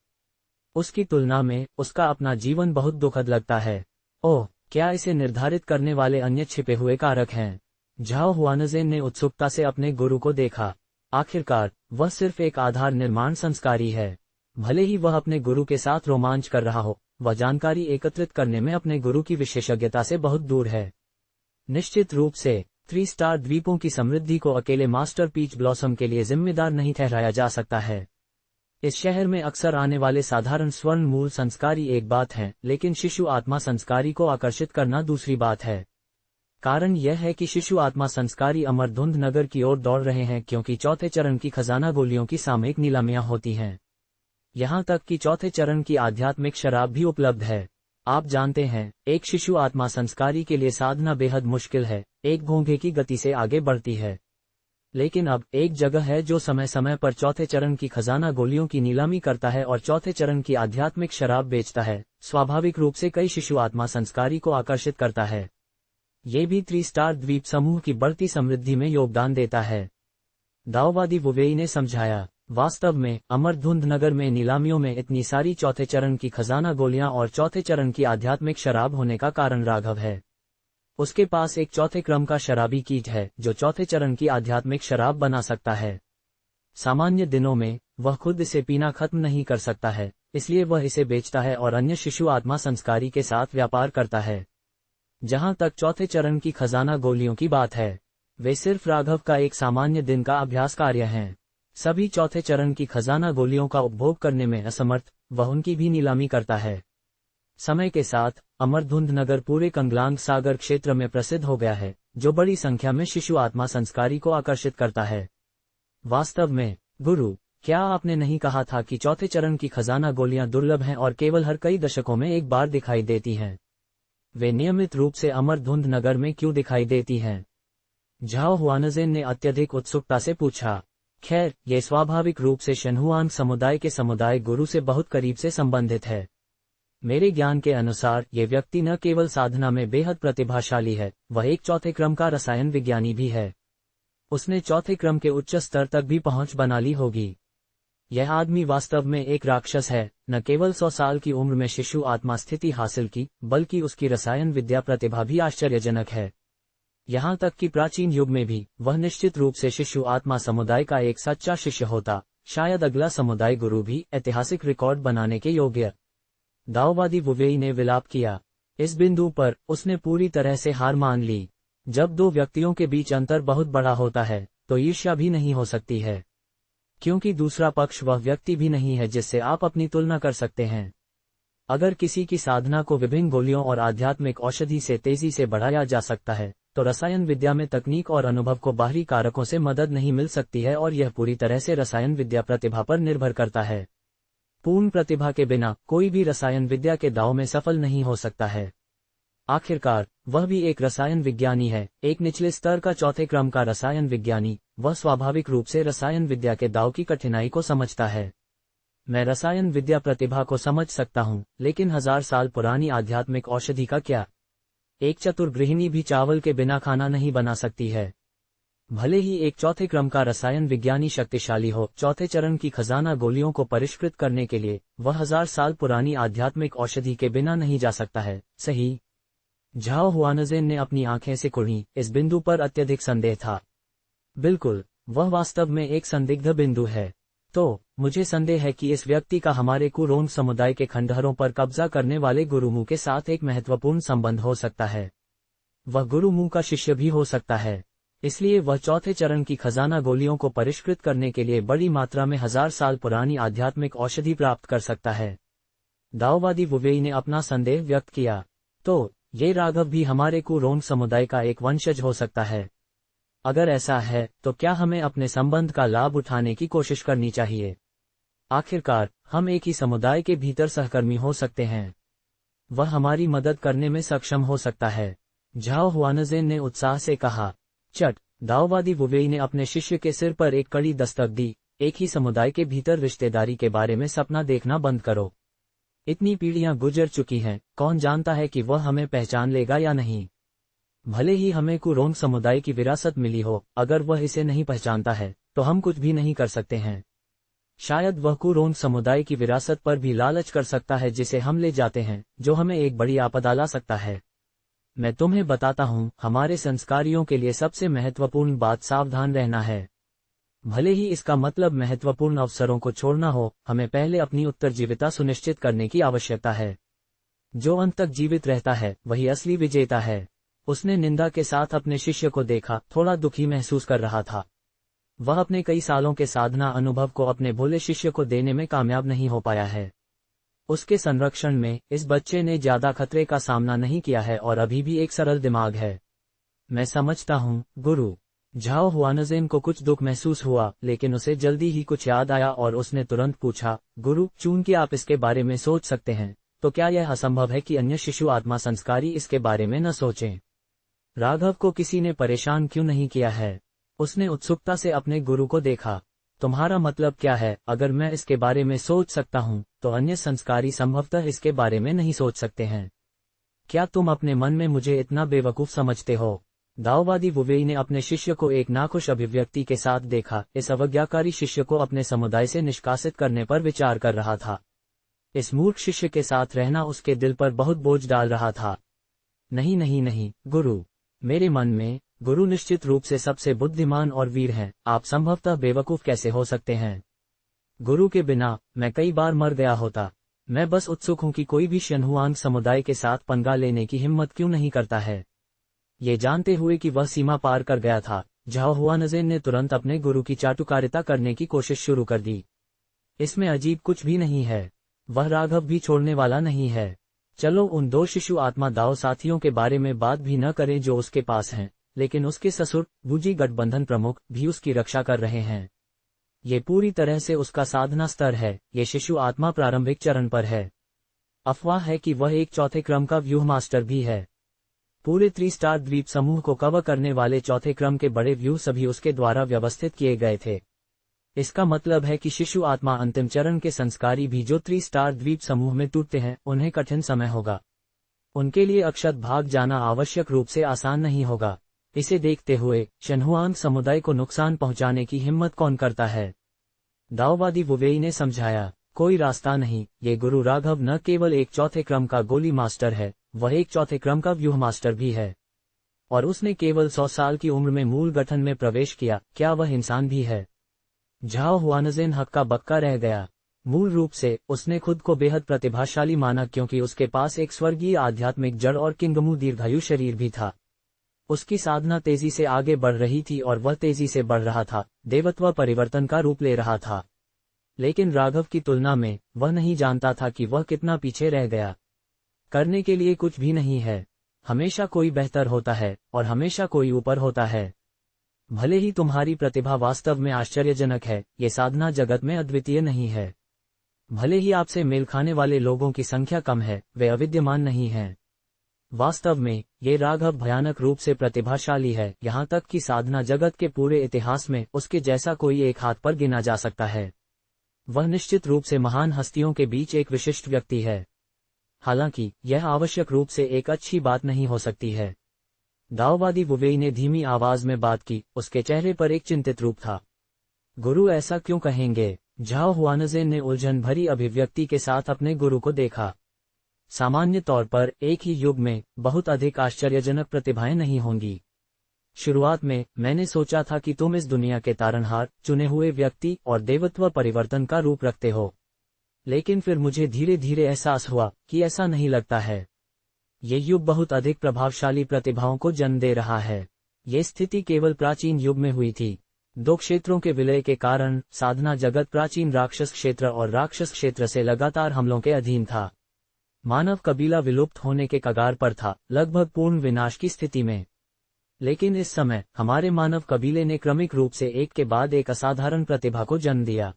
उसकी तुलना में उसका अपना जीवन बहुत दुखद लगता है। ओह, क्या इसे निर्धारित करने वाले अन्य छिपे हुए कारक हैं? झाओ हुआनज़ेन ने उत्सुकता से अपने गुरु को देखा। आखिरकार वह सिर्फ एक आधार निर्माण संस्कारी है। भले ही वह अपने गुरु के साथ रोमांच कर रहा हो, वह जानकारी एकत्रित करने में अपने गुरु की विशेषज्ञता से बहुत दूर है। निश्चित रूप से 3 स्टार द्वीपों की समृद्धि को अकेले मास्टर पीच ब्लॉसम के लिए जिम्मेदार नहीं ठहराया जा सकता है। इस शहर में अक्सर आने वाले साधारण स्वर्ण मूल संस्कारी एक बात है, लेकिन शिशु आत्मा संस्कारी को आकर्षित करना दूसरी बात है। कारण यह है कि शिशु आत्मा संस्कारी अमरधुंध नगर की ओर दौड़ रहे हैं, क्योंकि चौथे चरण की खजाना गोलियों की सामयिक नीलामियां होती हैं। यहाँ तक कि चौथे चरण की आध्यात्मिक शराब भी उपलब्ध है। आप जानते हैं, एक शिशु आत्मा संस्कारी के लिए साधना बेहद मुश्किल है, एक घोंघे की गति से आगे बढ़ती है। लेकिन अब एक जगह है जो समय समय पर चौथे चरण की खजाना गोलियों की नीलामी करता है और चौथे चरण की आध्यात्मिक शराब बेचता है, स्वाभाविक रूप से कई शिशु आत्मा संस्कारी को आकर्षित करता है। ये भी 3 स्टार द्वीप समूह की बढ़ती समृद्धि में योगदान देता है। दाओवादी वुवेई ने समझाया। वास्तव में अमरधुंध नगर में नीलामियों में इतनी सारी चौथे चरण की खजाना गोलियां और चौथे चरण की आध्यात्मिक शराब होने का कारण राघव है। उसके पास एक चौथे क्रम का शराबी कीट है जो चौथे चरण की आध्यात्मिक शराब बना सकता है। सामान्य दिनों में वह खुद इसे पीना खत्म नहीं कर सकता है, इसलिए वह इसे बेचता है और अन्य शिशु आत्मा संस्कारी के साथ व्यापार करता है। जहां तक चौथे चरण की खजाना गोलियों की बात है, वे सिर्फ राघव का एक सामान्य दिन का अभ्यास कार्य हैं। सभी चौथे चरण की खजाना गोलियों का उपभोग करने में असमर्थ वह उनकी भी नीलामी करता है। समय के साथ अमरधुंध नगर पूरे कंगलांग सागर क्षेत्र में प्रसिद्ध हो गया है, जो बड़ी संख्या में शिशु आत्मा संस्कारी को आकर्षित करता है। वास्तव में गुरु, क्या आपने नहीं कहा था कि चौथे चरण की खजाना गोलियां दुर्लभ हैं और केवल हर कई दशकों में एक बार दिखाई देती हैं? वे नियमित रूप से अमरधुंध नगर में क्यों दिखाई देती हैं? झाओ हुआनज़ेन ने अत्यधिक उत्सुकता से पूछा। खैर, ये स्वाभाविक रूप से शनहुआन समुदाय के समुदाय गुरु से बहुत करीब से संबंधित है। मेरे ज्ञान के अनुसार ये व्यक्ति न केवल साधना में बेहद प्रतिभाशाली है, वह एक चौथे क्रम का रसायन विज्ञानी भी है। उसने चौथे क्रम के उच्च स्तर तक भी पहुंच बना ली होगी। यह आदमी वास्तव में एक राक्षस है। न केवल 100 साल की उम्र में शिशु आत्मा स्थिति हासिल की, बल्कि उसकी रसायन विद्या प्रतिभा भी आश्चर्यजनक है। यहाँ तक कि प्राचीन युग में भी वह निश्चित रूप से शिशु आत्मा समुदाय का एक सच्चा शिष्य होता, शायद अगला समुदाय गुरु भी ऐतिहासिक रिकॉर्ड बनाने के योग्य। दाओवादी वुवेई ने विलाप किया। इस बिंदु पर उसने पूरी तरह से हार मान ली। जब दो व्यक्तियों के बीच अंतर बहुत बड़ा होता है, तो ईर्ष्या भी नहीं हो सकती है, क्योंकि दूसरा पक्ष वह व्यक्ति भी नहीं है जिससे आप अपनी तुलना कर सकते हैं। अगर किसी की साधना को विभिन्न गोलियों और आध्यात्मिक औषधि से तेजी से बढ़ाया जा सकता है, तो रसायन विद्या में तकनीक और अनुभव को बाहरी कारकों से मदद नहीं मिल सकती है, और यह पूरी तरह से रसायन विद्या प्रतिभा पर निर्भर करता है। पूर्ण प्रतिभा के बिना कोई भी रसायन विद्या के दांव में सफल नहीं हो सकता है। आखिरकार वह भी एक रसायन विज्ञानी है, एक निचले स्तर का चौथे क्रम का रसायन विज्ञानी। वह स्वाभाविक रूप से रसायन विद्या के दांव की कठिनाई को समझता है। मैं रसायन विद्या प्रतिभा को समझ सकता हूँ, लेकिन 1000 साल पुरानी आध्यात्मिक औषधि का क्या? एक चतुर गृहिणी भी चावल के बिना खाना नहीं बना सकती है। भले ही एक चौथे क्रम का रसायन विज्ञानी शक्तिशाली हो, चौथे चरण की खजाना गोलियों को परिष्कृत करने के लिए वह 1000 साल पुरानी आध्यात्मिक औषधि के बिना नहीं जा सकता है, सही? झाओ हुआनज़ेन ने अपनी आंखें सिकुड़ी। इस बिंदु पर अत्यधिक संदेह था। बिल्कुल, वह वास्तव में एक संदिग्ध बिंदु है। तो मुझे संदेह है कि इस व्यक्ति का हमारे कुरोंग समुदाय के खंडहरों पर कब्जा करने वाले गुरुमू के साथ एक महत्वपूर्ण संबंध हो सकता है। वह गुरुमू का शिष्य भी हो सकता है, इसलिए वह चौथे चरण की खजाना गोलियों को परिष्कृत करने के लिए बड़ी मात्रा में 1000 साल पुरानी आध्यात्मिक औषधि प्राप्त कर सकता है। दाओवादी वुवेई ने अपना संदेह व्यक्त किया। तो ये राघव भी हमारे कुरोंग समुदाय का एक वंशज हो सकता है? अगर ऐसा है, तो क्या हमें अपने संबंध का लाभ उठाने की कोशिश करनी चाहिए? आखिरकार हम एक ही समुदाय के भीतर सहकर्मी हो सकते हैं। वह हमारी मदद करने में सक्षम हो सकता है। झाओ हुआनज़ेन ने उत्साह से कहा। चट! दाओवादी वुवेई ने अपने शिष्य के सिर पर एक कड़ी दस्तक दी। एक ही समुदाय के भीतर रिश्तेदारी के बारे में सपना देखना बंद करो। इतनी पीढ़ियां गुजर चुकी हैं, कौन जानता है कि वह हमें पहचान लेगा या नहीं। भले ही हमें कुरोंग समुदाय की विरासत मिली हो, अगर वह इसे नहीं पहचानता है तो हम कुछ भी नहीं कर सकते हैं। शायद वह कुरोंग समुदाय की विरासत पर भी लालच कर सकता है जिसे हम ले जाते हैं, जो हमें एक बड़ी आपदा ला सकता है। मैं तुम्हें बताता हूँ, हमारे संस्कारियों के लिए सबसे महत्वपूर्ण बात सावधान रहना है। भले ही इसका मतलब महत्वपूर्ण अवसरों को छोड़ना हो, हमें पहले अपनी उत्तरजीविता सुनिश्चित करने की आवश्यकता है। जो अंत तक जीवित रहता है वही असली विजेता है। उसने निंदा के साथ अपने शिष्य को देखा, थोड़ा दुखी महसूस कर रहा था। वह अपने कई सालों के साधना अनुभव को अपने भोले शिष्य को देने में कामयाब नहीं हो पाया है। उसके संरक्षण में इस बच्चे ने ज्यादा खतरे का सामना नहीं किया है और अभी भी एक सरल दिमाग है। मैं समझता हूँ, गुरु। झाओ हुआनज़ेन को कुछ दुख महसूस हुआ, लेकिन उसे जल्दी ही कुछ याद आया और उसने तुरंत पूछा, गुरु, चूंकि आप इसके बारे में सोच सकते हैं, तो क्या यह असंभव है कि अन्य शिशु आत्मा संस्कारी इसके बारे में न सोचें? राघव को किसी ने परेशान क्यों नहीं किया है? उसने उत्सुकता से अपने गुरु को देखा। तुम्हारा मतलब क्या है? अगर मैं इसके बारे में सोच सकता हूँ, तो अन्य संस्कारी संभवतः इसके बारे में नहीं सोच सकते हैं। क्या तुम अपने मन में मुझे इतना बेवकूफ समझते हो? दाओवादी वुवेई ने अपने शिष्य को एक नाखुश अभिव्यक्ति के साथ देखा। इस अवज्ञाकारी शिष्य को अपने समुदाय से निष्कासित करने पर विचार कर रहा था। इस मूर्ख शिष्य के साथ रहना उसके दिल पर बहुत बोझ डाल रहा था। नहीं नहीं नहीं, गुरु। मेरे मन में, गुरु निश्चित रूप से सबसे बुद्धिमान और वीर हैं। आप संभवतः बेवकूफ कैसे हो सकते हैं? गुरु के बिना मैं कई बार मर गया होता। मैं बस उत्सुक हूं कि कोई भी शनहुआंग समुदाय के साथ पंगा लेने की हिम्मत क्यों नहीं करता है। ये जानते हुए कि वह सीमा पार कर गया था, झाओ हुआनज़ेन ने तुरंत अपने गुरु की चाटुकारिता करने की कोशिश शुरू कर दी। इसमें अजीब कुछ भी नहीं है। वह राघव भी छोड़ने वाला नहीं है। चलो उन दो शिशु आत्मा दाओ साथियों के बारे में बात भी न करें जो उसके पास हैं, लेकिन उसके ससुर, वुजी गठबंधन प्रमुख, भी उसकी रक्षा कर रहे हैं। ये पूरी तरह से उसका साधना स्तर है। ये शिशु आत्मा प्रारंभिक चरण पर है। अफवाह है कि वह एक चौथे क्रम का व्यूह मास्टर भी है। पूरे 3 स्टार द्वीप समूह को कवर करने वाले चौथे क्रम के बड़े व्यूह सभी उसके द्वारा व्यवस्थित किए गए थे। इसका मतलब है कि शिशु आत्मा अंतिम चरण के संस्कारी भी जो 3 स्टार द्वीप समूह में टूटते हैं, उन्हें कठिन समय होगा। उनके लिए अक्षत भाग जाना आवश्यक रूप से आसान नहीं होगा। इसे देखते हुए शनहुआंग समुदाय को नुकसान पहुंचाने की हिम्मत कौन करता है? दाओवादी वुवेई ने समझाया, कोई रास्ता नहीं। ये गुरु राघव न केवल एक चौथे क्रम का गोली मास्टर है, वह एक चौथे क्रम का व्यूह मास्टर भी है। और उसने केवल 100 साल की उम्र में मूल गठन में प्रवेश किया। क्या वह इंसान भी है? झाओ हुआनज़ेन हक्का बक्का रह गया। मूल रूप से उसने खुद को बेहद प्रतिभाशाली माना, क्योंकि उसके पास एक स्वर्गीय आध्यात्मिक जड़ और किंगमू दीर्घायु शरीर भी था। उसकी साधना तेजी से आगे बढ़ रही थी और वह तेजी से बढ़ रहा था, देवत्व परिवर्तन का रूप ले रहा था। लेकिन राघव की तुलना में वह नहीं जानता था कि वह कितना पीछे रह गया। करने के लिए कुछ भी नहीं है। हमेशा कोई बेहतर होता है और हमेशा कोई ऊपर होता है। भले ही तुम्हारी प्रतिभा वास्तव में आश्चर्यजनक है, ये साधना जगत में अद्वितीय नहीं है। भले ही आपसे मेल खाने वाले लोगों की संख्या कम है, वे अविद्यमान नहीं हैं। वास्तव में ये राघव भयानक रूप से प्रतिभाशाली है, यहाँ तक कि साधना जगत के पूरे इतिहास में उसके जैसा कोई एक हाथ पर गिना जा सकता है। वह निश्चित रूप से महान हस्तियों के बीच एक विशिष्ट व्यक्ति है। हालांकि यह आवश्यक रूप से एक अच्छी बात नहीं हो सकती है। दाओवादी वुवेई ने धीमी आवाज में बात की, उसके चेहरे पर एक चिंतित रूप था। गुरु ऐसा क्यों कहेंगे? झाओ हुआनज़ेन ने उलझन भरी अभिव्यक्ति के साथ अपने गुरु को देखा। सामान्य तौर पर एक ही युग में बहुत अधिक आश्चर्यजनक प्रतिभाएं नहीं होंगी। शुरुआत में मैंने सोचा था कि तुम इस दुनिया के तारनहार, चुने हुए व्यक्ति और देवत्व परिवर्तन का रूप रखते हो। लेकिन फिर मुझे धीरे धीरे एहसास हुआ कि ऐसा नहीं लगता है। ये युग बहुत अधिक प्रभावशाली प्रतिभाओं को जन्म दे रहा है। ये स्थिति केवल प्राचीन युग में हुई थी। 2 क्षेत्रों के विलय के कारण साधना जगत प्राचीन राक्षस क्षेत्र और राक्षस क्षेत्र से लगातार हमलों के अधीन था। मानव कबीला विलुप्त होने के कगार पर था, लगभग पूर्ण विनाश की स्थिति में। लेकिन इस समय हमारे मानव कबीले ने क्रमिक रूप से एक के बाद एक असाधारण प्रतिभा को जन्म दिया।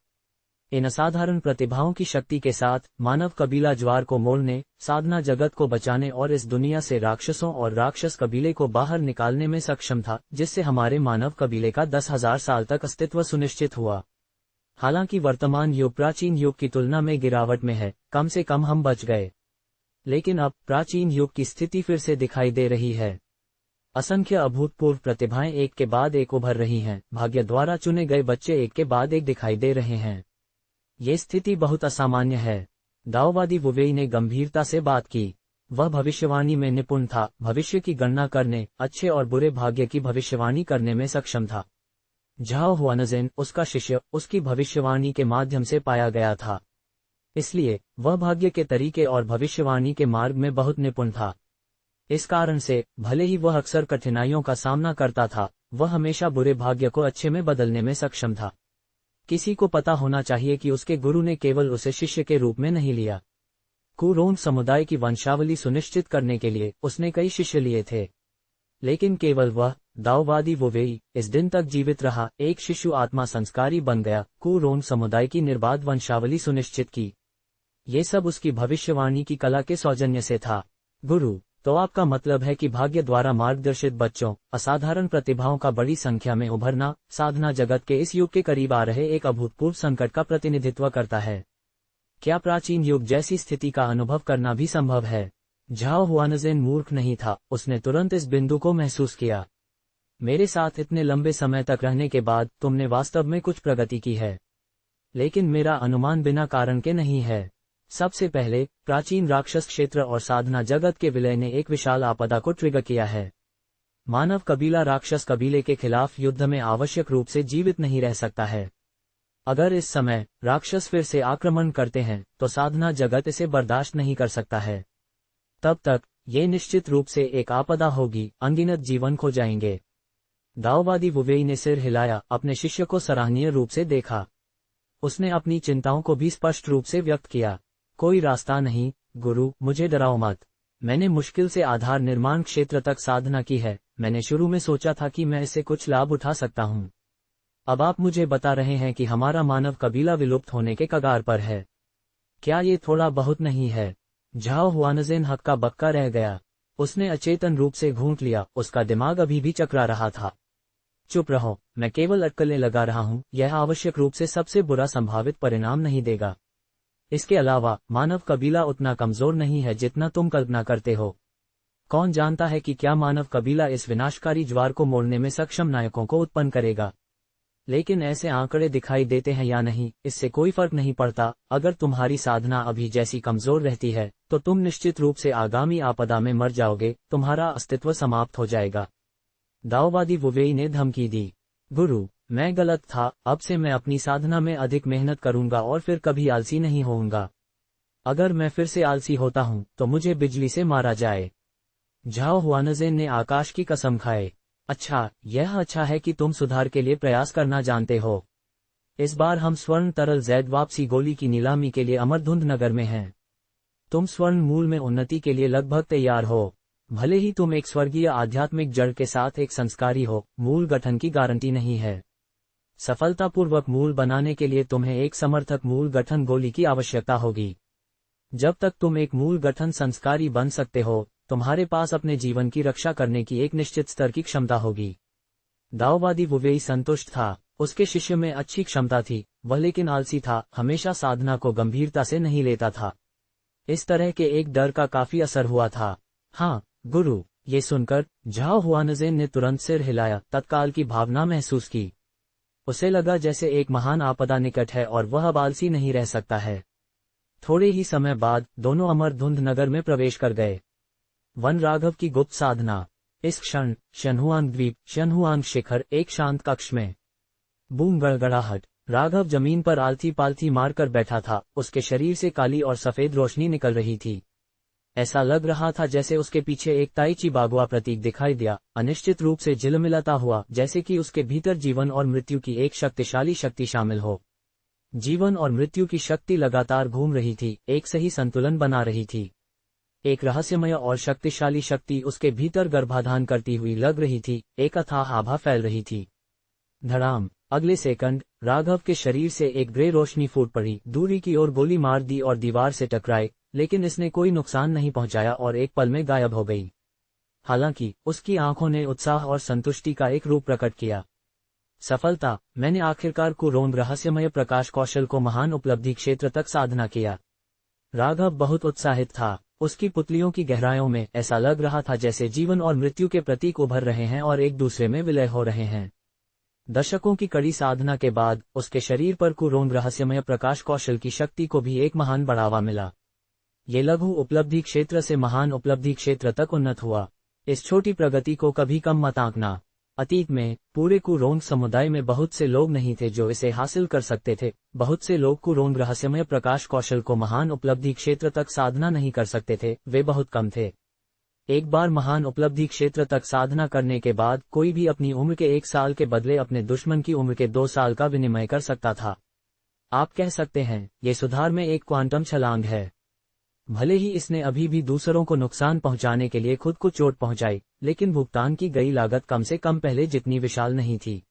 इन असाधारण प्रतिभाओं की शक्ति के साथ मानव कबीला ज्वार को मोड़ने, साधना जगत को बचाने और इस दुनिया से राक्षसों और राक्षस कबीले को बाहर निकालने में सक्षम था, जिससे हमारे मानव कबीले का 10,000 साल तक अस्तित्व सुनिश्चित हुआ। हालांकि वर्तमान युग प्राचीन युग की तुलना में गिरावट में है, कम से कम हम बच गए। लेकिन अब प्राचीन युग की स्थिति फिर से दिखाई दे रही है। असंख्य अभूतपूर्व प्रतिभाएं एक के बाद एक उभर रही हैं, भाग्य द्वारा चुने गए बच्चे एक के बाद एक दिखाई दे रहे हैं। ये स्थिति बहुत असामान्य है। दाओवादी वुवेई ने गंभीरता से बात की। वह भविष्यवाणी में निपुण था, भविष्य की गणना करने, अच्छे और बुरे भाग्य की भविष्यवाणी करने में सक्षम था। झाओ हुआनज़ेन, उसका शिष्य, उसकी भविष्यवाणी के माध्यम से पाया गया था। इसलिए वह भाग्य के तरीके और भविष्यवाणी के मार्ग में बहुत निपुण था। इस कारण से भले ही वह अक्सर कठिनाइयों का सामना करता था, वह हमेशा बुरे भाग्य को अच्छे में बदलने में सक्षम था। किसी को पता होना चाहिए कि उसके गुरु ने केवल उसे शिष्य के रूप में नहीं लिया। कुरोंग समुदाय की वंशावली सुनिश्चित करने के लिए उसने कई शिष्य लिए थे, लेकिन केवल वह, दाओवादी वुवेई, इस दिन तक जीवित रहा। एक शिशु आत्मा संस्कारी बन गया, कुरोंग समुदाय की निर्बाध वंशावली सुनिश्चित की। ये सब उसकी भविष्यवाणी की कला के सौजन्य से था। गुरु, तो आपका मतलब है कि भाग्य द्वारा मार्गदर्शित बच्चों, असाधारण प्रतिभाओं का बड़ी संख्या में उभरना, साधना जगत के इस युग के करीब आ रहे एक अभूतपूर्व संकट का प्रतिनिधित्व करता है। क्या प्राचीन युग जैसी स्थिति का अनुभव करना भी संभव है? झाओ हुआनज़ेन मूर्ख नहीं था, उसने तुरंत इस बिंदु को महसूस किया। मेरे साथ इतने लंबे समय तक रहने के बाद तुमने वास्तव में कुछ प्रगति की है, लेकिन मेरा अनुमान बिना कारण के नहीं है। सबसे पहले, प्राचीन राक्षस क्षेत्र और साधना जगत के विलय ने एक विशाल आपदा को ट्रिगर किया है। मानव कबीला राक्षस कबीले के खिलाफ युद्ध में आवश्यक रूप से जीवित नहीं रह सकता है। अगर इस समय राक्षस फिर से आक्रमण करते हैं तो साधना जगत इसे बर्दाश्त नहीं कर सकता है। तब तक ये निश्चित रूप से एक आपदा होगी, अनगिनत जीवन खो जाएंगे। दाओवादी वुवेई ने सिर हिलाया, अपने शिष्य को सराहनीय रूप से देखा। उसने अपनी चिंताओं को भी स्पष्ट रूप से व्यक्त किया। कोई रास्ता नहीं, गुरु, मुझे डराओ मत। मैंने मुश्किल से आधार निर्माण क्षेत्र तक साधना की है। मैंने शुरू में सोचा था कि मैं इससे कुछ लाभ उठा सकता हूँ। अब आप मुझे बता रहे हैं कि हमारा मानव कबीला विलुप्त होने के कगार पर है। क्या ये थोड़ा बहुत नहीं है? झाओ हुआनज़ेन हक्का बक्का रह गया। उसने अचेतन रूप से घूंट लिया, उसका दिमाग अभी भी चकरा रहा था। चुप रहो, मैं केवल अटकलें लगा रहा हूँ, यह आवश्यक रूप से सबसे बुरा संभावित परिणाम नहीं देगा। इसके अलावा मानव कबीला उतना कमजोर नहीं है जितना तुम कल्पना करते हो। कौन जानता है कि क्या मानव कबीला इस विनाशकारी ज्वार को मोड़ने में सक्षम नायकों को उत्पन्न करेगा। लेकिन ऐसे आंकड़े दिखाई देते हैं या नहीं, इससे कोई फर्क नहीं पड़ता। अगर तुम्हारी साधना अभी जैसी कमजोर रहती है तो तुम निश्चित रूप से आगामी आपदा में मर जाओगे, तुम्हारा अस्तित्व समाप्त हो जाएगा। दाओवादी वुवेई ने धमकी दी। गुरु, मैं गलत था, अब से मैं अपनी साधना में अधिक मेहनत करूंगा और फिर कभी आलसी नहीं होऊंगा। अगर मैं फिर से आलसी होता हूं तो मुझे बिजली से मारा जाए। झाओ हुआनज़ेन ने आकाश की कसम खाए। अच्छा, यह अच्छा है कि तुम सुधार के लिए प्रयास करना जानते हो। इस बार हम स्वर्ण तरल जैद वापसी गोली की नीलामी के लिए अमरधुंध नगर में हैं। तुम स्वर्ण मूल में उन्नति के लिए लगभग तैयार हो। भले ही तुम एक स्वर्गीय आध्यात्मिक जड़ के साथ एक संस्कारी हो, मूल गठन की गारंटी नहीं है। सफलतापूर्वक मूल बनाने के लिए तुम्हें एक समर्थक मूल गठन गोली की आवश्यकता होगी। जब तक तुम एक मूल गठन संस्कारी बन सकते हो, तुम्हारे पास अपने जीवन की रक्षा करने की एक निश्चित स्तर की क्षमता होगी। दाओवादी वुवेई संतुष्ट था। उसके शिष्य में अच्छी क्षमता थी, वह लेकिन आलसी था, हमेशा साधना को गंभीरता से नहीं लेता था। इस तरह के एक डर का काफी असर हुआ था। हाँ गुरु, ये सुनकर झाओ हुआनज़ेन ने तुरंत सिर हिलाया, तत्काल की भावना महसूस की। उसे लगा जैसे एक महान आपदा निकट है और वह अब आलसी नहीं रह सकता है। थोड़े ही समय बाद दोनों अमरधुंध नगर में प्रवेश कर गए। वन राघव की गुप्त साधना। इस क्षण शनहुआंग द्वीप, शनहुआंग शिखर, एक शांत कक्ष में। बूम गड़गड़ाहट। राघव जमीन पर आलती पालती मारकर बैठा था, उसके शरीर से काली और सफेद रोशनी निकल रही थी। ऐसा लग रहा था जैसे उसके पीछे एक ताइची बागुआ प्रतीक दिखाई दिया, अनिश्चित रूप से झिलमिलाता हुआ, जैसे कि उसके भीतर जीवन और मृत्यु की एक शक्तिशाली शक्ति शामिल हो। जीवन और मृत्यु की शक्ति लगातार घूम रही थी, एक सही संतुलन बना रही थी। एक रहस्यमय और शक्तिशाली शक्ति उसके भीतर गर्भाधान करती हुई लग रही थी, एक अथाह आभा फैल रही थी। धड़ाम। अगले सेकंड राघव के शरीर से एक ग्रे रोशनी फूट पड़ी, दूरी की ओर गोली मार दी और दीवार से टकराए, लेकिन इसने कोई नुकसान नहीं पहुंचाया और एक पल में गायब हो गई। हालांकि उसकी आंखों ने उत्साह और संतुष्टि का एक रूप प्रकट किया। सफलता, मैंने आखिरकार कुरोंग रहस्यमय प्रकाश कौशल को महान उपलब्धि क्षेत्र तक साधना किया। राघव बहुत उत्साहित था। उसकी पुतलियों की गहराइयों में ऐसा लग रहा था जैसे जीवन और मृत्यु के प्रतीक उभर रहे हैं और एक दूसरे में विलय हो रहे हैं। दशकों की कड़ी साधना के बाद उसके शरीर पर कुरोंग रहस्यमय प्रकाश कौशल की शक्ति को भी एक महान बढ़ावा मिला। ये लघु उपलब्धि क्षेत्र से महान उपलब्धि क्षेत्र तक उन्नत हुआ। इस छोटी प्रगति को कभी कम मत आंकना। अतीत में पूरे कुरोंग समुदाय में बहुत से लोग नहीं थे जो इसे हासिल कर सकते थे। बहुत से लोग कुरोंग रहस्यमय प्रकाश कौशल को महान उपलब्धि क्षेत्र तक साधना नहीं कर सकते थे, वे बहुत कम थे। एक बार महान उपलब्धि क्षेत्र तक साधना करने के बाद कोई भी अपनी उम्र के 1 साल के बदले अपने दुश्मन की उम्र के 2 साल का विनिमय कर सकता था। आप कह सकते हैं, ये सुधार में एक क्वांटम छलांग है। भले ही इसने अभी भी दूसरों को नुकसान पहुंचाने के लिए खुद को चोट पहुंचाई, लेकिन भुगतान की गई लागत कम से कम पहले जितनी विशाल नहीं थी।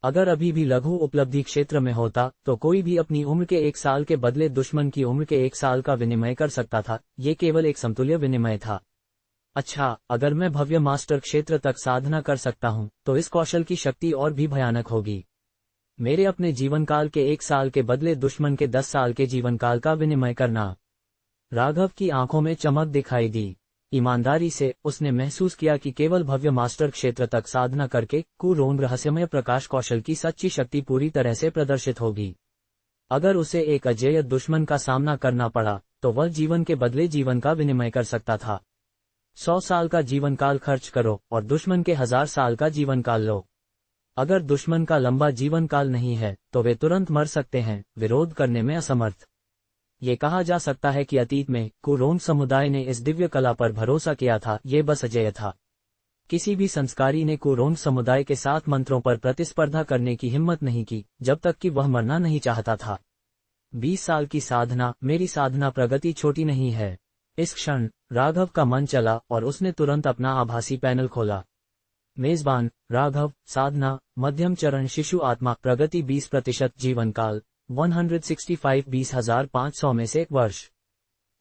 अगर अभी भी लघु उपलब्धि क्षेत्र में होता तो कोई भी अपनी उम्र के 1 साल के बदले दुश्मन की उम्र के 1 साल का विनिमय कर सकता था। ये केवल एक समतुल्य विनिमय था। अच्छा, अगर मैं भव्य मास्टर क्षेत्र तक साधना कर सकता हूं, तो इस कौशल की शक्ति और भी भयानक होगी। मेरे अपने जीवनकाल के 1 साल के बदले दुश्मन के 10 साल के जीवनकाल का विनिमय करना। राघव की आंखों में चमक दिखाई दी। ईमानदारी से उसने महसूस किया कि केवल भव्य मास्टर क्षेत्र तक साधना करके कुरोंग रहस्यमय प्रकाश कौशल की सच्ची शक्ति पूरी तरह से प्रदर्शित होगी। अगर उसे एक अजेय दुश्मन का सामना करना पड़ा तो वह जीवन के बदले जीवन का विनिमय कर सकता था। 100 साल का जीवन काल खर्च करो और दुश्मन के 1000 साल का जीवन काल लो। अगर दुश्मन का लंबा जीवन काल नहीं है तो वे तुरंत मर सकते हैं, विरोध करने में असमर्थ। ये कहा जा सकता है कि अतीत में कुरोंग समुदाय ने इस दिव्य कला पर भरोसा किया था, ये बस अजेय था। किसी भी संस्कारी ने कुरोंग समुदाय के साथ मंत्रों पर प्रतिस्पर्धा करने की हिम्मत नहीं की जब तक कि वह मरना नहीं चाहता था। 20 साल की साधना, मेरी साधना प्रगति छोटी नहीं है। इस क्षण राघव का मन चला और उसने तुरंत अपना आभासी पैनल खोला। मेजबान राघव, साधना मध्यम चरण शिशु आत्मा प्रगति 20% जीवन काल 165 20,500 में से 1 वर्ष।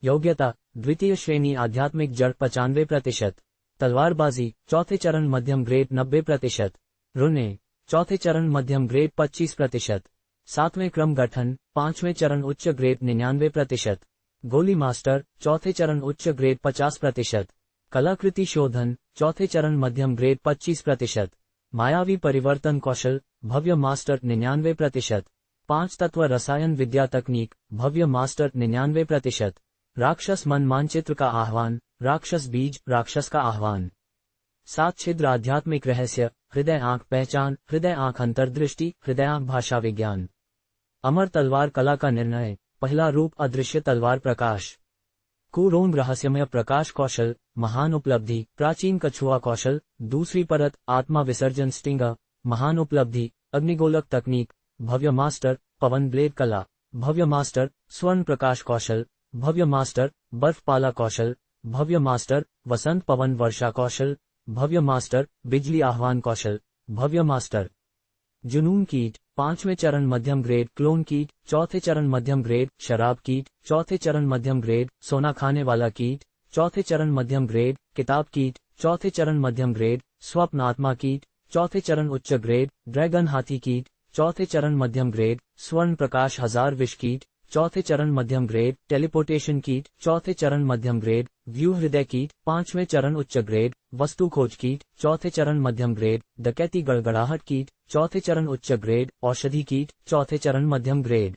योग्यता द्वितीय श्रेणी आध्यात्मिक जड़ 95%। तलवारबाजी चौथे चरण मध्यम ग्रेड 90%। रुने चौथे चरण मध्यम ग्रेड 25%। 7वें क्रम गठन 5वें चरण उच्च ग्रेड 99%। गोली मास्टर चौथे चरण उच्च ग्रेड 50%। कलाकृति शोधन चौथे चरण मध्यम ग्रेड 25%। मायावी परिवर्तन कौशल भव्य मास्टर 99%। 5 तत्व रसायन विद्या तकनीक भव्य मास्टर 99%। राक्षस मन मानचित्र का आह्वान राक्षस बीज राक्षस का आह्वान। 7 छिद्र आध्यात्मिक रहस्य हृदय आंख पहचान हृदय आंख अंतर्दृष्टि हृदय आंख भाषा विज्ञान। अमर तलवार कला का निर्णय पहला रूप अदृश्य तलवार प्रकाश। कुरोंग रहस्यमय प्रकाश कौशल महान उपलब्धि प्राचीन कछुआ कौशल। दूसरी परत आत्मा विसर्जन स्टिंगर महान उपलब्धि अग्निगोलक तकनीक भव्य मास्टर पवन ब्लेड कला। भव्य मास्टर स्वर्ण प्रकाश कौशल। भव्य मास्टर बर्फ पाला कौशल। भव्य मास्टर वसंत पवन वर्षा कौशल। भव्य मास्टर बिजली आह्वान कौशल। भव्य मास्टर जुनून कीट 5वें चरण मध्यम ग्रेड क्लोन कीट। चौथे चरण मध्यम ग्रेड शराब कीट। चौथे चरण मध्यम ग्रेड सोना खाने वाला कीट। चौथे चरण मध्यम ग्रेड किताब कीट। चौथे चरण मध्यम ग्रेड स्वप्न आत्मा कीट। चौथे चरण उच्च ग्रेड ड्रैगन हाथी कीट। चौथे चरण मध्यम ग्रेड स्वर्ण प्रकाश हजार विष कीट। चौथे चरण मध्यम ग्रेड टेलीपोर्टेशन कीट। चौथे चरण मध्यम ग्रेड व्यू हृदय कीट। 5वें चरण उच्च ग्रेड वस्तु खोज कीट। चौथे चरण मध्यम ग्रेड डकैती गड़गड़ाहट कीट। चौथे चरण उच्च ग्रेड औषधि कीट। चौथे चरण मध्यम ग्रेड।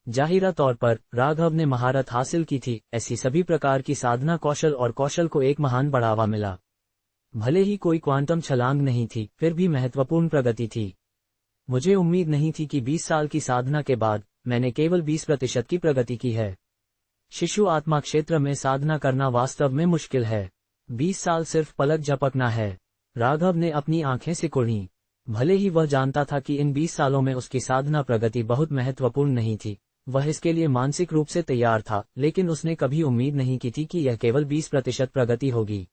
जाहिरा तौर पर राघव ने महारत हासिल की थी। ऐसी सभी प्रकार की साधना कौशल और कौशल को एक महान बढ़ावा मिला। भले ही कोई क्वांटम छलांग नहीं थी, फिर भी महत्वपूर्ण प्रगति थी। मुझे उम्मीद नहीं थी कि 20 साल की साधना के बाद मैंने केवल 20% की प्रगति की है। शिशु आत्मा क्षेत्र में साधना करना वास्तव में मुश्किल है। 20 साल सिर्फ पलक झपकना है। राघव ने अपनी आंखें सिकुड़ी। भले ही वह जानता था कि इन 20 सालों में उसकी साधना प्रगति बहुत महत्वपूर्ण नहीं थी, वह इसके लिए मानसिक रूप से तैयार था, लेकिन उसने कभी उम्मीद नहीं की थी कि यह केवल 20% प्रगति होगी।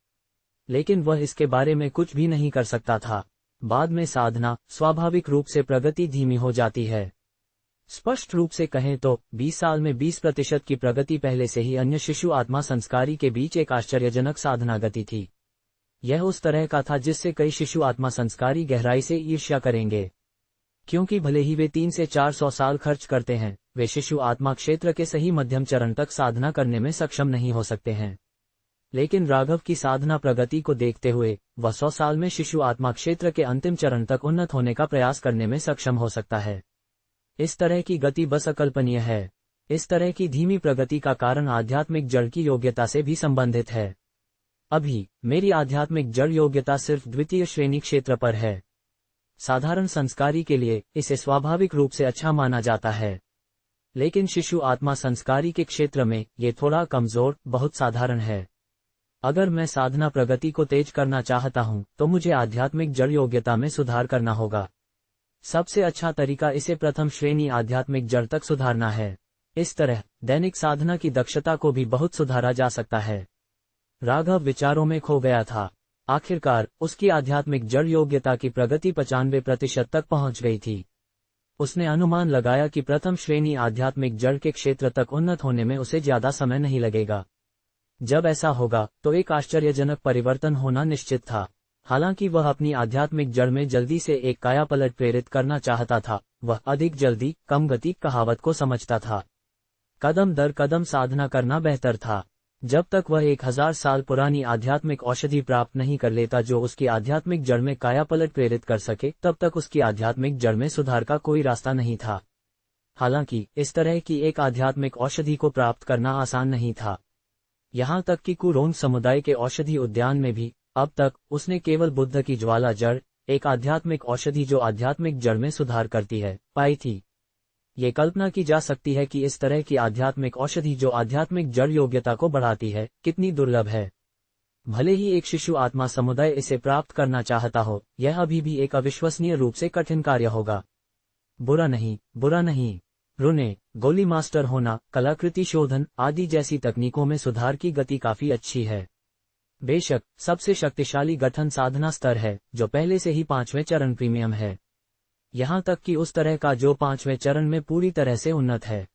लेकिन वह इसके बारे में कुछ भी नहीं कर सकता था। बाद में साधना स्वाभाविक रूप से प्रगति धीमी हो जाती है। स्पष्ट रूप से कहें तो 20 साल में 20% की प्रगति पहले से ही अन्य शिशु आत्मा संस्कारी के बीच एक आश्चर्यजनक साधना गति थी। यह उस तरह का था जिससे कई शिशु आत्मा संस्कारी गहराई से ईर्ष्या करेंगे। क्योंकि भले ही वे 300 से 400 साल खर्च करते हैं, वे शिशु आत्मा क्षेत्र के सही मध्यम चरण तक साधना करने में सक्षम नहीं हो सकते हैं। लेकिन राघव की साधना प्रगति को देखते हुए वह 100 साल में शिशु आत्मा क्षेत्र के अंतिम चरण तक उन्नत होने का प्रयास करने में सक्षम हो सकता है। इस तरह की गति बस अकल्पनीय है। इस तरह की धीमी प्रगति का कारण आध्यात्मिक जड़ की योग्यता से भी संबंधित है। अभी मेरी आध्यात्मिक जड़ योग्यता सिर्फ द्वितीय श्रेणी क्षेत्र पर है। साधारण संस्कारी के लिए इसे स्वाभाविक रूप से अच्छा माना जाता है, लेकिन शिशु आत्मा संस्कारी के क्षेत्र में ये थोड़ा कमजोर, बहुत साधारण है। अगर मैं साधना प्रगति को तेज करना चाहता हूं, तो मुझे आध्यात्मिक जड़ योग्यता में सुधार करना होगा। सबसे अच्छा तरीका इसे प्रथम श्रेणी आध्यात्मिक जड़ तक सुधारना है। इस तरह दैनिक साधना की दक्षता को भी बहुत सुधारा जा सकता है। राघव विचारों में खो गया था। आखिरकार उसकी आध्यात्मिक जड़ योग्यता की प्रगति 95% तक पहुंच गई थी। उसने अनुमान लगाया कि प्रथम श्रेणी आध्यात्मिक जड़ के क्षेत्र तक उन्नत होने में उसे ज्यादा समय नहीं लगेगा। जब ऐसा होगा तो एक आश्चर्यजनक परिवर्तन होना निश्चित था। हालांकि वह अपनी आध्यात्मिक जड़ में जल्दी से एक कायापलट प्रेरित करना चाहता था, वह अधिक जल्दी कम गति कहावत को समझता था। कदम दर कदम साधना करना बेहतर था। जब तक वह 1000 साल पुरानी आध्यात्मिक औषधि प्राप्त नहीं कर लेता जो उसकी आध्यात्मिक जड़ में कायापलट प्रेरित कर सके, तब तक उसकी आध्यात्मिक जड़ में सुधार का कोई रास्ता नहीं था। हालांकि इस तरह की एक आध्यात्मिक औषधि को प्राप्त करना आसान नहीं था। यहाँ तक कि कुरोंग समुदाय के औषधि उद्यान में भी अब तक उसने केवल बुद्ध की ज्वाला जड़, एक आध्यात्मिक औषधि जो आध्यात्मिक जड़ में सुधार करती है, पाई थी। ये कल्पना की जा सकती है कि इस तरह की आध्यात्मिक औषधि जो आध्यात्मिक जड़ योग्यता को बढ़ाती है, कितनी दुर्लभ है। भले ही एक शिशु आत्मा समुदाय इसे प्राप्त करना चाहता हो, यह अभी भी एक अविश्वसनीय रूप से कठिन कार्य होगा। बुरा नहीं। रुने, गोली मास्टर होना, कलाकृति शोधन आदि जैसी तकनीकों में सुधार की गति काफी अच्छी है। बेशक सबसे शक्तिशाली गठन साधना स्तर है, जो पहले से ही 5वें चरण प्रीमियम है। यहाँ तक कि उस तरह का जो 5वें चरण में पूरी तरह से उन्नत है।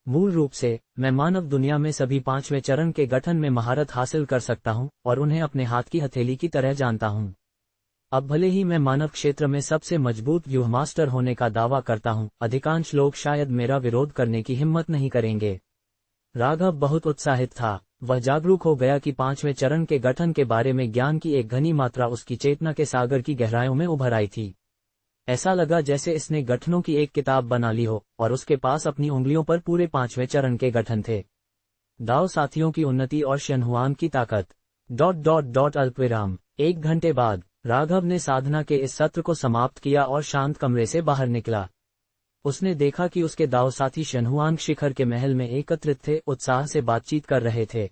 मूल रूप से मैं मानव दुनिया में सभी 5वें चरण के गठन में महारत हासिल कर सकता हूँ और उन्हें अपने हाथ की हथेली की तरह जानता हूँ। अब भले ही मैं मानव क्षेत्र में सबसे मजबूत व्यूह मास्टर होने का दावा करता हूँ, अधिकांश लोग शायद मेरा विरोध करने की हिम्मत नहीं करेंगे। राघव बहुत उत्साहित था। वह जागरूक हो गया कि 5वें चरण के गठन के बारे में ज्ञान की एक घनी मात्रा उसकी चेतना के सागर की गहराइयों में उभर आई थी। ऐसा लगा जैसे इसने गठनों की एक किताब बना ली हो और उसके पास अपनी उंगलियों पर पूरे 5वें चरण के गठन थे। दाओ साथियों की उन्नति और शनहुआन की ताकत। अल्पविराम। 1 घंटे बाद राघव ने साधना के इस सत्र को समाप्त किया और शांत कमरे से बाहर निकला। उसने देखा कि उसके दाव साथी शनहुआन शिखर के महल में एकत्रित थे, उत्साह से बातचीत कर रहे थे।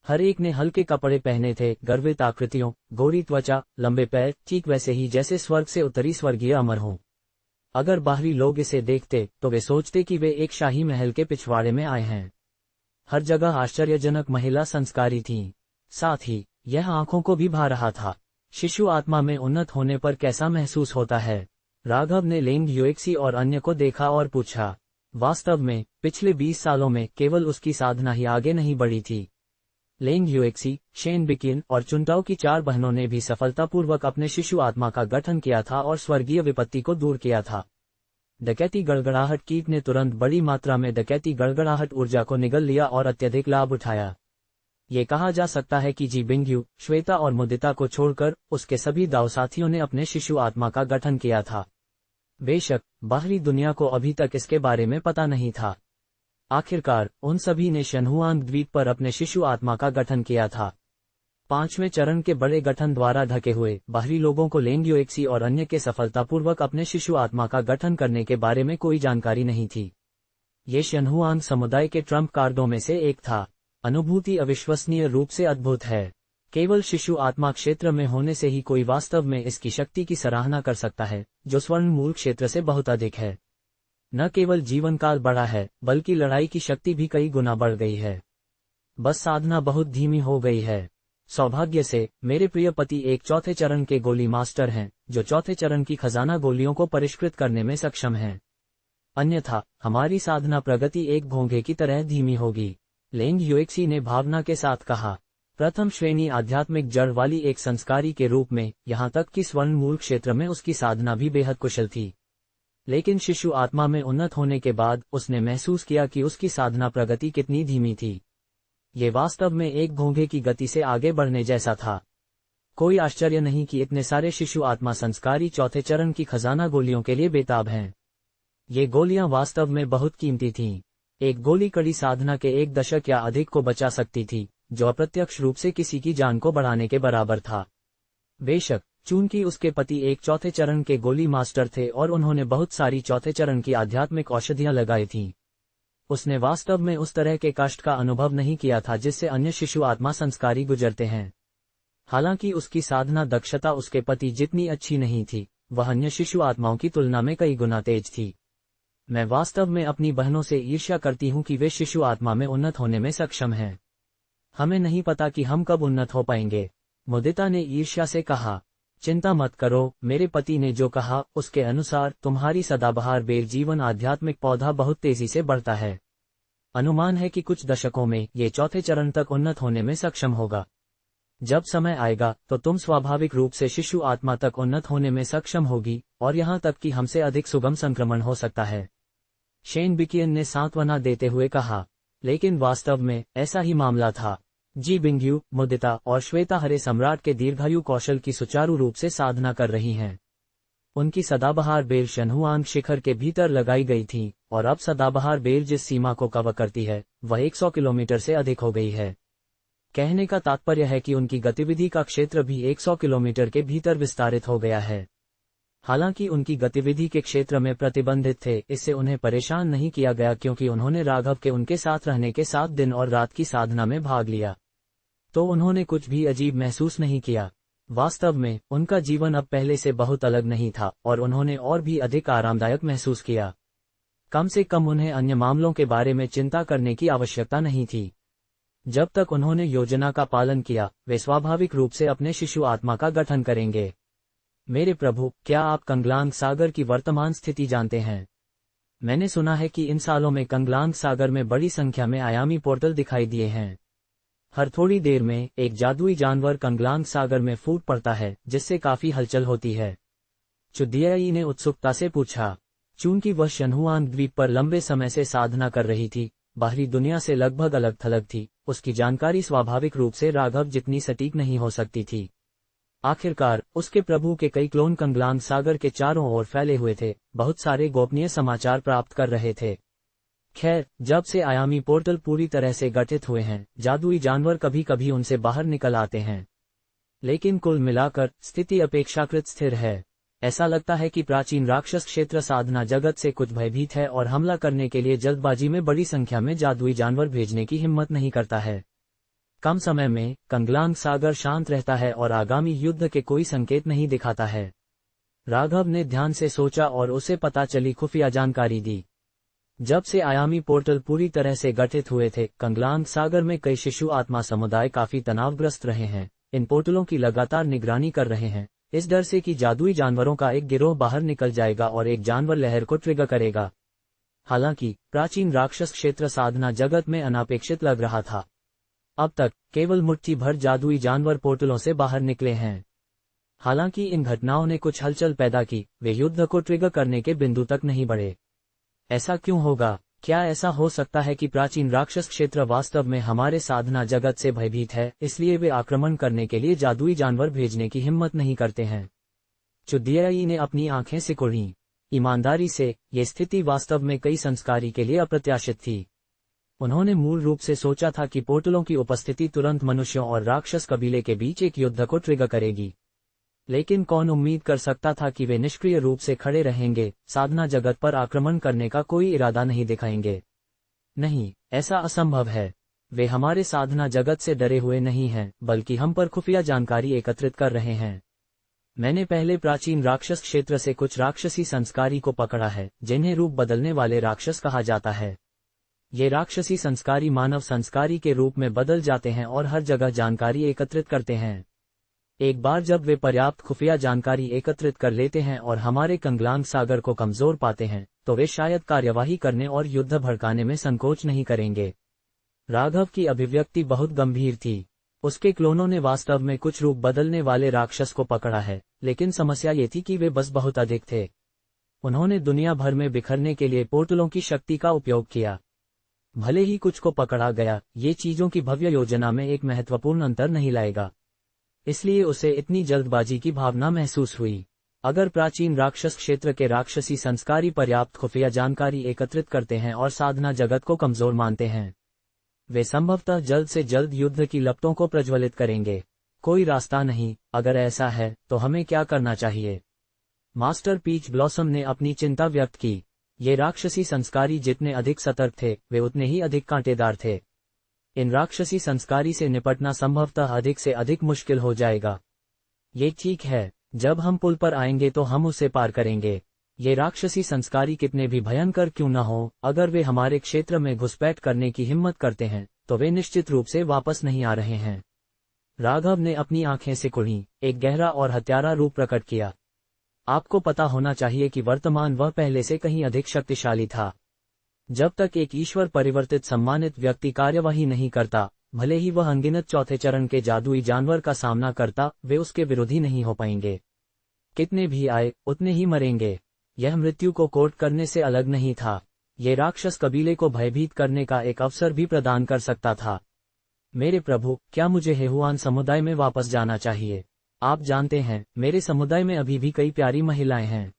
हर एक ने हल्के कपड़े पहने थे, गर्वित आकृतियों, गोरी त्वचा, लंबे पैर, ठीक वैसे ही जैसे स्वर्ग से उतरी स्वर्गीय अमर हों। अगर बाहरी लोग इसे देखते तो वे सोचते कि वे एक शाही महल के पिछवाड़े में आए हैं। हर जगह आश्चर्यजनक महिला संस्कारी थीं। साथ ही यह आंखों को भी भा रहा था। शिशु आत्मा में उन्नत होने पर कैसा महसूस होता है? राघव ने लेंग युएक्सी और अन्य को देखा और पूछा। वास्तव में पिछले 20 सालों में केवल उसकी साधना ही आगे नहीं बढ़ी थी। लेंग युएक्सी, शेन बिकिन और चुनटाओ की 4 बहनों ने भी सफलतापूर्वक अपने शिशु आत्मा का गठन किया था और स्वर्गीय विपत्ति को दूर किया था। डकैती गड़गड़ाहट कीट ने तुरंत बड़ी मात्रा में डकैती गड़गड़ाहट ऊर्जा को निगल लिया और अत्यधिक लाभ उठाया। ये कहा जा सकता है कि जी बिंग्यू, श्वेता और मुदिता को छोड़कर उसके सभी दाव साथियों ने अपने शिशु आत्मा का गठन किया था। बेशक बाहरी दुनिया को अभी तक इसके बारे में पता नहीं था। आखिरकार उन सभी ने शनहुआन द्वीप पर अपने शिशु आत्मा का गठन किया था। 5वें चरण के बड़े गठन द्वारा ढके हुए बाहरी लोगों को लेंग युएक्सी और अन्य के सफलतापूर्वक अपने शिशु आत्मा का गठन करने के बारे में कोई जानकारी नहीं थी। ये शनहुआन समुदाय के ट्रम्प कार्डों में से एक था। अनुभूति अविश्वसनीय रूप से अद्भुत है। केवल शिशु आत्मा क्षेत्र में होने से ही कोई वास्तव में इसकी शक्ति की सराहना कर सकता है, जो स्वर्ण मूल क्षेत्र से बहुत अधिक है। न केवल जीवन काल बढ़ा है, बल्कि लड़ाई की शक्ति भी कई गुना बढ़ गई है। बस साधना बहुत धीमी हो गई है। सौभाग्य से मेरे प्रिय पति एक 4थे चरण के गोली मास्टर हैं, जो 4थे चरण की खजाना गोलियों को परिष्कृत करने में सक्षम हैं। अन्यथा हमारी साधना प्रगति एक घोंघे की तरह धीमी होगी। लेंग युएक्सी ने भावना के साथ कहा। प्रथम श्रेणी आध्यात्मिक जड़ वाली एक संस्कारी के रूप में, यहाँ तक कि स्वर्ण मूल क्षेत्र में उसकी साधना भी बेहद कुशल थी। लेकिन शिशु आत्मा में उन्नत होने के बाद उसने महसूस किया कि उसकी साधना प्रगति कितनी धीमी थी। ये वास्तव में एक घोंघे की गति से आगे बढ़ने जैसा था। कोई आश्चर्य नहीं कि इतने सारे शिशु आत्मा संस्कारी चौथे चरण की खजाना गोलियों के लिए बेताब हैं। ये गोलियां वास्तव में बहुत कीमती थीं। एक गोली कड़ी साधना के 1 दशक या अधिक को बचा सकती थी, जो अप्रत्यक्ष रूप से किसी की जान को बढ़ाने के बराबर था। बेशक, चूंकि उसके पति एक चौथे चरण के गोली मास्टर थे और उन्होंने बहुत सारी चौथे चरण की आध्यात्मिक औषधियां लगाई थीं, उसने वास्तव में उस तरह के कष्ट का अनुभव नहीं किया था जिससे अन्य शिशु आत्मा संस्कारी गुजरते हैं। हालांकि उसकी साधना दक्षता उसके पति जितनी अच्छी नहीं थी, वह अन्य शिशु आत्माओं की तुलना में कई गुना तेज थी। मैं वास्तव में अपनी बहनों से ईर्ष्या करती हूं कि वे शिशु आत्मा में उन्नत होने में सक्षम हैं। हमें नहीं पता कि हम कब उन्नत हो पाएंगे। मुदिता ने ईर्ष्या से कहा। चिंता मत करो, मेरे पति ने जो कहा उसके अनुसार तुम्हारी सदाबहार बेर जीवन आध्यात्मिक पौधा बहुत तेजी से बढ़ता है। अनुमान है कि कुछ दशकों में ये चौथे चरण तक उन्नत होने में सक्षम होगा। जब समय आएगा तो तुम स्वाभाविक रूप से शिशु आत्मा तक उन्नत होने में सक्षम होगी, और यहाँ तक कि हमसे अधिक सुगम संक्रमण हो सकता है। शेन बिकियन ने सांत्वना देते हुए कहा। लेकिन वास्तव में ऐसा ही मामला था। जी बिंगयू, मुदिता और श्वेता हरे सम्राट के दीर्घायु कौशल की सुचारू रूप से साधना कर रही हैं। उनकी सदाबहार बेल शनहुआंग शिखर के भीतर लगाई गई थी, और अब सदाबहार बेल जिस सीमा को कवर करती है वह 100 किलोमीटर से अधिक हो गई है। कहने का तात्पर्य है कि उनकी गतिविधि का क्षेत्र भी 100 किलोमीटर के भीतर विस्तारित हो गया है। हालांकि उनकी गतिविधि के क्षेत्र में प्रतिबंधित थे, इससे उन्हें परेशान नहीं किया गया क्योंकि उन्होंने राघव के उनके साथ रहने के 7 दिन और रात की साधना में भाग लिया। तो उन्होंने कुछ भी अजीब महसूस नहीं किया। वास्तव में उनका जीवन अब पहले से बहुत अलग नहीं था और उन्होंने और भी अधिक आरामदायक महसूस किया। कम से कम उन्हें अन्य मामलों के बारे में चिंता करने की आवश्यकता नहीं थी। जब तक उन्होंने योजना का पालन किया, वे स्वाभाविक रूप से अपने शिशु आत्मा का गठन करेंगे। मेरे प्रभु, क्या आप कंगलांग सागर की वर्तमान स्थिति जानते हैं? मैंने सुना है कि इन सालों में कंगलांग सागर में बड़ी संख्या में आयामी पोर्टल दिखाई दिए हैं। हर थोड़ी देर में एक जादुई जानवर कंगलांग सागर में फूट पड़ता है, जिससे काफी हलचल होती है। चुदियाई ने उत्सुकता से पूछा। चूंकि वह शनहुआन द्वीप पर लंबे समय से साधना कर रही थी, बाहरी दुनिया से लगभग अलग थलग थी, उसकी जानकारी स्वाभाविक रूप से राघव जितनी सटीक नहीं हो सकती थी। आखिरकार उसके प्रभु के कई क्लोन कंगलांग सागर के चारों ओर फैले हुए थे, बहुत सारे गोपनीय समाचार प्राप्त कर रहे थे। खैर, जब से आयामी पोर्टल पूरी तरह से गठित हुए हैं, जादुई जानवर कभी कभी उनसे बाहर निकल आते हैं। लेकिन कुल मिलाकर स्थिति अपेक्षाकृत स्थिर है। ऐसा लगता है कि प्राचीन राक्षस क्षेत्र साधना जगत से कुछ भयभीत है और हमला करने के लिए जल्दबाजी में बड़ी संख्या में जादुई जानवर भेजने की हिम्मत नहीं करता है। कम समय में कंगलांग सागर शांत रहता है और आगामी युद्ध के कोई संकेत नहीं दिखाता है। राघव ने ध्यान से सोचा और उसे पता चली खुफिया जानकारी दी। जब से आयामी पोर्टल पूरी तरह से गठित हुए थे, कंगलांग सागर में कई शिशु आत्मा समुदाय काफी तनावग्रस्त रहे हैं। इन पोर्टलों की लगातार निगरानी कर रहे हैं, इस डर से कि जादुई जानवरों का एक गिरोह बाहर निकल जाएगा और एक जानवर लहर को ट्रिगर करेगा। हालांकि प्राचीन राक्षस क्षेत्र साधना जगत में अनापेक्षित लग रहा था। अब तक केवल मुट्ठी भर जादुई जानवर पोर्टलों से बाहर निकले हैं। हालांकि इन घटनाओं ने कुछ हलचल पैदा की, वे युद्ध को ट्रिगर करने के बिंदु तक नहीं बढ़े। ऐसा क्यों होगा? क्या ऐसा हो सकता है कि प्राचीन राक्षस क्षेत्र वास्तव में हमारे साधना जगत से भयभीत है, इसलिए वे आक्रमण करने के लिए जादुई जानवर भेजने की हिम्मत नहीं करते हैं? चुदियाई ने अपनी आंखें सिकुड़ी। ईमानदारी से, ये स्थिति वास्तव में कई संस्कारी के लिए अप्रत्याशित थी। उन्होंने मूल रूप से सोचा था कि पोर्टलों की उपस्थिति तुरंत मनुष्यों और राक्षस कबीले के बीच एक युद्ध को ट्रिगर करेगी। लेकिन कौन उम्मीद कर सकता था कि वे निष्क्रिय रूप से खड़े रहेंगे, साधना जगत पर आक्रमण करने का कोई इरादा नहीं दिखाएंगे? नहीं, ऐसा असंभव है। वे हमारे साधना जगत से डरे हुए नहीं हैं, बल्कि हम पर खुफिया जानकारी एकत्रित कर रहे हैं। मैंने पहले प्राचीन राक्षस क्षेत्र से कुछ राक्षसी संस्कारी को पकड़ा है, जिन्हें रूप बदलने वाले राक्षस कहा जाता है। ये राक्षसी संस्कारी मानव संस्कारी के रूप में बदल जाते हैं और हर जगह जानकारी एकत्रित करते हैं। एक बार जब वे पर्याप्त खुफिया जानकारी एकत्रित कर लेते हैं और हमारे कंगलांग सागर को कमजोर पाते हैं, तो वे शायद कार्यवाही करने और युद्ध भड़काने में संकोच नहीं करेंगे। राघव की अभिव्यक्ति बहुत गंभीर थी। उसके क्लोनों ने वास्तव में कुछ रूप बदलने वाले राक्षस को पकड़ा है, लेकिन समस्या ये थी कि वे बस बहुत अधिक थे। उन्होंने दुनिया भर में बिखरने के लिए पोर्टलों की शक्ति का उपयोग किया। भले ही कुछ को पकड़ा गया, ये चीजों की भव्य योजना में एक महत्वपूर्ण अंतर नहीं लाएगा। इसलिए उसे इतनी जल्दबाजी की भावना महसूस हुई। अगर प्राचीन राक्षस क्षेत्र के राक्षसी संस्कारी पर्याप्त खुफिया जानकारी एकत्रित करते हैं और साधना जगत को कमजोर मानते हैं, वे संभवतः जल्द से जल्द युद्ध की लपटों को प्रज्वलित करेंगे। कोई रास्ता नहीं। अगर ऐसा है तो हमें क्या करना चाहिए? मास्टर पीच ब्लॉसम ने अपनी चिंता व्यक्त की। ये राक्षसी संस्कारी जितने अधिक सतर्क थे, वे उतने ही अधिक कांटेदार थे। इन राक्षसी संस्कारी से निपटना संभवतः अधिक से अधिक मुश्किल हो जाएगा। ये ठीक है, जब हम पुल पर आएंगे तो हम उसे पार करेंगे। ये राक्षसी संस्कारी कितने भी भयंकर क्यों न हो, अगर वे हमारे क्षेत्र में घुसपैठ करने की हिम्मत करते हैं तो वे निश्चित रूप से वापस नहीं आ रहे हैं। राघव ने अपनी आंखें सिकुड़ी, एक गहरा और हत्यारा रूप प्रकट किया। आपको पता होना चाहिए कि वर्तमान वह पहले से कहीं अधिक शक्तिशाली था। जब तक एक ईश्वर परिवर्तित सम्मानित व्यक्ति कार्यवाही नहीं करता, भले ही वह अनगिनत चौथे चरण के जादुई जानवर का सामना करता, वे उसके विरोधी नहीं हो पाएंगे। कितने भी आए, उतने ही मरेंगे। यह मृत्यु को कोर्ट करने से अलग नहीं था। ये राक्षस कबीले को भयभीत करने का एक अवसर भी प्रदान कर सकता था। मेरे प्रभु, क्या मुझे हेहुआन समुदाय में वापस जाना चाहिए? आप जानते हैं, मेरे समुदाय में अभी भी कई प्यारी महिलाएं हैं।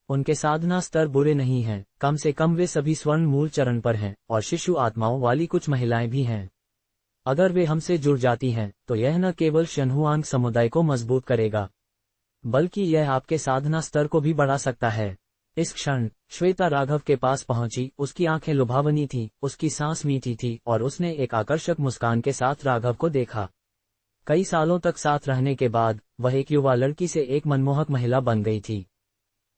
उनके साधना स्तर बुरे नहीं हैं, कम से कम वे सभी स्वर्ण मूल चरण पर हैं, और शिशु आत्माओं वाली कुछ महिलाएं भी हैं। अगर वे हमसे जुड़ जाती हैं, तो यह न केवल शनहुआंग समुदाय को मजबूत करेगा, बल्कि यह आपके साधना स्तर को भी बढ़ा सकता है। इस क्षण श्वेता राघव के पास पहुंची। उसकी आंखें लुभावनी थी, उसकी सांस मीठी थी, और उसने एक आकर्षक मुस्कान के साथ राघव को देखा। कई सालों तक साथ रहने के बाद वह एक युवा लड़की से एक मनमोहक महिला बन गई थी।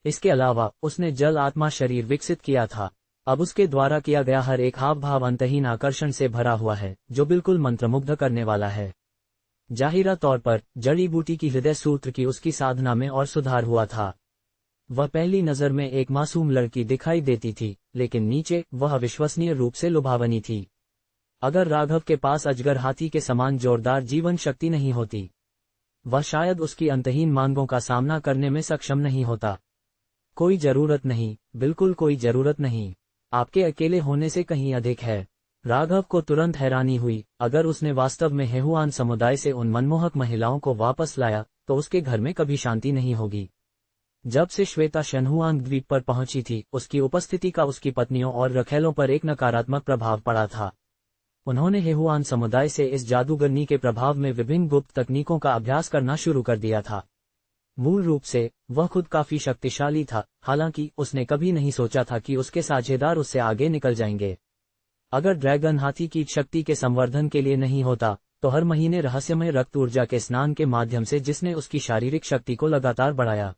इसके अलावा उसने जल आत्मा शरीर विकसित किया था। अब उसके द्वारा किया गया हर एक हाव भाव अंतहीन आकर्षण से भरा हुआ है, जो बिल्कुल मंत्रमुग्ध करने वाला है। जाहिरा तौर पर जड़ी बूटी की हृदय सूत्र की उसकी साधना में और सुधार हुआ था। वह पहली नजर में एक मासूम लड़की दिखाई देती थी, लेकिन नीचे वह अविश्वसनीय रूप से लुभावनी थी। अगर राघव के पास अजगर हाथी के समान जोरदार जीवन शक्ति नहीं होती, वह शायद उसकी अंतहीन मांगों का सामना करने में सक्षम नहीं होता। कोई जरूरत नहीं, बिल्कुल कोई जरूरत नहीं। आपके अकेले होने से कहीं अधिक है। राघव को तुरंत हैरानी हुई। अगर उसने वास्तव में हेहुआन समुदाय से उन मनमोहक महिलाओं को वापस लाया, तो उसके घर में कभी शांति नहीं होगी। जब से श्वेता शनहुआंग द्वीप पर पहुंची थी, उसकी उपस्थिति का उसकी पत्नियों और रखेलों पर एक नकारात्मक प्रभाव पड़ा था। उन्होंने हेहुआन समुदाय से इस जादूगरनी के प्रभाव में विभिन्न गुप्त तकनीकों का अभ्यास करना शुरू कर दिया था। मूल रूप से वह खुद काफी शक्तिशाली था, हालांकि उसने कभी नहीं सोचा था कि उसके साझेदार उससे आगे निकल जाएंगे। अगर ड्रैगन हाथी की शक्ति के संवर्धन के लिए नहीं होता, तो हर महीने रहस्यमय रक्त ऊर्जा के स्नान के माध्यम से जिसने उसकी शारीरिक शक्ति को लगातार बढ़ाया,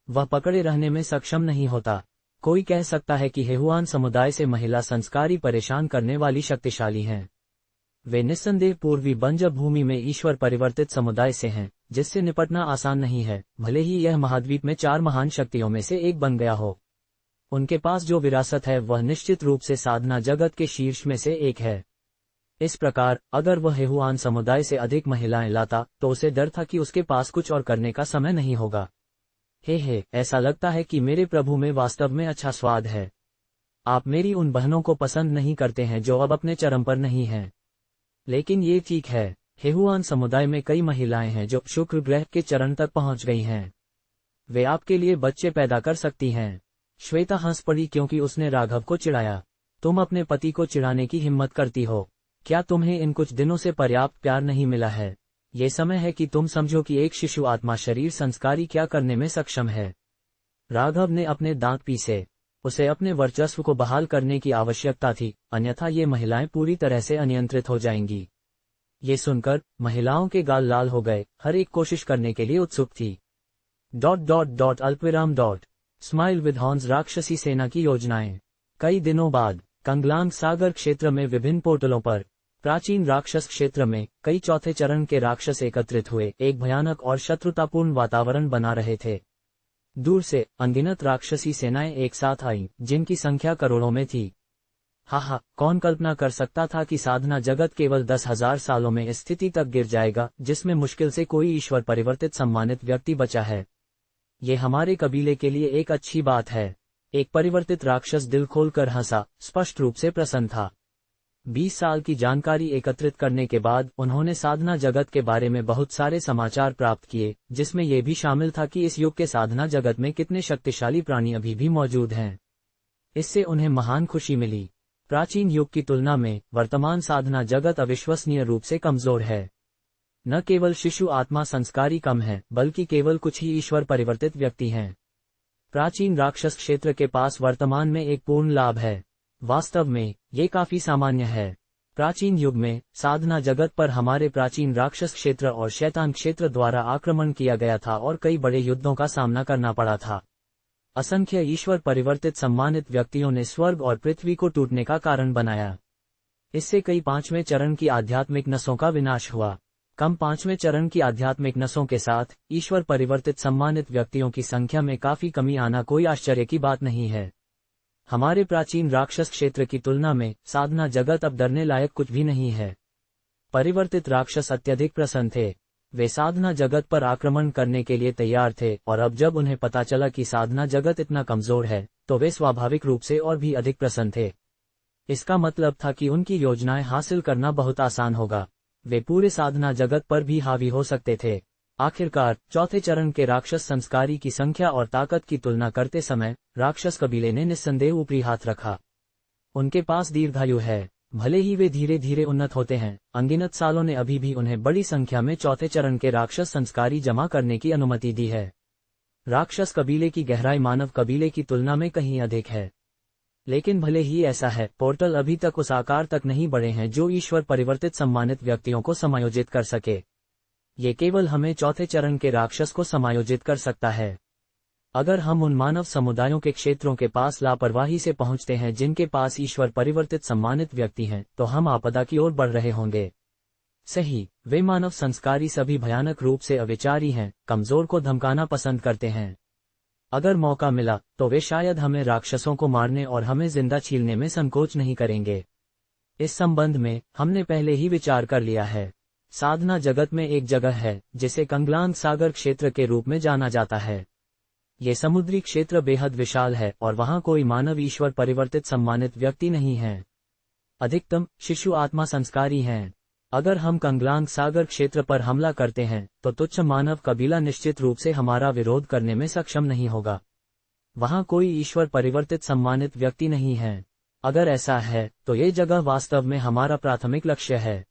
वह पकड़े रहने में सक्षम नहीं होता। कोई कह सकता है कि हेहुआन समुदाय से महिला संस्कारी परेशान करने वाली शक्तिशाली हैं। वे निस्संदेह पूर्वी बंजर भूमि में ईश्वर परिवर्तित समुदाय से हैं, जिससे निपटना आसान नहीं है, भले ही यह महाद्वीप में 4 महान शक्तियों में से एक बन गया हो। उनके पास जो विरासत है वह निश्चित रूप से साधना जगत के शीर्ष में से एक है। इस प्रकार अगर वह हेहुआन समुदाय से अधिक महिलाएं लाता, तो उसे डर था कि उसके पास कुछ और करने का समय नहीं होगा। हे, ऐसा लगता है कि मेरे प्रभु में वास्तव में अच्छा स्वाद है। आप मेरी उन बहनों को पसंद नहीं करते हैं जो अब अपने चरम पर नहीं हैं। लेकिन ये ठीक है, हेहुआन समुदाय में कई महिलाएं हैं जो शुक्र ग्रह के चरण तक पहुंच गई हैं। वे आपके लिए बच्चे पैदा कर सकती हैं। श्वेता हंस पड़ी क्योंकि उसने राघव को चिढ़ाया। तुम अपने पति को चिढ़ाने की हिम्मत करती हो? क्या तुम्हें इन कुछ दिनों से पर्याप्त प्यार नहीं मिला है? ये समय है कि तुम समझो कि एक शिशु आत्मा शरीर संस्कारी क्या करने में सक्षम है। राघव ने अपने दांत पीसे। उसे अपने वर्चस्व को बहाल करने की आवश्यकता थी, अन्यथा ये महिलाएं पूरी तरह से अनियंत्रित हो जाएंगी। ये सुनकर महिलाओं के गाल लाल हो गए, हर एक कोशिश करने के लिए उत्सुक थी। अल्पविराम स्माइल विद हॉर्न्स राक्षसी सेना की योजनाएं। कई दिनों बाद कंगलांग सागर क्षेत्र में विभिन्न पोर्टलों पर प्राचीन राक्षस क्षेत्र में कई चौथे चरण के राक्षस एकत्रित हुए एक भयानक और शत्रुतापूर्ण वातावरण बना रहे थे। दूर से अनगिनत राक्षसी सेनाएं एक साथ आईं, जिनकी संख्या करोड़ों में थी। कौन कल्पना कर सकता था कि साधना जगत केवल 10,000 सालों में इस स्थिति तक गिर जाएगा जिसमें मुश्किल से कोई ईश्वर परिवर्तित सम्मानित व्यक्ति बचा है। ये हमारे कबीले के लिए एक अच्छी बात है। एक परिवर्तित राक्षस दिल खोलकर हंसा, स्पष्ट रूप से प्रसन्न था। 20 साल की जानकारी एकत्रित करने के बाद उन्होंने साधना जगत के बारे में बहुत सारे समाचार प्राप्त किए, जिसमें यह भी शामिल था कि इस युग के साधना जगत में कितने शक्तिशाली प्राणी अभी भी मौजूद हैं। इससे उन्हें महान खुशी मिली। प्राचीन युग की तुलना में वर्तमान साधना जगत अविश्वसनीय रूप से कमजोर है। न केवल शिशु आत्मा संस्कारी कम है, बल्कि केवल कुछ ही ईश्वर परिवर्तित व्यक्ति हैं। प्राचीन राक्षस क्षेत्र के पास वर्तमान में एक पूर्ण लाभ है। वास्तव में ये काफी सामान्य है। प्राचीन युग में साधना जगत पर हमारे प्राचीन राक्षस क्षेत्र और शैतान क्षेत्र द्वारा आक्रमण किया गया था और कई बड़े युद्धों का सामना करना पड़ा था। असंख्य ईश्वर परिवर्तित सम्मानित व्यक्तियों ने स्वर्ग और पृथ्वी को टूटने का कारण बनाया। इससे कई 5वें चरण की आध्यात्मिक नसों का विनाश हुआ। कम 5वें चरण की आध्यात्मिक नसों के साथ ईश्वर परिवर्तित सम्मानित व्यक्तियों की संख्या में काफी कमी आना कोई आश्चर्य की बात नहीं है। हमारे प्राचीन राक्षस क्षेत्र की तुलना में साधना जगत अब डरने लायक कुछ भी नहीं है। परिवर्तित राक्षस अत्यधिक प्रसन्न थे। वे साधना जगत पर आक्रमण करने के लिए तैयार थे, और अब जब उन्हें पता चला कि साधना जगत इतना कमजोर है, तो वे स्वाभाविक रूप से और भी अधिक प्रसन्न थे। इसका मतलब था कि उनकी योजनाएं हासिल करना बहुत आसान होगा। वे पूरे साधना जगत पर भी हावी हो सकते थे। आखिरकार चौथे चरण के राक्षस संस्कारी की संख्या और ताकत की तुलना करते समय राक्षस कबीले ने निस्संदेह ऊपरी हाथ रखा। उनके पास दीर्घायु है। भले ही वे धीरे धीरे उन्नत होते हैं, अनगिनत सालों ने अभी भी उन्हें बड़ी संख्या में चौथे चरण के राक्षस संस्कारी जमा करने की अनुमति दी है। राक्षस कबीले की गहराई मानव कबीले की तुलना में कहीं अधिक है। लेकिन भले ही ऐसा है, पोर्टल अभी तक उस आकार तक नहीं बढ़े हैं जो ईश्वर परिवर्तित सम्मानित व्यक्तियों को समायोजित कर सके। ये केवल हमें चौथे चरण के राक्षस को समायोजित कर सकता है। अगर हम उन मानव समुदायों के क्षेत्रों के पास लापरवाही से पहुंचते हैं जिनके पास ईश्वर परिवर्तित सम्मानित व्यक्ति हैं, तो हम आपदा की ओर बढ़ रहे होंगे। सही, वे मानव संस्कारी सभी भयानक रूप से अविचारी हैं, कमजोर को धमकाना पसंद करते हैं। अगर मौका मिला तो वे शायद हमें राक्षसों को मारने और हमें जिंदा छीलने में संकोच नहीं करेंगे। इस संबंध में हमने पहले ही विचार कर लिया है। साधना जगत में एक जगह है जिसे कंगलांग सागर क्षेत्र के रूप में जाना जाता है। ये समुद्री क्षेत्र बेहद विशाल है और वहां कोई मानव ईश्वर परिवर्तित सम्मानित व्यक्ति नहीं है। अधिकतम शिशु आत्मा संस्कारी हैं। अगर हम कंगलांग सागर क्षेत्र पर हमला करते हैं तो तुच्छ मानव कबीला निश्चित रूप से हमारा विरोध करने में सक्षम नहीं होगा। वहां कोई ईश्वर परिवर्तित सम्मानित व्यक्ति नहीं है। अगर ऐसा है तो ये जगह वास्तव में हमारा प्राथमिक लक्ष्य है।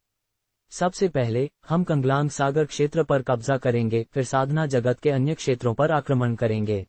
सबसे पहले हम कंगलांग सागर क्षेत्र पर कब्जा करेंगे, फिर साधना जगत के अन्य क्षेत्रों पर आक्रमण करेंगे।